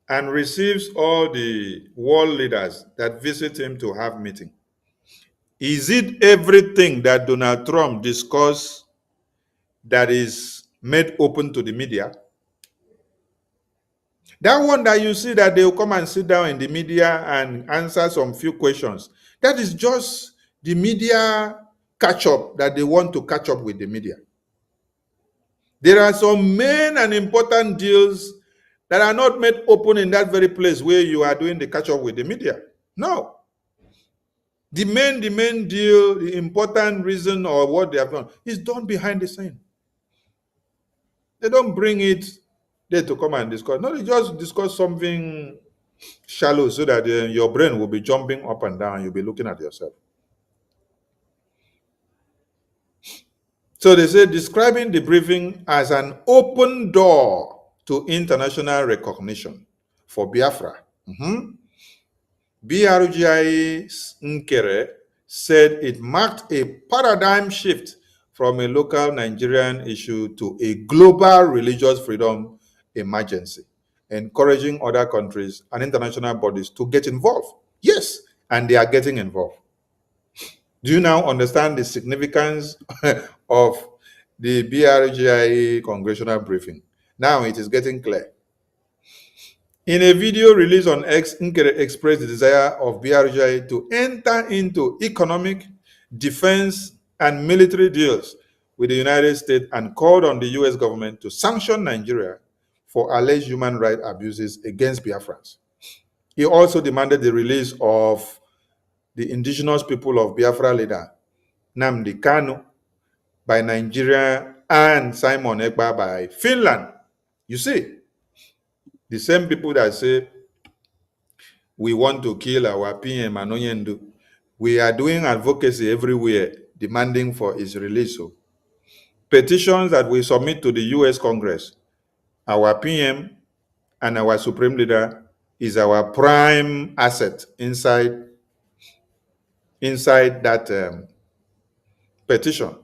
and receives all the world leaders that visit him to have meeting, is it everything that Donald Trump discussed that is made open to the media? That one that you see that they will come and sit down in the media and answer some few questions, that is just the media catch up, that they want to catch up with the media. There are some main and important deals that are not made open in that very place where you are doing the catch up with the media. No. The main deal, the important reason or what they have done is done behind the scene. They don't bring it there to come and discuss. No, they just discuss something shallow so that your brain will be jumping up and down. You'll be looking at yourself. So they say describing the briefing as an open door to international recognition for Biafra. Brgie Nkere said it marked a paradigm shift from a local Nigerian issue to a global religious freedom emergency, encouraging other countries and international bodies to get involved. Yes, and they are getting involved. Do you now understand the significance of the Brgie congressional briefing? Now it is getting clear. In a video released on X, Nkere expressed the desire of Brgie to enter into economic, defense, and military deals with the United States and called on the US government to sanction Nigeria for alleged human rights abuses against Biafrans. He also demanded the release of the indigenous people of Biafra leader Nnamdi Kanu by Nigeria and Simon Ekpa by Finland. You see, the same people that say we want to kill our PM Anonyendu, we are doing advocacy everywhere demanding for his release. So, petitions that we submit to the US Congress, our PM and our Supreme Leader is our prime asset inside that petition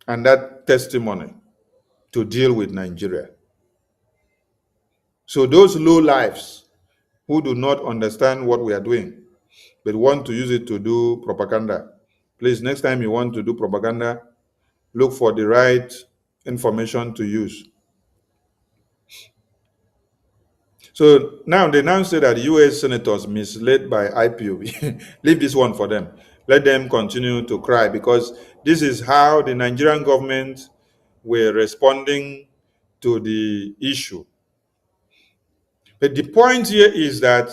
and that testimony to deal with Nigeria. So those low lives who do not understand what we are doing but want to use it to do propaganda, please, next time you want to do propaganda, look for the right information to use. So now they now say that US senators misled by IPOB. Leave this one for them. Let them continue to cry, because this is how the Nigerian government were responding to the issue. But the point here is that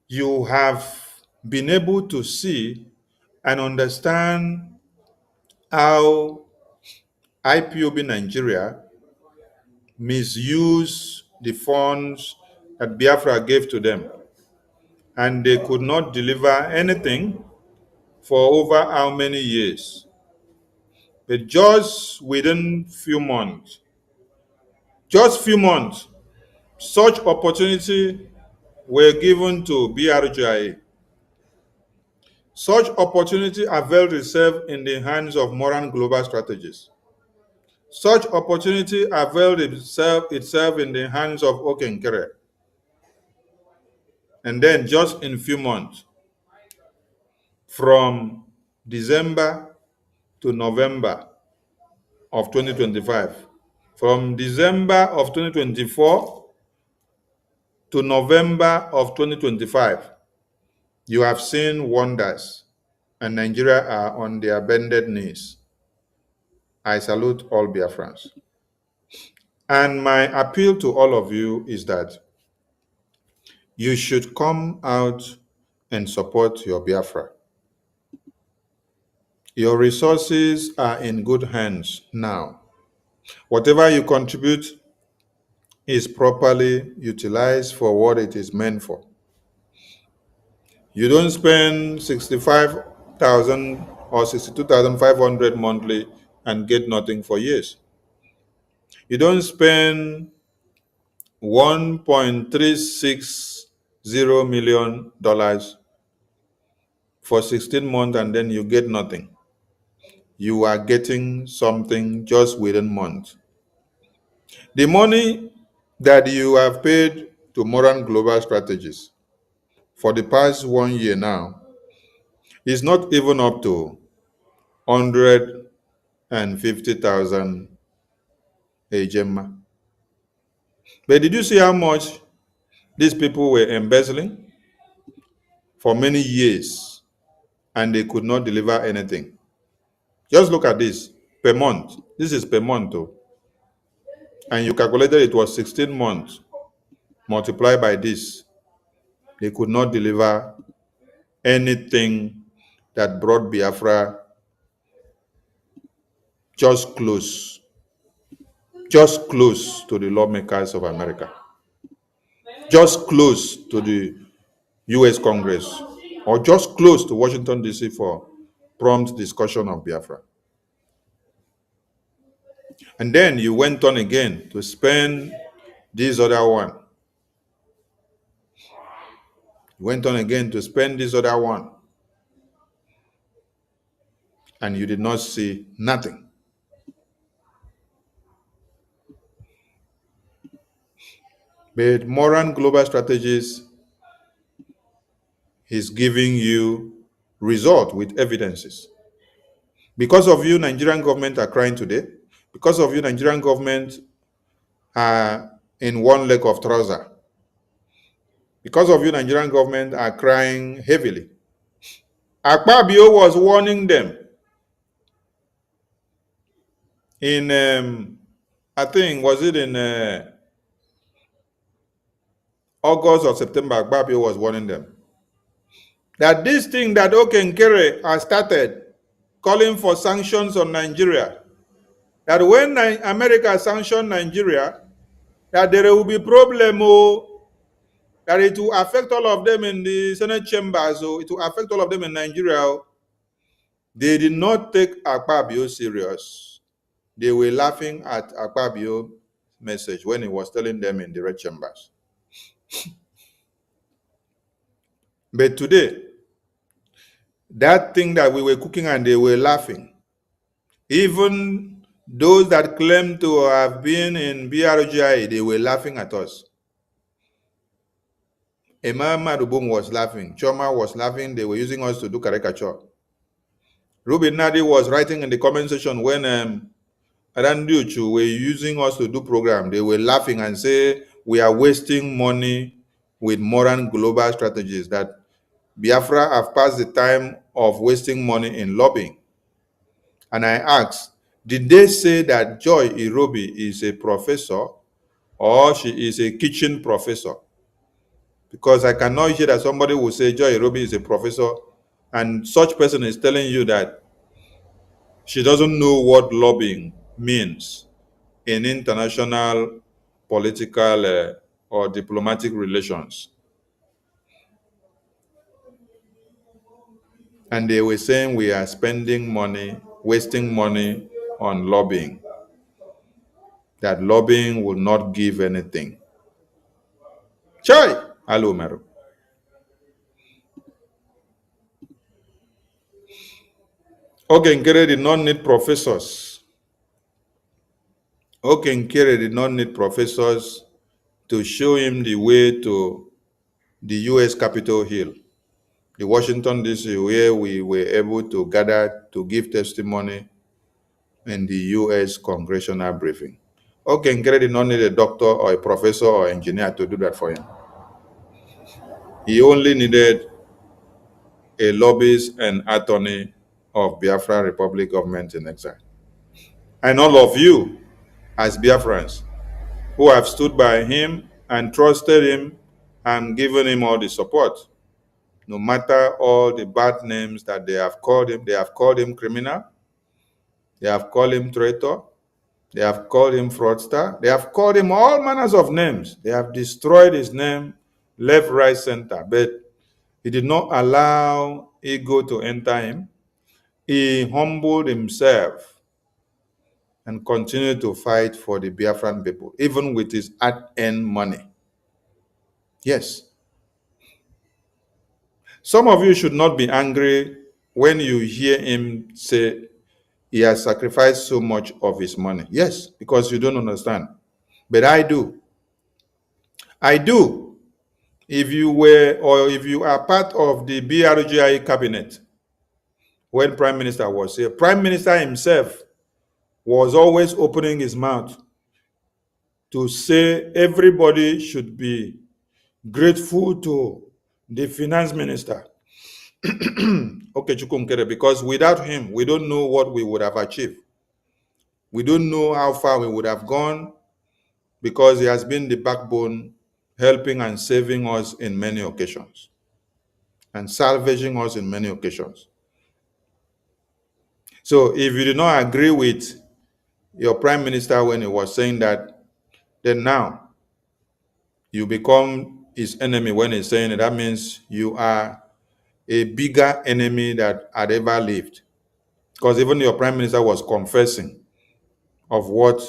you have been able to see and understand how IPOB Nigeria misuse the funds that Biafra gave to them, and they could not deliver anything for over how many years. But just within few months, such opportunity were given to BRGIA. Such opportunity availed itself in the hands of Moran Global Strategies. Such opportunity availed itself in the hands of Okenkere. And then just in few months, from December to November of 2025, from December of 2024 to November of 2025, you have seen wonders, and Nigeria are on their bended knees. I salute all Biafrans. And my appeal to all of you is that you should come out and support your Biafra. Your resources are in good hands now. Whatever you contribute is properly utilized for what it is meant for. You don't spend 65,000 or 62,500 monthly and get nothing for years. You don't spend $1.360 million for 16 months and then you get nothing. You are getting something just within months. The money that you have paid to Moran Global Strategies for the past 1 year now is not even up to 150,000 a Gemma. But did you see how much these people were embezzling for many years and they could not deliver anything? Just look at this per month. This is per month though. And you calculated it was 16 months multiplied by this. They could not deliver anything that brought Biafra just close to the lawmakers of America, just close to the US Congress, or just close to Washington, D.C. for prompt discussion of Biafra. And then you went on again to spend this other one. You went on again to spend this other one. And you did not see nothing. But Moran Global Strategies is giving you result with evidences. Because of you, Nigerian government are crying today. Because of you, Nigerian government are in one leg of trouser. Because of you, Nigerian government are crying heavily. Akpabio was warning them in, I think, was it in August or September, Akpabio was warning them that this thing that Okenkere has started, calling for sanctions on Nigeria, that when America sanctions Nigeria, that there will be problem, that it will affect all of them in the Senate chambers, so it will affect all of them in Nigeria. They did not take Akpabio serious. They were laughing at Akpabio's message when he was telling them in the red chambers. But today, that thing that we were cooking and they were laughing, even those that claim to have been in BRGI, they were laughing at us. Emma Madubum was laughing. Choma was laughing. They were using us to do caricature. Ruben Nadi was writing in the comment section when Aranduchu were using us to do program. They were laughing and say, we are wasting money with Moran global strategies, that Biafra have passed the time of wasting money in lobbying. And I asked, did they say that Joy Irobi is a professor or she is a kitchen professor? Because I cannot hear that somebody will say Joy Irobi is a professor and such person is telling you that she doesn't know what lobbying means in international political or diplomatic relations. And they were saying we are spending money, wasting money on lobbying, that lobbying will not give anything. Chai! Hello, Meru. Ogenkere did not need professors. Ogenkere did not need professors to show him the way to the U.S. Capitol Hill, the Washington, D.C., where we were able to gather to give testimony in the U.S. congressional briefing. Ogenkere did not need a doctor or a professor or engineer to do that for him. He only needed a lobbyist and attorney of Biafra Republic government in exile. And all of you, as Biafrans, who have stood by him and trusted him and given him all the support, no matter all the bad names that they have called him criminal, they have called him traitor, they have called him fraudster, they have called him all manners of names. They have destroyed his name left, right, center, but he did not allow ego to enter him. He humbled himself and continued to fight for the Biafran people, even with his hard-earned money. Yes. Some of you should not be angry when you hear him say he has sacrificed so much of his money. Yes, because you don't understand. But I do. I do. If you were, or if you are part of the BRGI cabinet, when Prime Minister was here, Prime Minister himself was always opening his mouth to say everybody should be grateful to the finance minister, Okechukwu Nkere, because without him, we don't know what we would have achieved. We don't know how far we would have gone, because he has been the backbone, helping and saving us in many occasions and salvaging us in many occasions. So if you do not agree with your prime minister when he was saying that, then now you become his enemy when he's saying it. That means you are a bigger enemy that had ever lived. Because even your prime minister was confessing of what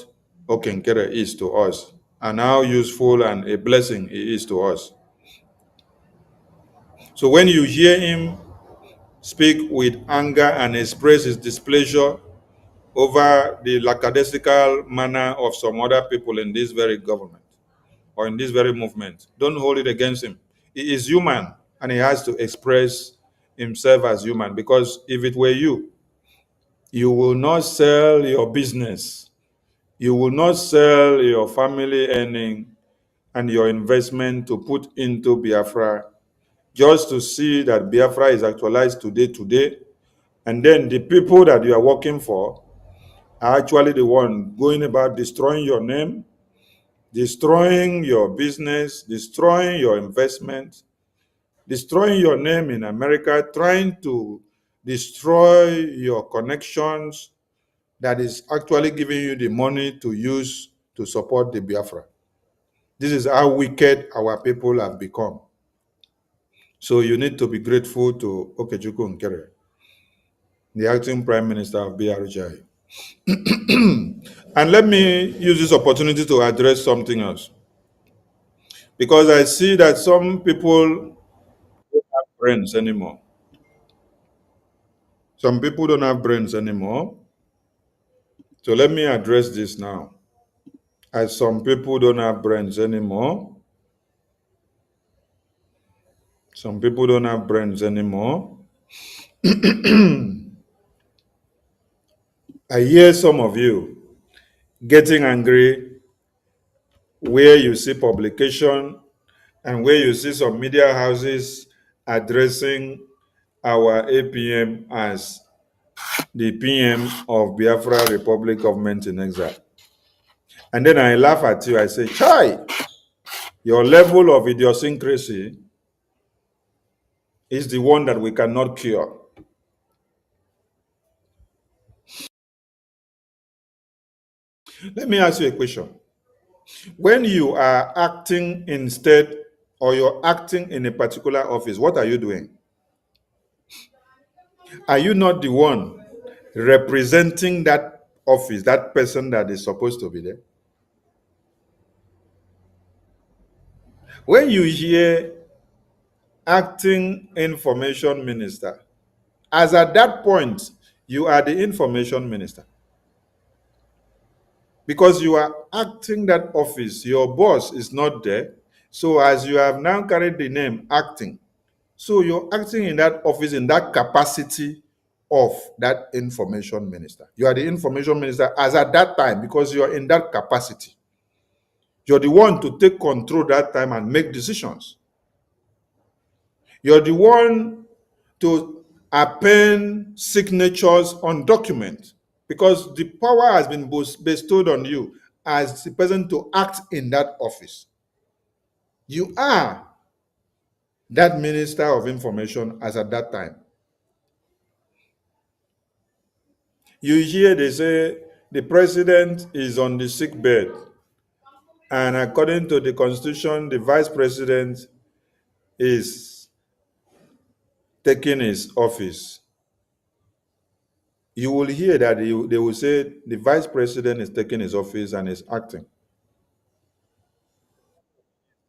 Okenkere is to us and how useful and a blessing he is to us. So when you hear him speak with anger and express his displeasure over the lackadaisical manner of some other people in this very government or in this very movement, don't hold it against him. He is human and he has to express himself as human, because if it were you, you will not sell your business, you will not sell your family earning and your investment to put into Biafra just to see that Biafra is actualized today, and then the people that you are working for are actually the one going about destroying your name, destroying your business, destroying your investment, destroying your name in America, trying to destroy your connections that is actually giving you the money to use to support the Biafra. This is how wicked our people have become. So you need to be grateful to Okechukwu Nkere, the acting Prime Minister of BRGI. And let me use this opportunity to address something else. Because I see that some people don't have brains anymore. Some people don't have brains anymore. So let me address this now. As some people don't have brains anymore. Some people don't have brains anymore. I hear some of you getting angry where you see publication and where you see some media houses addressing our APM as the PM of Biafra Republic Government in Exile. And then I laugh at you. I say, Chai, your level of idiosyncrasy is the one that we cannot cure. Let me ask you a question. When you are acting instead, or you're acting in a particular office, what are you doing? Are you not the one representing that office, that person that is supposed to be there? When you hear acting information minister, as at that point, you are the information minister. Because you are acting that office, your boss is not there. So as you have now carried the name acting, so you're acting in that office in that capacity of that information minister. You are the information minister as at that time because you're in that capacity. You're the one to take control that time and make decisions. You're the one to append signatures on documents because the power has been bestowed on you as the person to act in that office. You are that minister of information as at that time. You hear they say the president is on the sick bed, and according to the constitution, the vice president is taking his office. You will hear that they will say the vice president is taking his office and is acting.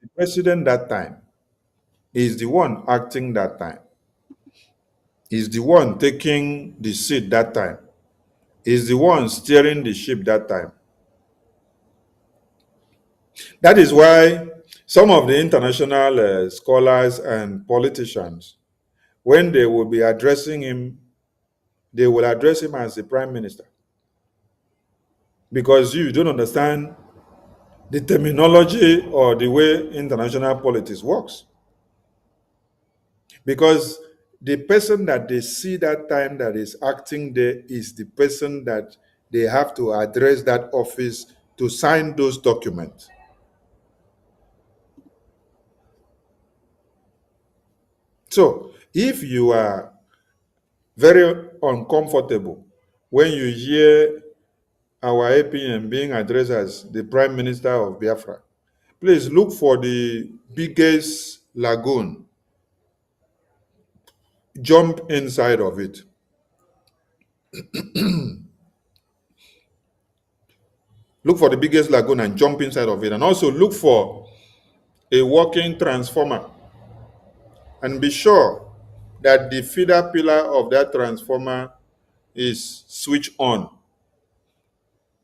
The president that time is the one acting that time. Is the one taking the seat that time. Is the one steering the ship that time. That is why some of the international scholars and politicians, when they will be addressing him, they will address him as the prime minister. Because you don't understand the terminology or the way international politics works. Because the person that they see that time that is acting there is the person that they have to address that office to sign those documents. So if you are very uncomfortable when you hear our APM being addressed as the Prime Minister of Biafra, please look for the biggest lagoon. Jump inside of it. Look for the biggest lagoon and jump inside of it. And also look for a working transformer. And be sure that the feeder pillar of that transformer is switched on.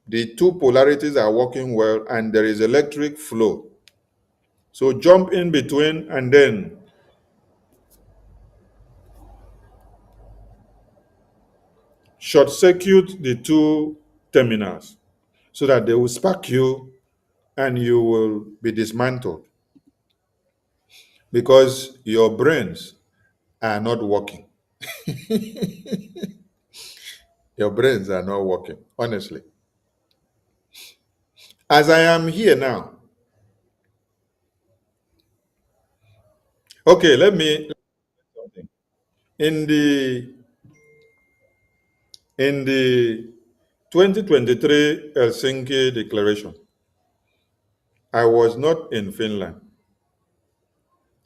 The two polarities are working well and there is electric flow. So jump in between and then short circuit the two terminals so that they will spark you and you will be dismantled because your brains are not working. Your brains are not working, honestly. As I am here now, okay, let me something. In the 2023 Helsinki Declaration, I was not in Finland.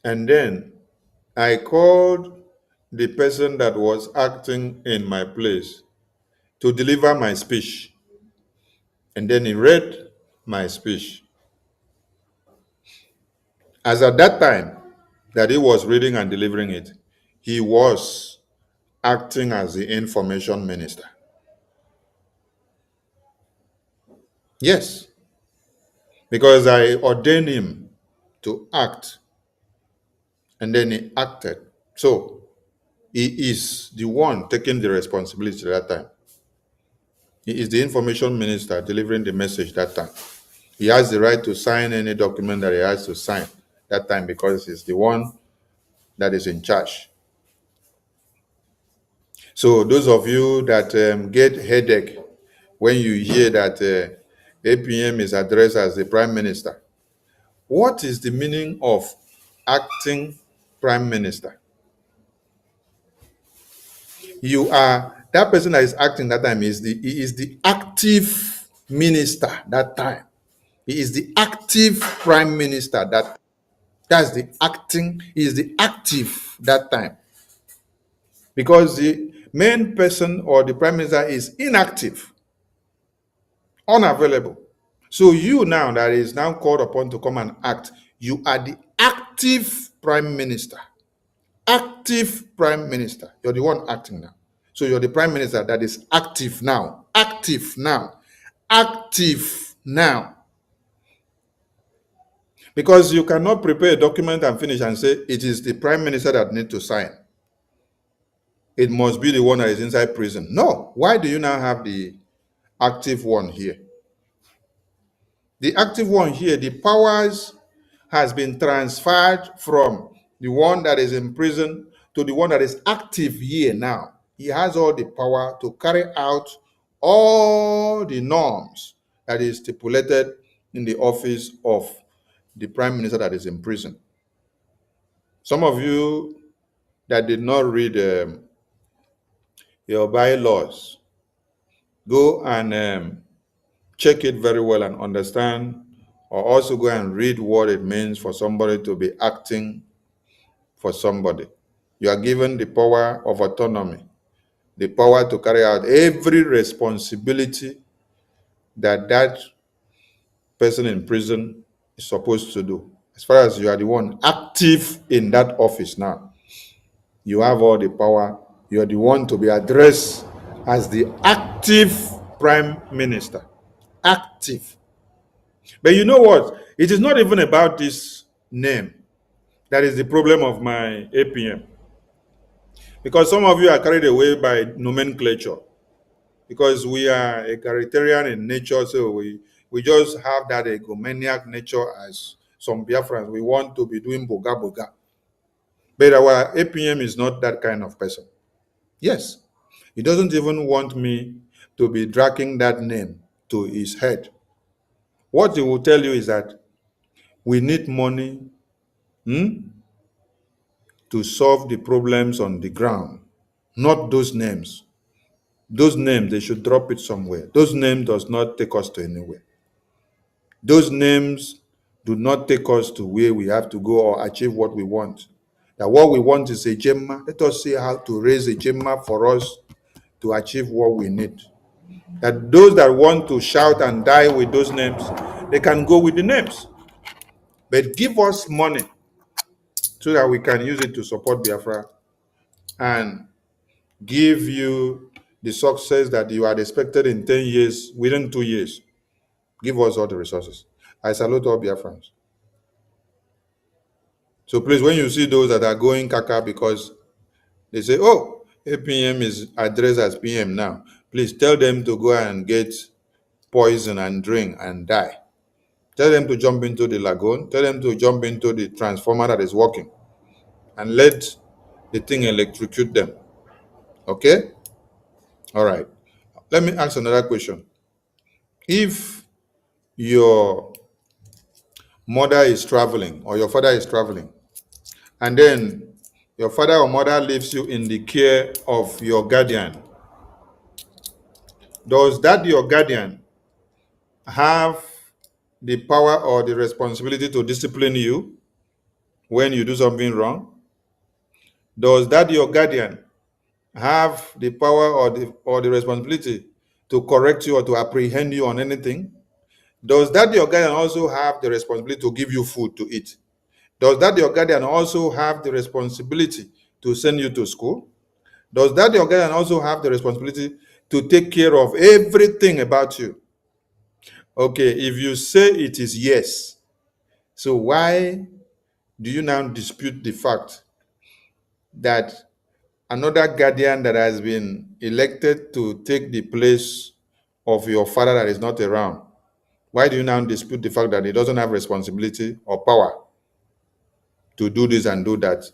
And then I called the person that was acting in my place to deliver my speech. And then he read my speech. As at that time that he was reading and delivering it, he was acting as the information minister. Yes, because I ordained him to act, and then he acted. So he is the one taking the responsibility at that time. He is the information minister delivering the message that time. He has the right to sign any document that he has to sign that time because he's the one that is in charge. So those of you that get headache when you hear that APM is addressed as the Prime Minister, what is the meaning of acting Prime Minister? You are, that person that is acting that time he is the active minister that time. He is the active Prime Minister that's the acting, he is the active that time. Because the main person or the Prime Minister is inactive, unavailable. So you now that is now called upon to come and act, you are the active Prime Minister. Active Prime Minister. You're the one acting now. So you're the Prime Minister that is active now. Active now. Active now. Because you cannot prepare a document and finish and say it is the Prime Minister that needs to sign. It must be the one that is inside prison. No. Why do you now have the active one here? The active one here, the powers has been transferred from the one that is in prison to the one that is active here now. He has all the power to carry out all the norms that is stipulated in the office of the Prime Minister that is in prison. Some of you that did not read your bylaws, go and check it very well and understand, or also go and read what it means for somebody to be acting for somebody. You are given the power of autonomy, the power to carry out every responsibility that person in prison is supposed to do. As far as you are the one active in that office now, you have all the power. You are the one to be addressed as the active Prime Minister. Active. But you know what? It is not even about this name that is the problem of my APM. Because some of you are carried away by nomenclature. Because we are egalitarian in nature, so we just have that egomaniac nature as some Biafrans. We want to be doing boga boga. But our APM is not that kind of person. Yes, he doesn't even want me to be dragging that name to his head. What he will tell you is that we need money to solve the problems on the ground, not those names. Those names, they should drop it somewhere. Those names does not take us to anywhere. Those names do not take us to where we have to go or achieve what we want. That what we want is a gemma. Let us see how to raise a gemma for us to achieve what we need. That those that want to shout and die with those names, they can go with the names. But give us money so that we can use it to support Biafra and give you the success that you had expected in 10 years, within 2 years. Give us all the resources. I salute all Biafrans. So please, when you see those that are going kaka because they say, oh, APM is addressed as PM now, please tell them to go and get poison and drink and die. Tell them to jump into the lagoon. Tell them to jump into the transformer that is working and let the thing electrocute them. Okay? All right. Let me ask another question. If your mother is traveling or your father is traveling, and then your father or mother leaves you in the care of your guardian, does that your guardian have the power or the responsibility to discipline you when you do something wrong? Does that your guardian have the power or the responsibility to correct you or to apprehend you on anything? Does that your guardian also have the responsibility to give you food to eat? Does that your guardian also have the responsibility to send you to school? Does that your guardian also have the responsibility to take care of everything about you? Okay, if you say it is yes, so why do you now dispute the fact that another guardian that has been elected to take the place of your father that is not around Why do you now dispute the fact that he doesn't have responsibility or power to do this and do that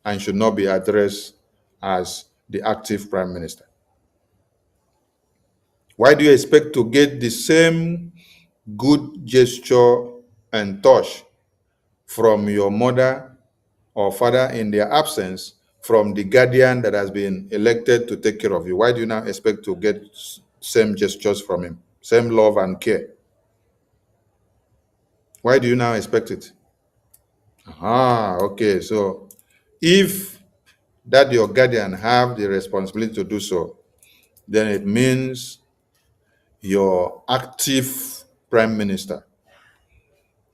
and should not be addressed as the active prime minister? Why do you expect to get the same good gesture and touch from your mother or father in their absence from the guardian that has been elected to take care of you? Why do you now expect to get same gestures from him, same love and care? Why do you now expect it? Okay. So if that your guardian have the responsibility to do so, then it means your active prime minister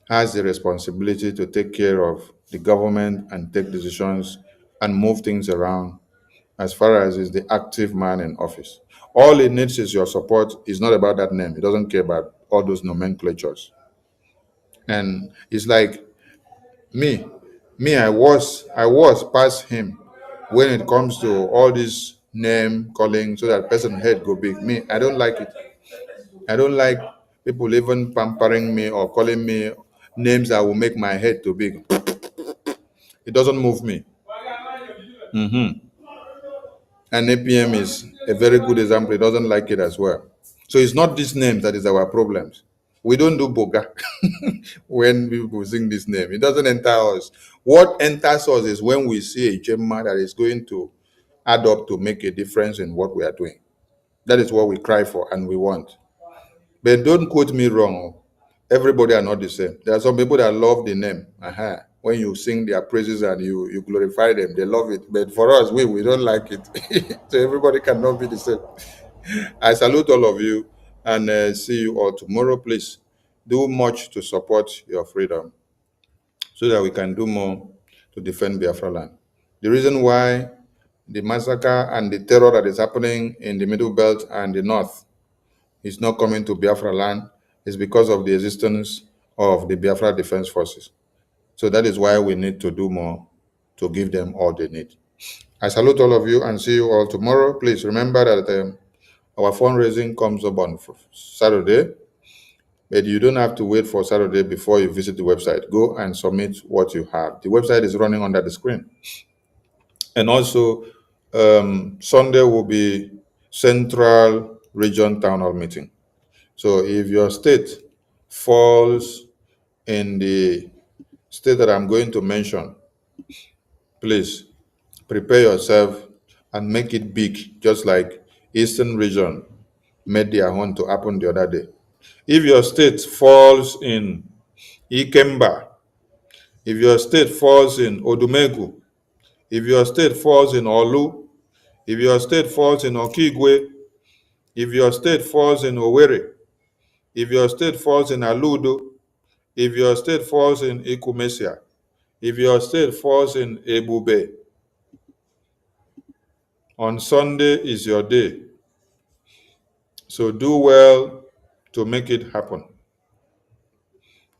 has the responsibility to take care of the government and take decisions and move things around as far as is the active man in office. All it needs is your support. It's not about that name. It doesn't care about all those nomenclatures. And it's like me, I was past him when it comes to all this name calling so that person head go big. Me, I don't like it. I don't like people even pampering me or calling me names that will make my head too big. It doesn't move me. And APM is a very good example. It doesn't like it as well. So it's not these names that is our problems. We don't do boga when people sing this name. It doesn't enter us. What enters us is when we see a Gemma that is going to add up to make a difference in what we are doing. That is what we cry for and we want. But don't quote me wrong. Everybody are not the same. There are some people that love the name. When you sing their praises and you glorify them, they love it. But for us, we don't like it. So everybody cannot be the same. I salute all of you and see you all tomorrow. Please do much to support your freedom so that we can do more to defend Biafra land. The reason why the massacre and the terror that is happening in the Middle Belt and the North is not coming to Biafra land is because of the existence of the Biafra Defense Forces. So that is why we need to do more to give them all they need. I salute all of you and see you all tomorrow. Please remember that our fundraising comes up on Saturday, but you don't have to wait for Saturday before you visit the website. Go and submit what you have. The website is running under the screen. And also, Sunday will be Central Region Town Hall meeting. So if your state falls in the state that I'm going to mention, please prepare yourself and make it big, just like Eastern Region made their own to happen the other day. If your state falls in Ikemba, if your state falls in Odumegu, if your state falls in Olu, if your state falls in Okigwe, if your state falls in Owerri, if your state falls in Aludo, if your state falls in Ikumesia, if your state falls in Ebube, on Sunday is your day. So do well to make it happen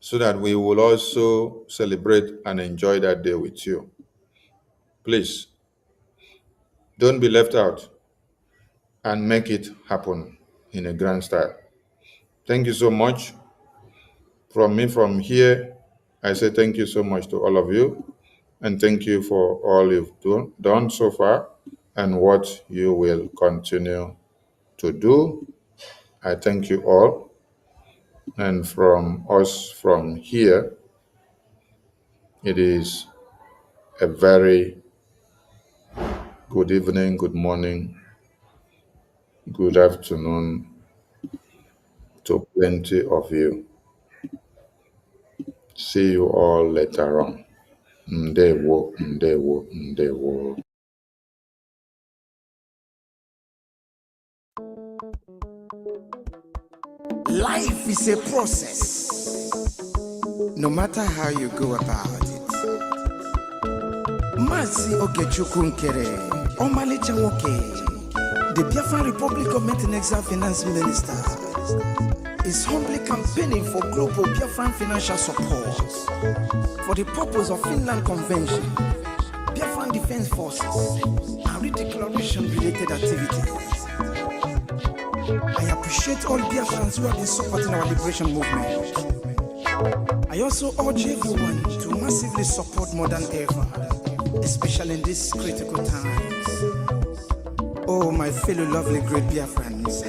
so that we will also celebrate and enjoy that day with you. Please, don't be left out and make it happen in a grand style. Thank you so much. From me from here, I say thank you so much to all of you. And thank you for all you've done so far and what you will continue to do. I thank you all. And from us from here, it is a very good evening, good morning, good afternoon to plenty of you. See you all later on. Ndewo, ndewo, ndewo. Life is a process. No matter how you go about it. Masi Okechukwu Nkere, Omalicha Nwoke, the Biafran Republic Government and Exile Finance Minister, is humbly campaigning for global Biafran financial support for the purpose of Finland Convention, Biafran Defense Forces, and redeclaration related activities. I appreciate all Biafrans who have been supporting our liberation movement. I also urge everyone to massively support more than ever, especially in these critical times. Oh, my fellow lovely great Biafrans,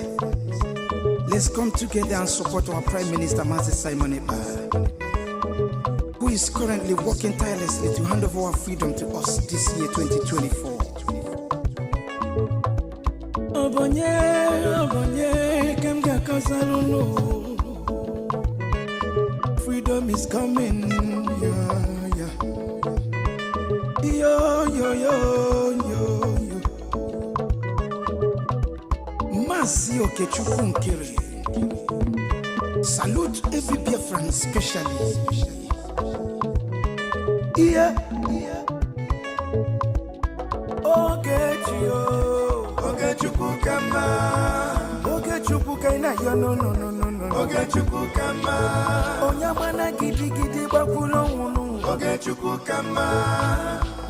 let's come together and support our Prime Minister, Mazi Simon Ekpa, who is currently working tirelessly to hand over our freedom to us this year, 2024. Freedom is coming, yeah, yeah. Yo, yo, yo, yo, yo. Masi Okechukwu Nkere. Salute every Biafran especially. Yeah, yeah. Okechukwu kama. Okechukwu kaina yo no no no no no. Okechukwu kama. Onyamana gidi gidi bakulo munu. Okechukwu kama.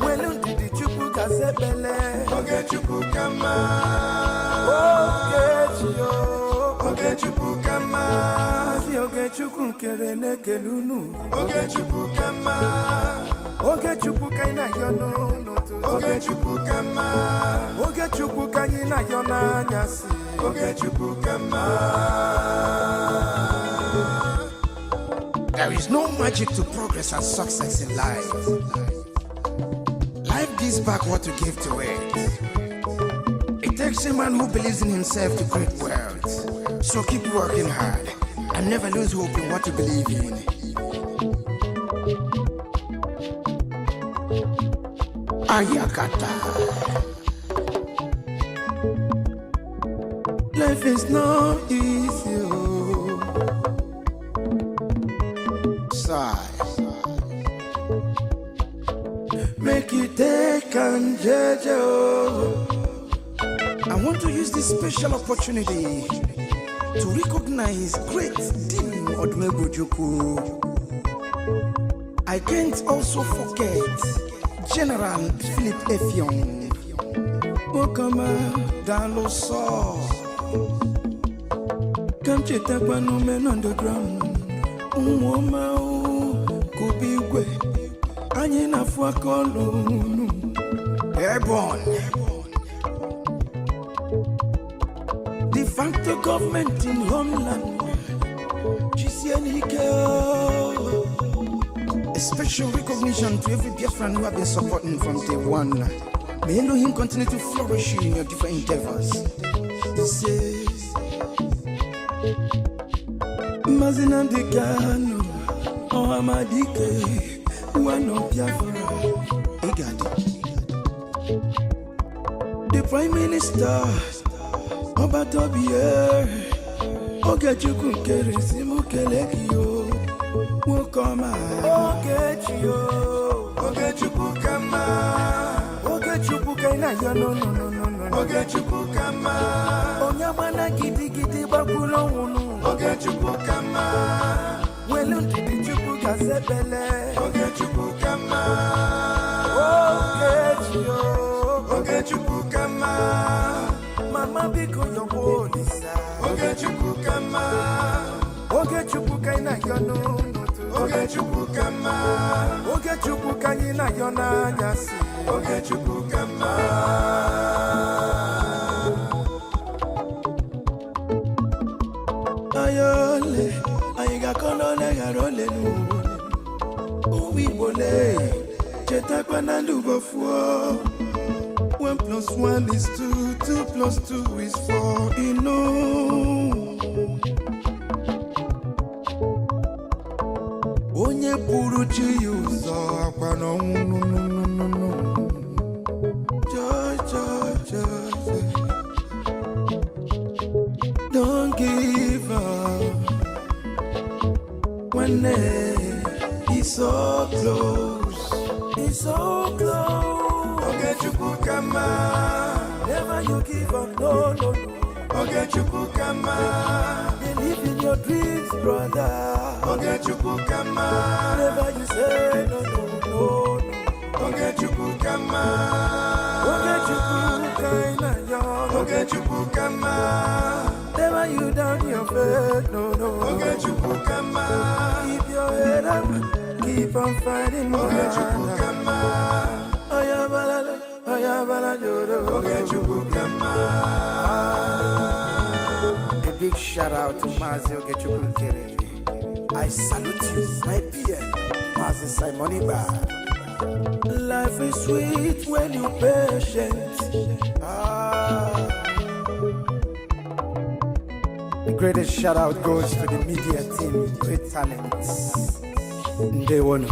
Welu ndidi chukwu kasebele. Okechukwu kama. Okechukwu kama. Si Okechukwu Nkere nekelunu. Okechukwu kama. Okechukwu kaina yo no no to. Okechukwu kama. Okechukwu kaina yo na nyasi. Okechukwu kama. There is no magic to progress and success in life. Life gives back what you give to it. It takes a man who believes in himself to create wealth. So keep working hard and never lose hope in what you believe in. Ayakata. Life is not easy. Sigh. Make it take and judge. I want to use this special opportunity to recognize great Dim Odmebujuku. I can't also forget General Philip Effiong. Okama Daloso. Come Chetakbanu men underground. Umoma Kubigwe. Anyina Fuakolunu. Airborne. De facto government in homeland. A special recognition to every Biafran who have been supporting from day one. May Elohim continue to flourish in your different endeavors. He says, Mazina Dekano, Ohamadike, one of Biafra. Egadi. The Prime Minister, Obatobie, Okechukwu Nkere Simukelekio, Wokoma, Okechukwu kama, Okechukwu kaina yo no no no no no. Okechukwu kama, Onyamana gidi gidi bakulo munu. Okechukwu kama, Welu ndidi chukwu kasebele. Okechukwu kama, Okechukwu kama. Mama biko yobo lisa. Okechukwu kama. Okechukwu kaina yo no no to. Okechukwu kama. Okechukwu kaina yo na nyasi. Okechukwu kama. Ayole, ayiga kono le garole nu. Uwi bole, chetakwa na lugo fuo. 1 + 1 is 2, 2 + 2 is 4, Onye puru chi uzo akwa no no. Joy. Don't give up when it's so close. It's so close. Okechukwu kama. Never you give up, no. Okechukwu kama. Believe in your dreams, brother. Okechukwu kama. Never you say no. Okechukwu kama. Okechukwu kaina yo. Okechukwu kama. Never you down your faith, no. Keep your head up, keep on fighting, man. A big shout out to Mazio Getchukere. I salute you, my PM, Mazi Simoni Bar. Life is sweet when you're patient. The greatest shout out goes to the media team, great talents. They won.